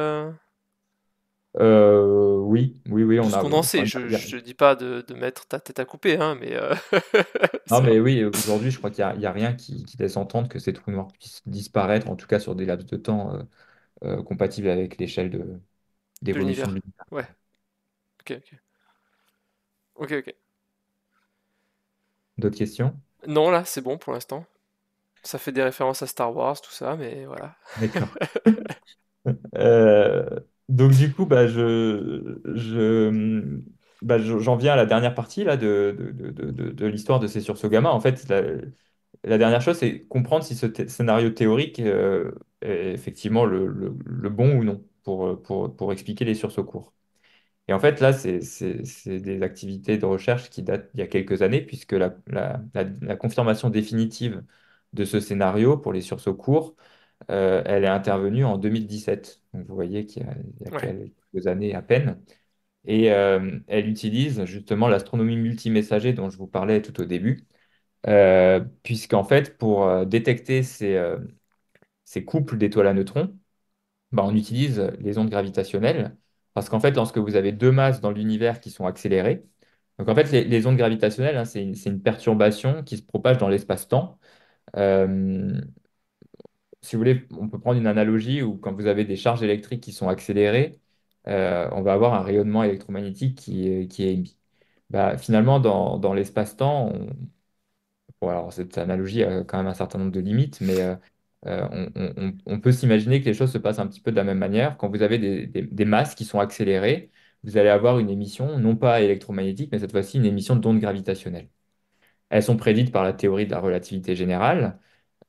Oui, oui, oui, De on ce a. qu'on en Enfin, sait, je dis pas de mettre ta tête à couper, hein, mais non, c'est vrai. mais oui, aujourd'hui, je crois qu'il y a rien qui laisse entendre que ces trous noirs puissent disparaître, en tout cas sur des laps de temps compatibles avec l'échelle De d'évolution de l'univers. l'univers. Ouais, ok, ok. Ok, ok. D'autres questions? Non, là, c'est bon pour l'instant. Ça fait des références à Star Wars, tout ça, mais voilà. D'accord. Donc du coup, j'en viens à la dernière partie là, de l'histoire de ces sursauts gamma. En fait, la dernière chose, c'est comprendre si ce scénario théorique est effectivement le bon ou non pour expliquer les sursauts courts. Et en fait, là, c'est des activités de recherche qui datent d'il y a quelques années, puisque la confirmation définitive de ce scénario pour les sursauts courts elle est intervenue en 2017. Donc vous voyez qu'il y a Ouais, quelques années à peine. Et elle utilise justement l'astronomie multimessager dont je vous parlais tout au début, puisqu'en fait, pour détecter ces couples d'étoiles à neutrons, bah, on utilise les ondes gravitationnelles, parce qu'en fait, lorsque vous avez deux masses dans l'univers qui sont accélérées, donc en fait, les ondes gravitationnelles, hein, c'est une perturbation qui se propage dans l'espace-temps. Euh, Si vous voulez, on peut prendre une analogie où quand vous avez des charges électriques qui sont accélérées, on va avoir un rayonnement électromagnétique qui est émis. Bah, finalement, dans l'espace-temps, bon, alors cette analogie a quand même un certain nombre de limites, mais on peut s'imaginer que les choses se passent un petit peu de la même manière. Quand vous avez des masses qui sont accélérées, vous allez avoir une émission, non pas électromagnétique, mais cette fois-ci une émission d'ondes gravitationnelles. Elles sont prédites par la théorie de la relativité générale.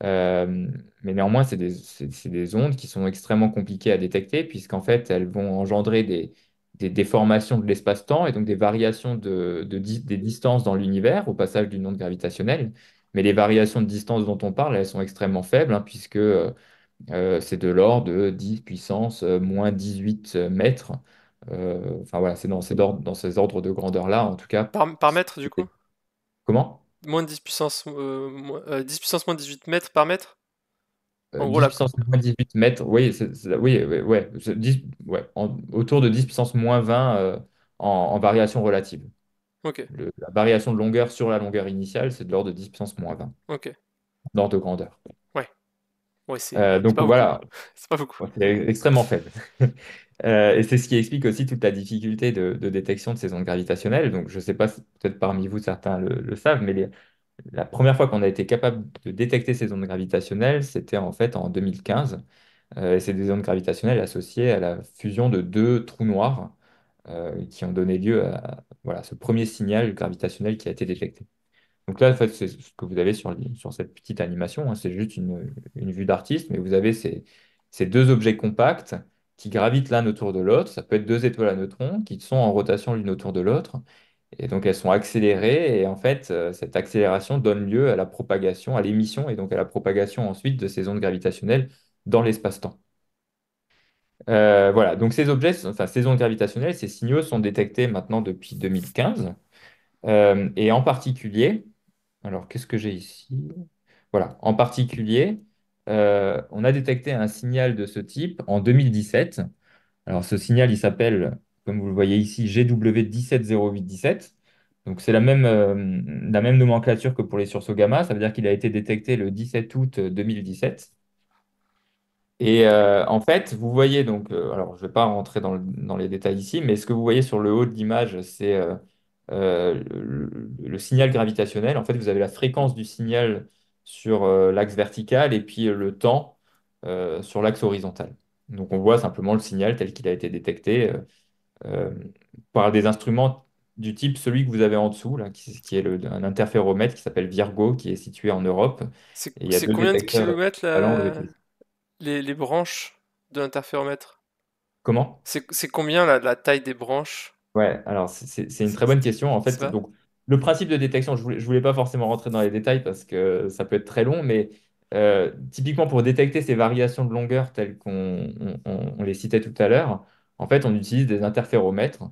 Euh, mais néanmoins, c'est des ondes qui sont extrêmement compliquées à détecter, puisqu'en fait, elles vont engendrer des déformations de l'espace-temps et donc des variations des distances dans l'univers au passage d'une onde gravitationnelle. Mais les variations de distance dont on parle, elles sont extrêmement faibles, hein, puisque c'est de l'ordre de 10 puissance moins 18 mètres. Enfin voilà, dans ces ordres de grandeur-là, en tout cas. par mètre, du coup? Comment? Moins de 10 puissance, 10 puissance moins 18 mètres par mètre? En gros, 10 là. puissance moins 18 mètres, oui, oui, ouais, ouais, 10 ouais, autour de 10 puissance moins 20 en variation relative. Ok, La variation de longueur sur la longueur initiale, c'est de l'ordre de 10 puissance moins 20, ok. d'ordre de grandeur. Ouais, ouais, c'est Donc pas beaucoup. voilà, C'est pas beaucoup. ouais, c'est extrêmement faible. Et c'est ce qui explique aussi toute la difficulté de détection de ces ondes gravitationnelles. Donc je ne sais pas, peut-être parmi vous certains le savent, mais la première fois qu'on a été capable de détecter ces ondes gravitationnelles, c'était en fait en 2015. Et c'est des ondes gravitationnelles associées à la fusion de deux trous noirs qui ont donné lieu à voilà, ce premier signal gravitationnel qui a été détecté. Donc là, en fait, c'est ce que vous avez sur cette petite animation, hein. C'est juste une vue d'artiste, mais vous avez ces deux objets compacts qui gravitent l'un autour de l'autre. Ça peut être deux étoiles à neutrons qui sont en rotation l'une autour de l'autre. Et donc elles sont accélérées. Et en fait, cette accélération donne lieu à la propagation, à l'émission et donc à la propagation ensuite de ces ondes gravitationnelles dans l'espace-temps. Voilà, donc ces objets, enfin ces ondes gravitationnelles, ces signaux sont détectés maintenant depuis 2015. Et en particulier, alors qu'est-ce que j'ai ici? Voilà, en particulier, on a détecté un signal de ce type en 2017. Alors ce signal, il s'appelle, comme vous le voyez ici, GW170817. Donc c'est la même nomenclature que pour les sursauts gamma. Ça veut dire qu'il a été détecté le 17 août 2017. Et en fait, vous voyez donc, alors je ne vais pas rentrer dans les détails ici, mais ce que vous voyez sur le haut de l'image, c'est le signal gravitationnel. En fait, vous avez la fréquence du signal sur l'axe vertical et puis le temps sur l'axe horizontal. Donc on voit simplement le signal tel qu'il a été détecté euh, par des instruments du type celui que vous avez en dessous, là, qui est un interféromètre qui s'appelle Virgo, qui est situé en Europe. Et il y a C'est deux combien de détecteurs kilomètres équivalents aux États-Unis. les branches de l'interféromètre? Comment? C'est combien la taille des branches? Ouais, alors c'est une C'est très bonne question. En fait, ça? donc le principe de détection, je voulais pas forcément rentrer dans les détails parce que ça peut être très long, mais typiquement pour détecter ces variations de longueur telles qu'on les citait tout à l'heure, en fait, on utilise des interféromètres.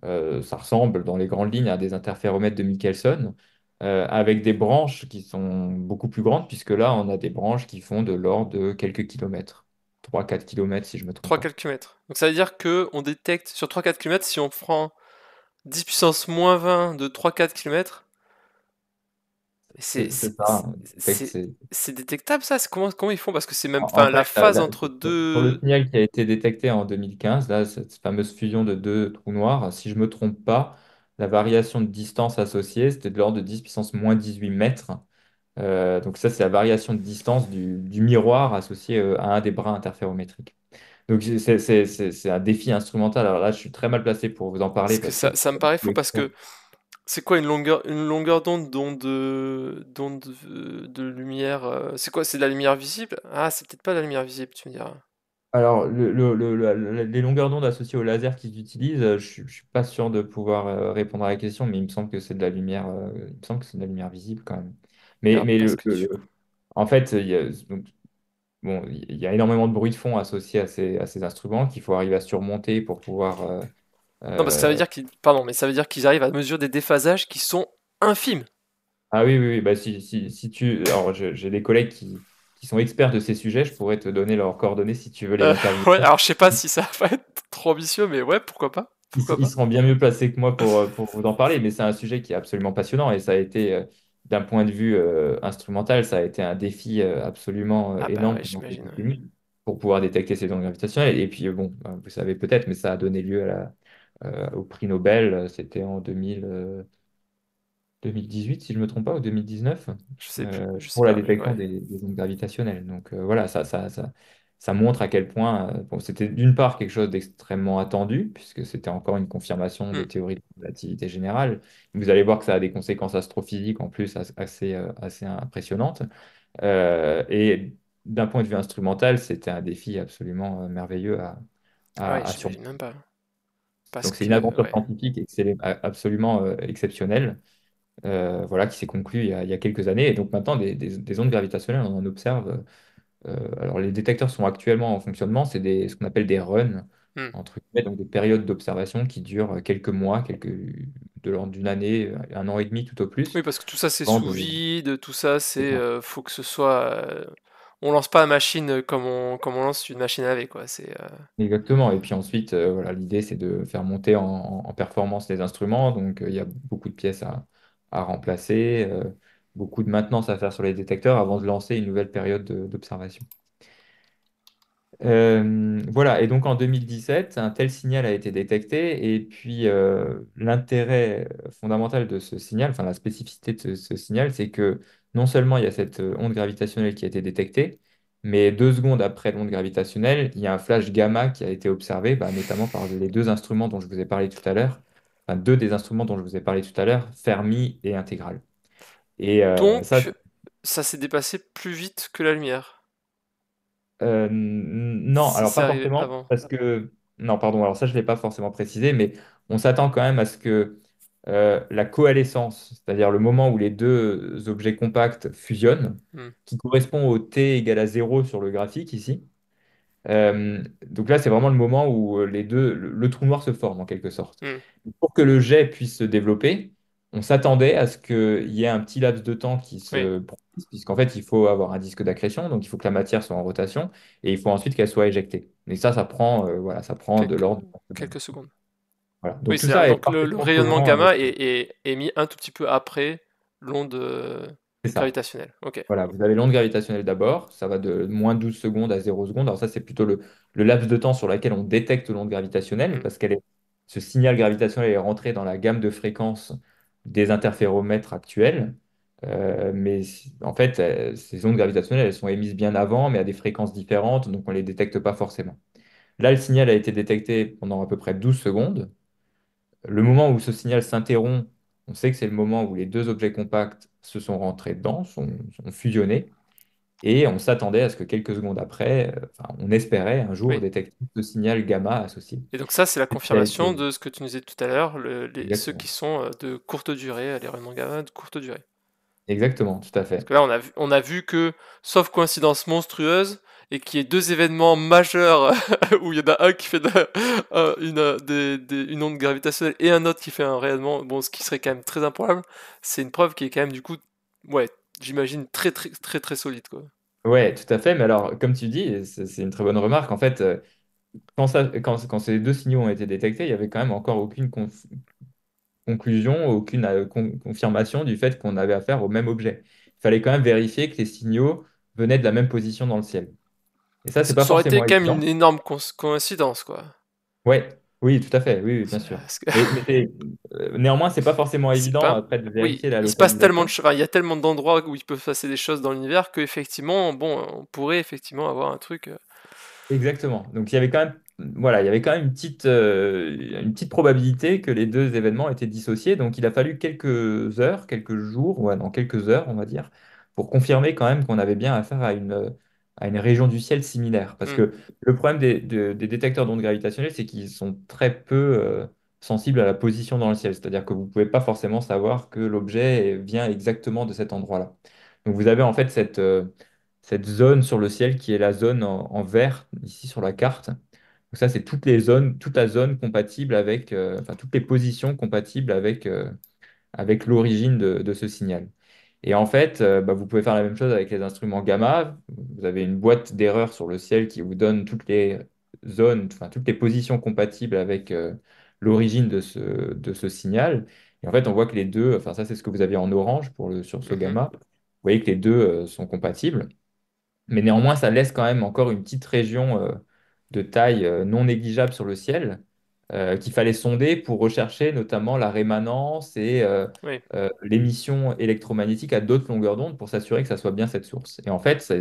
Ça ressemble dans les grandes lignes à des interféromètres de Michelson, avec des branches qui sont beaucoup plus grandes, puisque là, on a des branches qui font de l'ordre de quelques kilomètres, 3 4 kilomètres si je me trompe Trois pas. 4 km. Donc ça veut dire que on détecte sur 3 4 km, si on prend 10 puissance moins 20 de 3 4 km, c'est C'est ça, hein. c'est détectable ça? Comment ils font? Parce que c'est même, En enfin, la fait, phase entre sur le deux. signal qui a été détecté en 2015, là, cette fameuse fusion de deux trous noirs, si je ne me trompe pas, la variation de distance associée, c'était de l'ordre de 10 puissance moins 18 mètres. Donc ça, c'est la variation de distance du miroir associé à un des bras interférométriques. Donc c'est un défi instrumental. Alors là, je suis très mal placé pour vous en parler Parce que parce que ça me paraît fou parce que c'est quoi une longueur d'onde de lumière, c'est quoi? C'est de la lumière visible? Ah, c'est peut-être pas de la lumière visible, tu me diras. Alors, les longueurs d'onde associées au laser qu'ils utilisent, je ne suis pas sûr de pouvoir répondre à la question, mais il me semble que c'est de la lumière, il me semble que c'est de la lumière visible quand même. Mais, Regarde mais pas ce que tu. en fait, bon, il y a énormément de bruit de fond associé à ces instruments qu'il faut arriver à surmonter pour pouvoir. Non, parce que ça veut euh, dire qu'ils, pardon, mais ça veut dire qu'ils arrivent à mesurer des déphasages qui sont infimes. Ah oui, oui, oui, bah si tu. Alors, j'ai des collègues qui sont experts de ces sujets, je pourrais te donner leurs coordonnées si tu veux les interviewer. Ouais, alors je sais pas si ça va être trop ambitieux, mais ouais, pourquoi pas? Pourquoi Ils pas? seront bien mieux placés que moi pour vous en parler, mais c'est un sujet qui est absolument passionnant et ça a été, d'un point de vue instrumental, ça a été un défi absolument Ah bah énorme ouais, pendant quelques j'imagine, ouais. décennies pour pouvoir détecter ces ondes gravitationnelles. Et puis, bon, vous savez peut-être, mais ça a donné lieu au prix Nobel, c'était en 2018, si je ne me trompe pas, ou 2019, Je sais pour la pas, mais détection ouais. des ondes gravitationnelles. Donc voilà, ça montre à quel point bon, c'était d'une part quelque chose d'extrêmement attendu, puisque c'était encore une confirmation Hmm. des théories de la relativité générale. Vous allez voir que ça a des conséquences astrophysiques en plus assez impressionnantes. Et d'un point de vue instrumental, c'était un défi absolument merveilleux Ah ouais, à surmonter. j'imagine même pas. Parce Donc c'est une que, aventure ouais. scientifique absolument exceptionnelle, voilà, qui s'est conclu il y a quelques années. Et donc maintenant, des ondes gravitationnelles, on en observe. Alors les détecteurs sont actuellement en fonctionnement, c'est ce qu'on appelle des runs, Hmm. entre guillemets, donc des périodes d'observation qui durent quelques mois, de l'ordre d'une année, un an et demi tout au plus. Oui, parce que tout ça c'est Avant sous de- vide, tout ça c'est, faut que ce soit, on lance pas la machine comme on lance une machine à laver, quoi. Exactement. Et puis ensuite, voilà, l'idée, c'est de faire monter en performance les instruments. Donc, il y a beaucoup de pièces à remplacer, beaucoup de maintenance à faire sur les détecteurs avant de lancer une nouvelle période d'observation. Voilà, et donc en 2017, un tel signal a été détecté, et puis l'intérêt fondamental de ce signal, enfin la spécificité de ce signal, c'est que non seulement il y a cette onde gravitationnelle qui a été détectée, Mais 2 secondes après l'onde gravitationnelle, il y a un flash gamma qui a été observé, bah, notamment par les deux instruments dont je vous ai parlé tout à l'heure, enfin deux des instruments dont je vous ai parlé tout à l'heure, Fermi et Intégral. Et ça, Donc, ça s'est déplacé plus vite que la lumière, non, si alors c'est pas arrivé forcément, avant. parce que, non, pardon, alors ça, je ne l'ai pas forcément précisé, mais on s'attend quand même à ce que la coalescence, c'est-à-dire le moment où les deux objets compacts fusionnent, Hmm. qui correspond au t égale à 0 sur le graphique ici. Donc là, c'est vraiment le moment où les deux, le trou noir se forme en quelque sorte. Hmm. Pour que le jet puisse se développer, on s'attendait à ce qu'il y ait un petit laps de temps qui Oui, se produise, puisqu'en fait, il faut avoir un disque d'accrétion, donc il faut que la matière soit en rotation, et il faut ensuite qu'elle soit éjectée. Et ça prend, voilà, ça prend de quelques, l'ordre de 30 secondes. quelques secondes. Voilà. Oui, Donc tout c'est ça est donc le parfaitement rayonnement cohérent gamma avec. est émis un tout petit peu après l'onde C'est ça. gravitationnelle. Ok. Voilà, vous avez l'onde gravitationnelle d'abord, ça va de moins 12 secondes à 0 secondes. Alors ça, c'est plutôt le laps de temps sur lequel on détecte l'onde gravitationnelle, Hmm. parce ce signal gravitationnel est rentré dans la gamme de fréquences des interféromètres actuels. En fait, ces ondes gravitationnelles, elles sont émises bien avant, mais à des fréquences différentes, donc on ne les détecte pas forcément. Là, le signal a été détecté pendant à peu près 12 secondes. Le moment où ce signal s'interrompt, on sait que c'est le moment où les deux objets compacts se sont rentrés dedans, sont fusionnés. Et on s'attendait à ce que quelques secondes après, enfin, on espérait un jour Oui. détecter ce signal gamma associé. Et donc ça, c'est la C'est ce qui a confirmation été- de ce que tu nous disais tout à l'heure, ceux qui Exactement. sont de courte durée, les rayonnements gamma de courte durée. Exactement, tout à Parce fait. que là, on a vu que, sauf coïncidence monstrueuse, et qu'il y ait deux événements majeurs où il y en a un qui fait une onde gravitationnelle et un autre qui fait un rayonnement, bon, ce qui serait quand même très improbable, c'est une preuve qui est quand même du coup, ouais, j'imagine très très très très solide quoi. Ouais, tout à fait. Mais alors, comme tu dis, et c'est une très bonne remarque, en fait, quand ces deux signaux ont été détectés, il n'y avait quand même encore aucune conclusion, aucune confirmation du fait qu'on avait affaire au même objet. Il fallait quand même vérifier que les signaux venaient de la même position dans le ciel. Et ça, c'est pas Ça aurait été forcément quand même une évident. énorme coïncidence quoi. Ouais, oui, tout à fait, oui, oui, bien sûr. Parce que- Néanmoins, c'est pas forcément c'est évident pas. après de Oui, vérifier la il se passe tellement de localisation. choses, enfin, il y a tellement d'endroits où il peut se passer des choses dans l'univers que effectivement, bon, on pourrait effectivement avoir un truc. Exactement. Donc il y avait quand même, voilà, il y avait quand même une petite probabilité que les deux événements étaient dissociés. Donc il a fallu quelques heures, quelques jours, ouais, non, quelques heures, on va dire, pour confirmer quand même qu'on avait bien affaire à une région du ciel similaire. Parce Hmm. que le problème des détecteurs d'ondes gravitationnelles, c'est qu'ils sont très peu sensibles à la position dans le ciel. C'est-à-dire que vous ne pouvez pas forcément savoir que l'objet vient exactement de cet endroit-là. Donc vous avez en fait cette zone sur le ciel qui est la zone en vert ici sur la carte. Donc ça, c'est toutes les zones, toute la zone compatible avec, enfin toutes les positions compatibles avec l'origine de ce signal. Et en fait, bah, vous pouvez faire la même chose avec les instruments gamma. Vous avez une boîte d'erreurs sur le ciel qui vous donne toutes les zones, enfin toutes les positions compatibles avec l'origine de ce signal. Et en fait, on voit que les deux, enfin ça c'est ce que vous aviez en orange sur ce Mhm. gamma. Vous voyez que les deux sont compatibles. Mais néanmoins, ça laisse quand même encore une petite région de taille non négligeable sur le ciel qu'il fallait sonder pour rechercher notamment la rémanence et Oui. l'émission électromagnétique à d'autres longueurs d'onde pour s'assurer que ça soit bien cette source. Et en fait,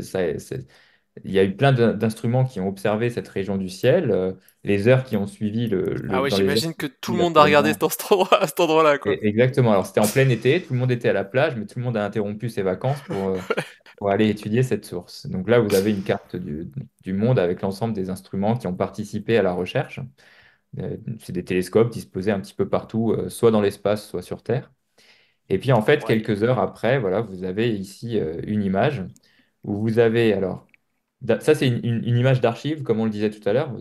il y a eu plein d'instruments qui ont observé cette région du ciel. Les heures qui ont suivi Ah ouais, dans les heures j'imagine qui que ont tout le suivi monde a regardé l'avènement. dans cet endroit, à cet endroit-là, quoi. Exactement. Alors, c'était en plein été, tout le monde était à la plage, mais tout le monde a interrompu ses vacances pour aller étudier cette source. Donc là, vous avez une carte du monde avec l'ensemble des instruments qui ont participé à la recherche. C'est des télescopes disposés un petit peu partout, soit dans l'espace, soit sur Terre. Et puis en fait, Ouais. quelques heures après, voilà, vous avez ici une image où vous avez, alors, ça c'est une image d'archive, comme on le disait tout à l'heure.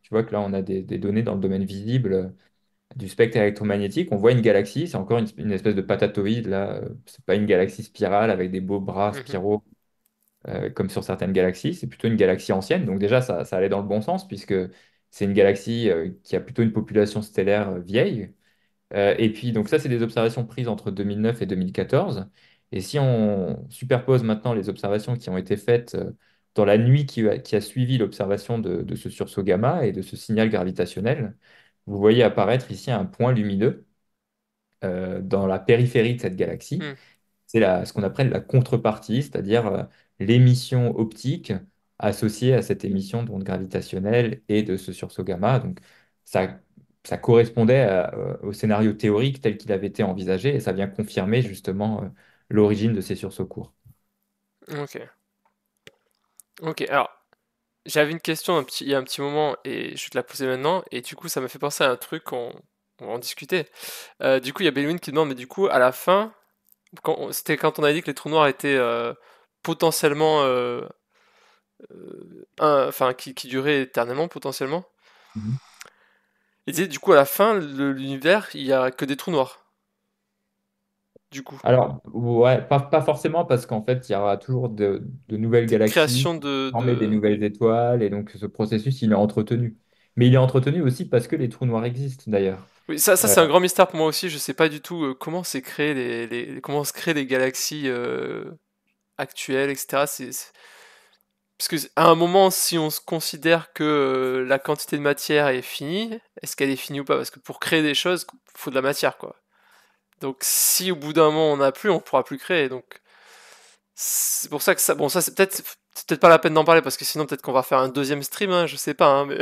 Tu vois que là, on a des données dans le domaine visible du spectre électromagnétique. On voit une galaxie, c'est encore une espèce de patatoïde, là. C'est pas une galaxie spirale avec des beaux bras Mhm. spiraux comme sur certaines galaxies. C'est plutôt une galaxie ancienne. Donc déjà, ça allait dans le bon sens puisque c'est une galaxie qui a plutôt une population stellaire vieille. Et puis, donc ça, c'est des observations prises entre 2009 et 2014. Et si on superpose maintenant les observations qui ont été faites dans la nuit qui a suivi l'observation de ce sursaut gamma et de ce signal gravitationnel, vous voyez apparaître ici un point lumineux dans la périphérie de cette galaxie. Mm. C'est ce qu'on appelle la contrepartie, c'est-à-dire l'émission optique associées à cette émission d'ondes gravitationnelles et de ce sursaut gamma. Donc, ça, ça correspondait au scénario théorique tel qu'il avait été envisagé et ça vient confirmer justement l'origine de ces sursauts courts. Ok. Ok, alors, j'avais une question il y a un petit moment et je vais te la poser maintenant, et du coup, ça m'a fait penser à un truc on en discutait. Du coup, il y a Bellwin qui demande, mais du coup, à la fin, c'était quand on a dit que les trous noirs étaient potentiellement. Enfin, qui duraient éternellement, potentiellement. Mhm. Il disait, du coup, à la fin, l'univers, il y a que des trous noirs, du coup. Alors, ouais, pas forcément parce qu'en fait, il y aura toujours de nouvelles Des galaxies, créations former des nouvelles étoiles, et donc ce processus, il est entretenu. Mais il est entretenu aussi parce que les trous noirs existent d'ailleurs. Oui, ça Euh, c'est un grand mystère pour moi aussi. Je sais pas du tout comment c'est créé comment se créent les galaxies actuelles, etc. Parce que à un moment, si on se considère que la quantité de matière est finie, est-ce qu'elle est finie ou pas? Parce que pour créer des choses, il faut de la matière, quoi. Donc si au bout d'un moment on n'a plus, on pourra plus créer. Donc c'est pour ça que ça, bon, ça c'est peut-être pas la peine d'en parler parce que sinon peut-être qu'on va faire un deuxième stream, hein, je sais pas, hein, mais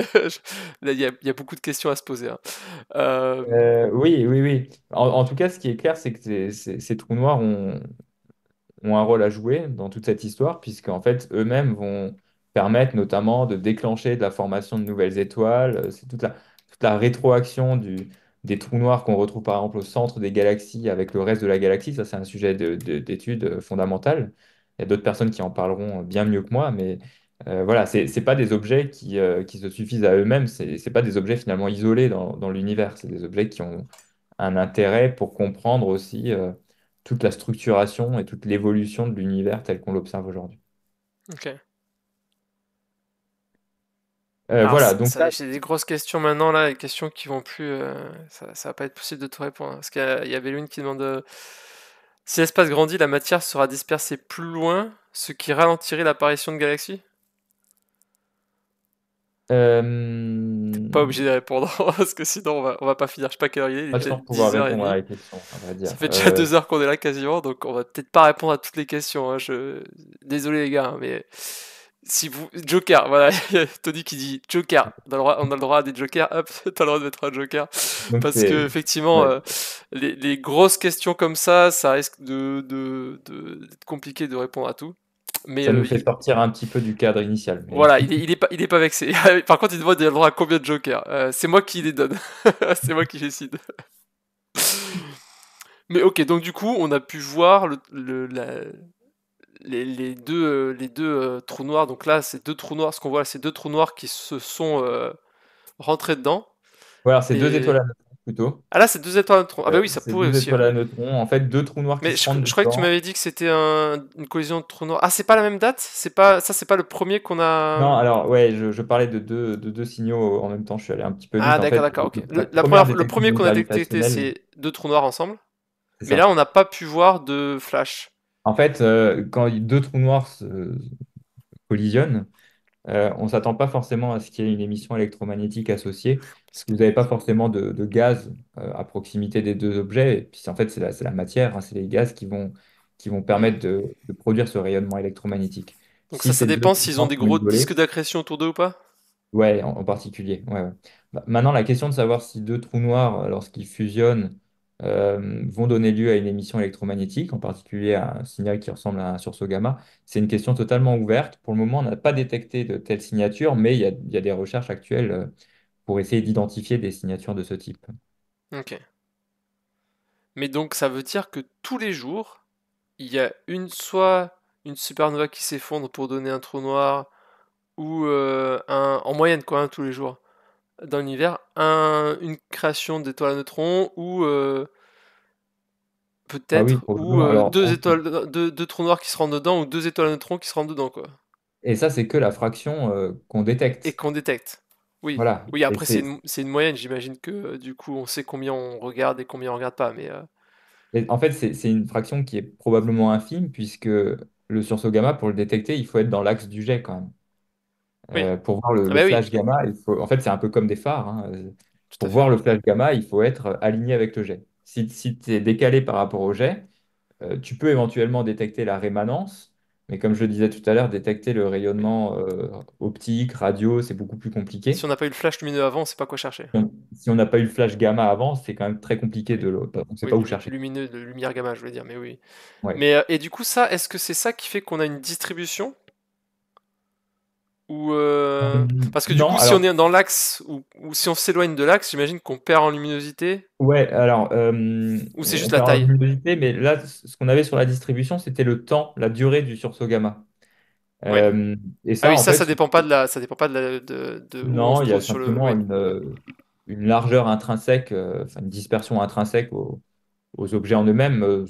là il y a beaucoup de questions à se poser, hein. Euh, oui, oui, oui. En tout cas, ce qui est clair, c'est que ces trous noirs ont un rôle à jouer dans toute cette histoire, puisqu'en fait, eux-mêmes vont permettre notamment de déclencher de la formation de nouvelles étoiles. C'est toute la rétroaction des trous noirs qu'on retrouve par exemple au centre des galaxies avec le reste de la galaxie. Ça, c'est un sujet d'étude fondamentale. Il y a d'autres personnes qui en parleront bien mieux que moi, mais voilà, c'est pas des objets qui se suffisent à eux-mêmes. C'est pas des objets finalement isolés dans l'univers. C'est des objets qui ont un intérêt pour comprendre aussi toute la structuration et toute l'évolution de l'univers tel qu'on l'observe aujourd'hui. ok. Alors Voilà, donc là, j'ai des grosses questions maintenant là, des questions qui vont plus, ça va pas être possible de tout répondre, hein, parce il y avait l'une qui demande si l'espace grandit, la matière sera dispersée plus loin, ce qui ralentirait l'apparition de galaxies? T'es euh, pas obligé de répondre, parce que sinon on va pas finir. Je sais pas quelle heure il est pas sûr peut-être de pouvoir répondre à 10h30. la question, à vrai Ça dire. fait déjà 2 heures qu'on est là quasiment, donc on va peut-être pas répondre à toutes les questions, hein. Désolé les gars, hein, mais si vous. Joker, voilà, Tony qui dit Joker. On a le droit à des jokers, hop, t'as le droit de mettre un joker. Donc Parce que effectivement, ouais, les grosses questions comme ça risque d'être compliqué de répondre à tout. Mais ça nous fait sortir un petit peu du cadre initial. Mais voilà, il est pas vexé. Par contre, il demande il a le droit à combien de jokers. C'est moi qui les donne. C'est moi qui décide. Mais ok, donc du coup, on a pu voir les deux trous noirs. Donc là, c'est deux trous noirs. Ce qu'on voit, là, c'est deux trous noirs qui se sont rentrés dedans. voilà, c'est deux étoiles Et à neutrons plutôt. ah là, c'est deux étoiles à neutrons. Ah bah oui, ça C'est pourrait deux aussi, étoiles ouais. à neutrons. En fait, deux trous noirs qui Mais se rentrent je croyais que tu dedans. m'avais dit que c'était une collision de trous noirs. Ah, c'est pas la même date? C'est pas ça, c'est pas le premier qu'on a. Non, alors ouais, je parlais de deux signaux en même temps. Je suis allé un petit peu Ah, vite. En fait, d'accord, ok. la première Le détection premier d'ondes qu'on a détecté, gravitationnelles, c'est deux trous noirs ensemble. c'est Mais là, ça. on n'a pas pu voir de flash. En fait, quand deux trous noirs collisionnent, on ne s'attend pas forcément à ce qu'il y ait une émission électromagnétique associée, Parce parce que que- vous n'avez pas forcément de gaz à proximité des deux objets. Et puis en fait, c'est la matière, hein, c'est les gaz qui vont permettre Hmm. de produire ce rayonnement électromagnétique. Donc Si ça ces deux dépend s'ils ont substances des sont gros isolées, disques d'accrétion autour d'eux ou pas? ouais, en particulier. Ouais, ouais. Maintenant, la question de savoir si deux trous noirs, lorsqu'ils fusionnent, vont donner lieu à une émission électromagnétique, en particulier à un signal qui ressemble à un sursaut gamma, c'est une question totalement ouverte. Pour le moment, on n'a pas détecté de telle signature, mais il y a des recherches actuelles pour essayer d'identifier des signatures de ce type. Ok. Mais donc ça veut dire que tous les jours, il y a soit une supernova qui s'effondre pour donner un trou noir, ou en moyenne quoi, hein, tous les jours, dans l'univers, une création d'étoiles à neutrons, ou Ah oui, peut-être, ou probablement. Alors, deux trous noirs qui se rentrent dedans, ou deux étoiles à neutrons qui se rentrent dedans, quoi. et ça, c'est que la fraction qu'on Et détecte. qu'on détecte. Oui. Voilà. Oui, Et après c'est une moyenne, j'imagine que du coup on sait combien on regarde et combien on regarde pas, mais en fait, c'est une fraction qui est probablement infime, puisque le sursaut gamma, pour le détecter, il faut être dans l'axe du jet quand même. oui. Pour voir Ah le bah oui, flash gamma, en fait, c'est un peu comme des phares, hein. tout Pour à fait. voir le flash gamma, il faut être aligné avec le jet. Si tu es décalé par rapport au jet, tu peux éventuellement détecter la rémanence, Mais comme je le disais tout à l'heure, détecter le rayonnement optique, radio, c'est beaucoup plus Si compliqué. on n'a pas eu le flash lumineux avant, on sait pas quoi chercher. Si on n'a pas eu le flash gamma avant, c'est quand même très compliqué Oui. on ne sait Oui, pas où chercher. lumineux, de lumière gamma, je voulais dire, mais oui. Ouais. Mais et du coup, ça, est-ce que c'est ça qui fait qu'on a une distribution ou parce que du Non, coup, si on alors, est dans l'axe ou si on s'éloigne de l'axe, j'imagine qu'on perd en luminosité ouais, alors, ou c'est on juste la perd en taille. luminosité, mais là, ce qu'on avait sur la distribution, c'était le temps, la durée du sursaut gamma. Oui. Euh, et Ah ça, oui, en fait, ça dépend pas de la, ça dépend pas de, de où on non, se il y a trouve sur le. simplement Oui. une largeur intrinsèque, enfin une dispersion intrinsèque aux objets en eux-mêmes.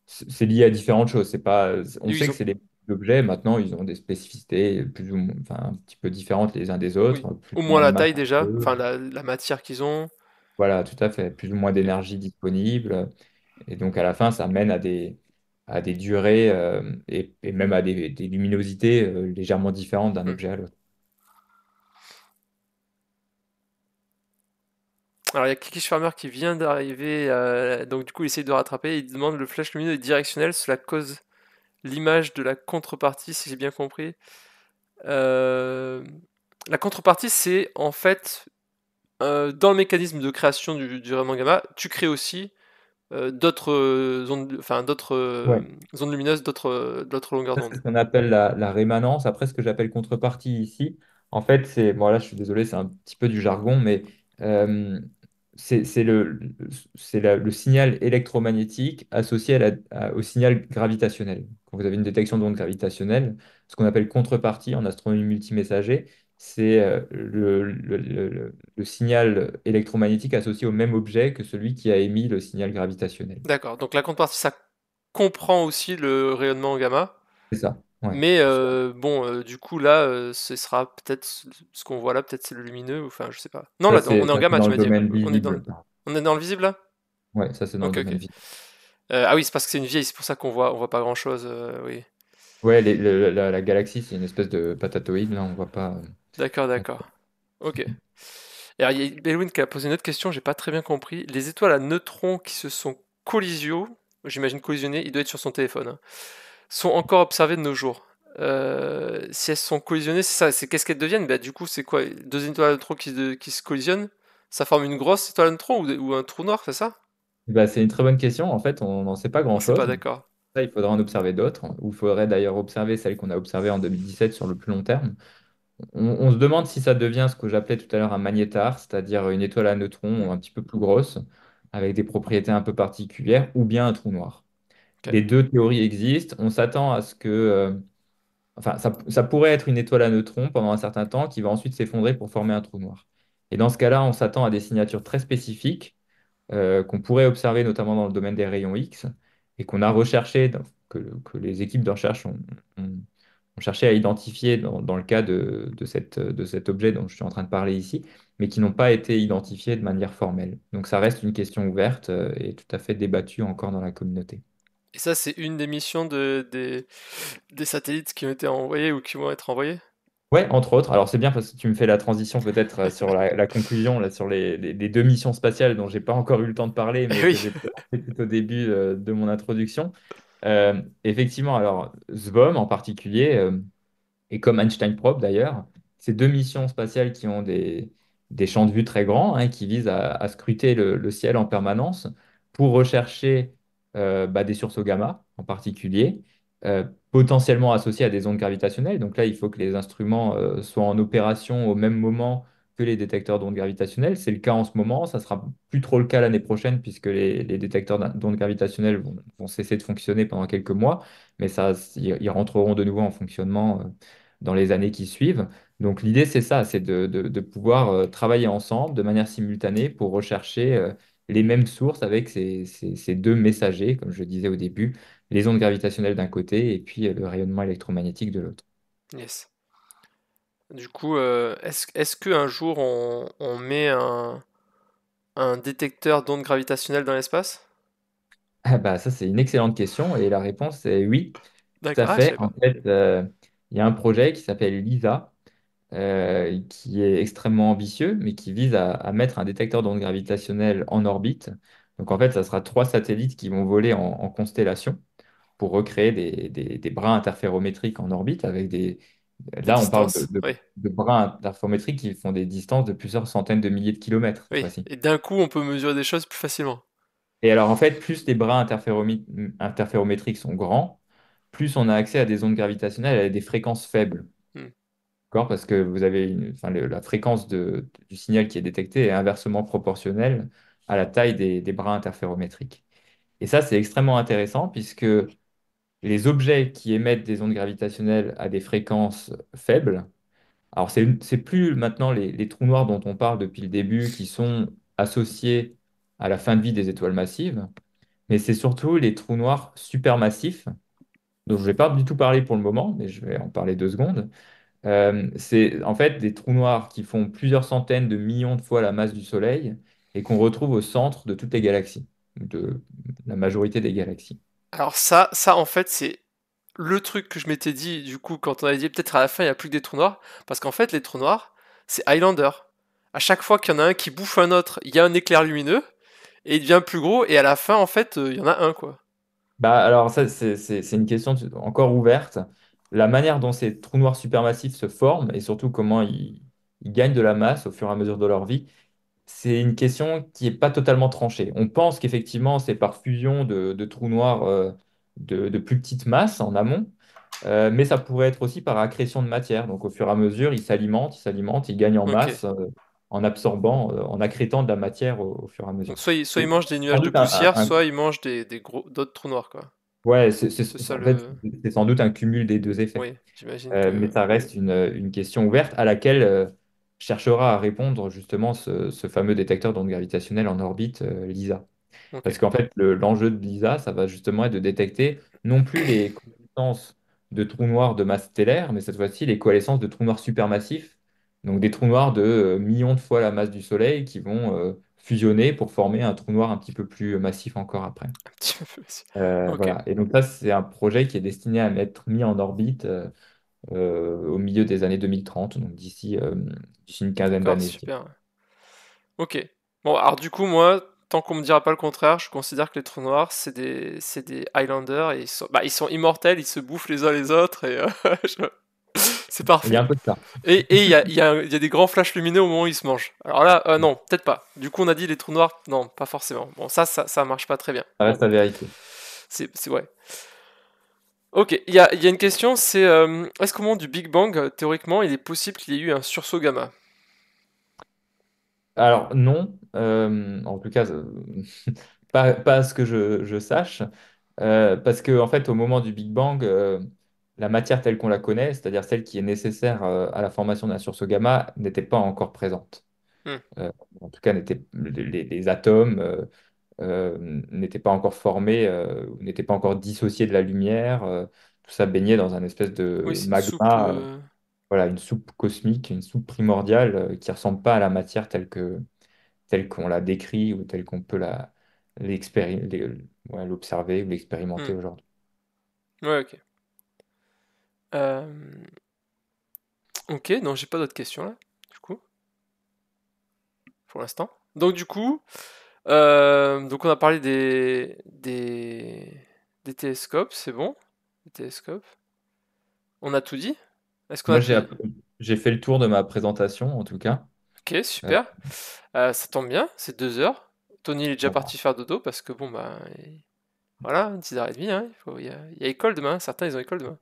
C'est lié à différentes choses. C'est pas, on Oui, sait ils que ont. c'est des objets, maintenant, ils ont des spécificités plus ou moins, enfin, un petit peu différentes les uns des autres, Oui. plus Au ou moins moins de la masse taille entre déjà, eux. enfin la matière qu'ils ont. Voilà, tout à fait. Plus ou moins Ok. d'énergie disponible. Et donc, à la fin, ça mène à des durées et même à des luminosités légèrement différentes d'un Hmm. objet à l'autre. Alors il y a Kiki Farmer qui vient d'arriver, donc du coup il essaye de rattraper. Il demande le flash lumineux est directionnel, cela cause l'image de la contrepartie, si j'ai bien compris. Euh, La contrepartie, c'est en fait dans le mécanisme de création du rayonnement gamma, tu crées aussi d'autres ondes, enfin d'autres Ouais. ondes lumineuses, d'autres longueurs Ça, c'est d'onde. ce qu'on appelle la rémanence. Après, ce que j'appelle contrepartie ici, en fait, c'est, bon là, je suis désolé, c'est un petit peu du jargon, mais euh, c'est le signal électromagnétique associé au signal gravitationnel. Quand vous avez une détection d'onde gravitationnelle, ce qu'on appelle contrepartie en astronomie multimessager, c'est le signal électromagnétique associé au même objet que celui qui a émis le signal gravitationnel. D'accord. Donc la contrepartie, ça comprend aussi le rayonnement gamma. C'est ça, ouais. Mais bon, du coup là, ce sera peut-être ce qu'on voit là, peut-être c'est le lumineux, ou enfin je sais pas. Non, là, on est en Ça, c'est gamma, dans tu le m'as dit. domaine On est visible. on est dans le visible là? Ouais, ça c'est dans le Ok, ok. domaine visible. Ah oui, c'est parce que c'est une vieille, c'est pour ça on voit pas grand-chose. Oui. Ouais, la galaxie, c'est une espèce de patatoïde, là, on voit pas. D'accord, On- d'accord. Ok. Et alors, il y a Belwin qui a posé une autre question, j'ai pas très bien compris. Les étoiles à neutrons qui se sont j'imagine collisionnées, il doit être sur son téléphone, hein, sont encore observées de nos jours. Si elles sont collisionnées, c'est ça, c'est qu'est-ce qu'elles deviennent? Bah, du coup, c'est quoi? Deux étoiles à neutrons qui se collisionnent, ça forme une grosse étoile à neutrons ou un trou noir, c'est ça? Bah, c'est une très bonne question. En fait, on n'en sait pas On sait pas, grand-chose. d'accord. Ça, il faudra en observer d'autres, ou il faudrait d'ailleurs observer celles qu'on a observées en 2017 sur le plus long terme. On se demande si ça devient ce que j'appelais tout à l'heure un magnétar, c'est-à-dire une étoile à Hmm, neutrons un petit peu plus grosse, avec des propriétés un peu particulières, ou bien un trou noir. ok. Les deux théories existent. On s'attend à ce que enfin, ça pourrait être une étoile à neutrons pendant un certain temps qui va ensuite s'effondrer pour former un trou noir. Et dans ce cas-là, on s'attend à des signatures très spécifiques qu'on pourrait observer notamment dans le domaine des rayons X et qu'on a recherché, que les équipes de recherche ont- ont cherché à identifier dans le cas de cet objet dont je suis en train de parler ici, mais qui n'ont pas été identifiés de manière formelle. Donc ça reste une question ouverte et tout à fait débattue encore dans la communauté. Et ça, c'est une des missions des satellites qui ont été envoyés ou qui vont être envoyés? Ouais, entre autres. Alors c'est bien parce que tu me fais la transition peut-être sur la conclusion, là, sur les deux missions spatiales dont j'ai pas encore eu le temps de parler, mais que Oui. j'ai présenté tout au début de mon introduction. Effectivement, alors SBOM en particulier, et comme Einstein Probe d'ailleurs, ces deux missions spatiales qui ont des champs de vue très grands, hein, qui visent à scruter le ciel en permanence pour rechercher des sursauts gamma en particulier, potentiellement associés à des ondes gravitationnelles. Donc là, il faut que les instruments soient en opération au même moment que les détecteurs d'ondes gravitationnelles. C'est le cas en ce moment, ça sera plus trop le cas l'année prochaine puisque les détecteurs d'ondes gravitationnelles vont cesser de fonctionner pendant quelques mois, mais ça, ils rentreront de nouveau en fonctionnement dans les années qui suivent. Donc l'idée, c'est ça, c'est de pouvoir travailler ensemble de manière simultanée pour rechercher les mêmes sources avec ces deux messagers, comme je le disais au début, les ondes gravitationnelles d'un côté et puis le rayonnement électromagnétique de l'autre. Yes. Du coup, est-ce qu'un jour on met un détecteur d'ondes gravitationnelles dans l'espace? Ah bah, ça, c'est une excellente question et la réponse est oui, tout à D'accord, ah, je fait. savais En pas. fait, il y a un projet qui s'appelle LISA, qui est extrêmement ambitieux, mais qui vise à mettre un détecteur d'ondes gravitationnelles en orbite. Donc en fait, ça sera trois satellites qui vont voler en constellation pour recréer des brins interférométriques en orbite avec des... Des Là, on parle distances, oui. de brins interférométriques qui font des distances de plusieurs centaines de milliers de kilomètres cette Oui. fois-ci. Et d'un coup, on peut mesurer des choses plus facilement. Et alors, en fait, plus les brins interférométriques sont grands, plus on a accès à des ondes gravitationnelles à des fréquences faibles. Hmm. D'accord? Parce que vous avez enfin, la fréquence du signal qui est détecté est inversement proportionnelle à la taille des brins interférométriques. Et ça, c'est extrêmement intéressant puisque les objets qui émettent des ondes gravitationnelles à des fréquences faibles, alors c'est plus maintenant les trous noirs dont on parle depuis le début qui sont associés à la fin de vie des étoiles massives, mais c'est surtout les trous noirs supermassifs, dont je ne vais pas du tout parler pour le moment, mais je vais en parler 2 secondes. C'est en fait des trous noirs qui font plusieurs centaines de millions de fois la masse du Soleil et qu'on retrouve au centre de toutes les galaxies, de la majorité des galaxies. Alors ça en fait, c'est le truc que je m'étais dit, du coup, quand on avait dit peut-être à la fin, il n'y a plus que des trous noirs. Parce qu'en fait, les trous noirs, c'est Highlander. À chaque fois qu'il y en a un qui bouffe un autre, il y a un éclair lumineux, et il devient plus gros, et à la fin, en fait, il y en a un, quoi. Bah, alors ça, c'est une question encore ouverte. La manière dont ces trous noirs supermassifs se forment et surtout comment ils gagnent de la masse au fur et à mesure de leur vie, c'est une question qui n'est pas totalement tranchée. On pense qu'effectivement, c'est par fusion de trous noirs de plus petite masse en amont, mais ça pourrait être aussi par accrétion de matière. Donc au fur et à mesure, ils s'alimentent, ils gagnent en Ok. masse en absorbant, en accrétant de la matière au fur et à mesure. Donc soit ils C'est mangent des sans nuages de doute poussière, soit ils mangent des gros d'autres trous noirs, quoi. ouais, C'est ça en fait, le... c'est sans doute un cumul des deux effets. Oui, j'imagine que... Mais ça reste une question ouverte à laquelle cherchera à répondre justement ce fameux détecteur d'ondes gravitationnelles en orbite, LISA. Ok. Parce qu'en fait, l'enjeu de LISA, ça va justement être de détecter non plus les coalescences de trous noirs de masse stellaire, mais cette fois-ci les coalescences de trous noirs supermassifs, donc des trous noirs de millions de fois la masse du Soleil qui vont fusionner pour former un trou noir un petit peu plus massif encore après. Un petit peu aussi. Ok. Voilà. Et donc ça, c'est un projet qui est destiné à être mis en orbite au milieu des années 2030, donc d'ici une quinzaine D'accord, d'années, je dirais. super. Ok. Bon, alors du coup, moi, tant qu'on me dira pas le contraire, je considère que les trous noirs, c'est des Highlanders, et ils sont immortels, ils se bouffent les uns les autres, et je- c'est Il y a parfait. un peu de ça. Et il y a des grands flashs lumineux au moment où ils se mangent. Alors là, non, peut-être pas. Du coup, on a dit les trous noirs, non, pas forcément. Bon, ça marche pas très bien. Ça Bon, reste à vérifier. ouais. Ok, il y a une question, c'est est-ce qu'au moment du Big Bang, théoriquement, il est possible qu'il y ait eu un sursaut gamma? Alors non, en tout cas, pas à ce que je sache, parce que en fait, au moment du Big Bang, la matière telle qu'on la connaît, c'est-à-dire celle qui est nécessaire à la formation d'un sursaut gamma, n'était pas encore présente. Hmm. Euh, En tout cas, les atomes n'étaient pas encore formés, n'étaient pas encore dissociés de la lumière. Tout ça baignait dans un espèce Oui, de c'est une soupe. magma, voilà, une soupe cosmique, une soupe primordiale qui ressemble pas à la matière telle qu'on la décrit ou telle qu'on peut ouais, l'observer ou l'expérimenter Hmm. aujourd'hui. Ouais, ok. Euh, Ok, non, j'ai pas d'autres questions là, du coup, pour l'instant. Donc du coup, donc on a parlé des télescopes, c'est bon? Des télescopes. On a tout dit? Est-ce qu'on a Moi, dit? j'ai fait le tour de ma présentation, en tout cas. Ok, Euh, super. Ça tombe bien, c'est 2 heures. Tony il est déjà voilà. parti faire dodo parce que bon bah voilà, 10h30, hein, il y a école demain, certains ils ont école demain.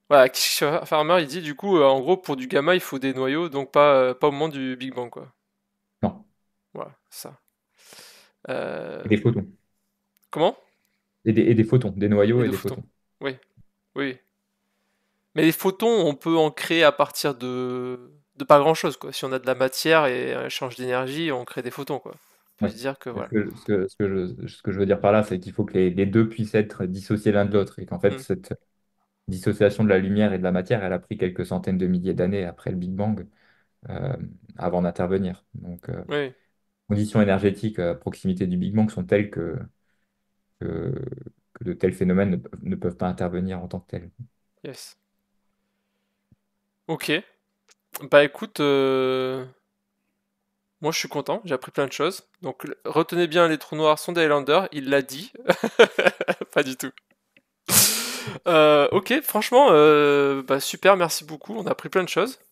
Voilà, Kish Farmer il dit du coup en gros pour du gamma il faut des noyaux donc pas au moment du Big Bang quoi. Non, Voilà, ça. Euh, et des photons. Comment? Et des photons, des noyaux Et et de des photons. photons. Oui, oui. Mais les photons, on peut en créer à partir de pas grand-chose, quoi. Si on a de la matière et un échange d'énergie, on crée des photons, quoi. On peut Ouais. se dire que voilà. Ce que je veux dire par là, c'est qu'il faut que les deux puissent être dissociés l'un de l'autre et qu'en fait, Hmm. cette dissociation de la lumière et de la matière, elle a pris quelques centaines de milliers d'années après le Big Bang euh, avant d'intervenir. Donc, Oui, conditions énergétiques à proximité du Big Bang sont telles que, que de tels phénomènes ne peuvent pas intervenir en tant que tels. yes. Ok. Bah écoute, Moi, je suis content, j'ai appris plein de choses. Donc, retenez bien, les trous noirs sont des Highlanders, il l'a dit. Pas du tout. Ok, franchement, bah, super, merci beaucoup, on a appris plein de choses.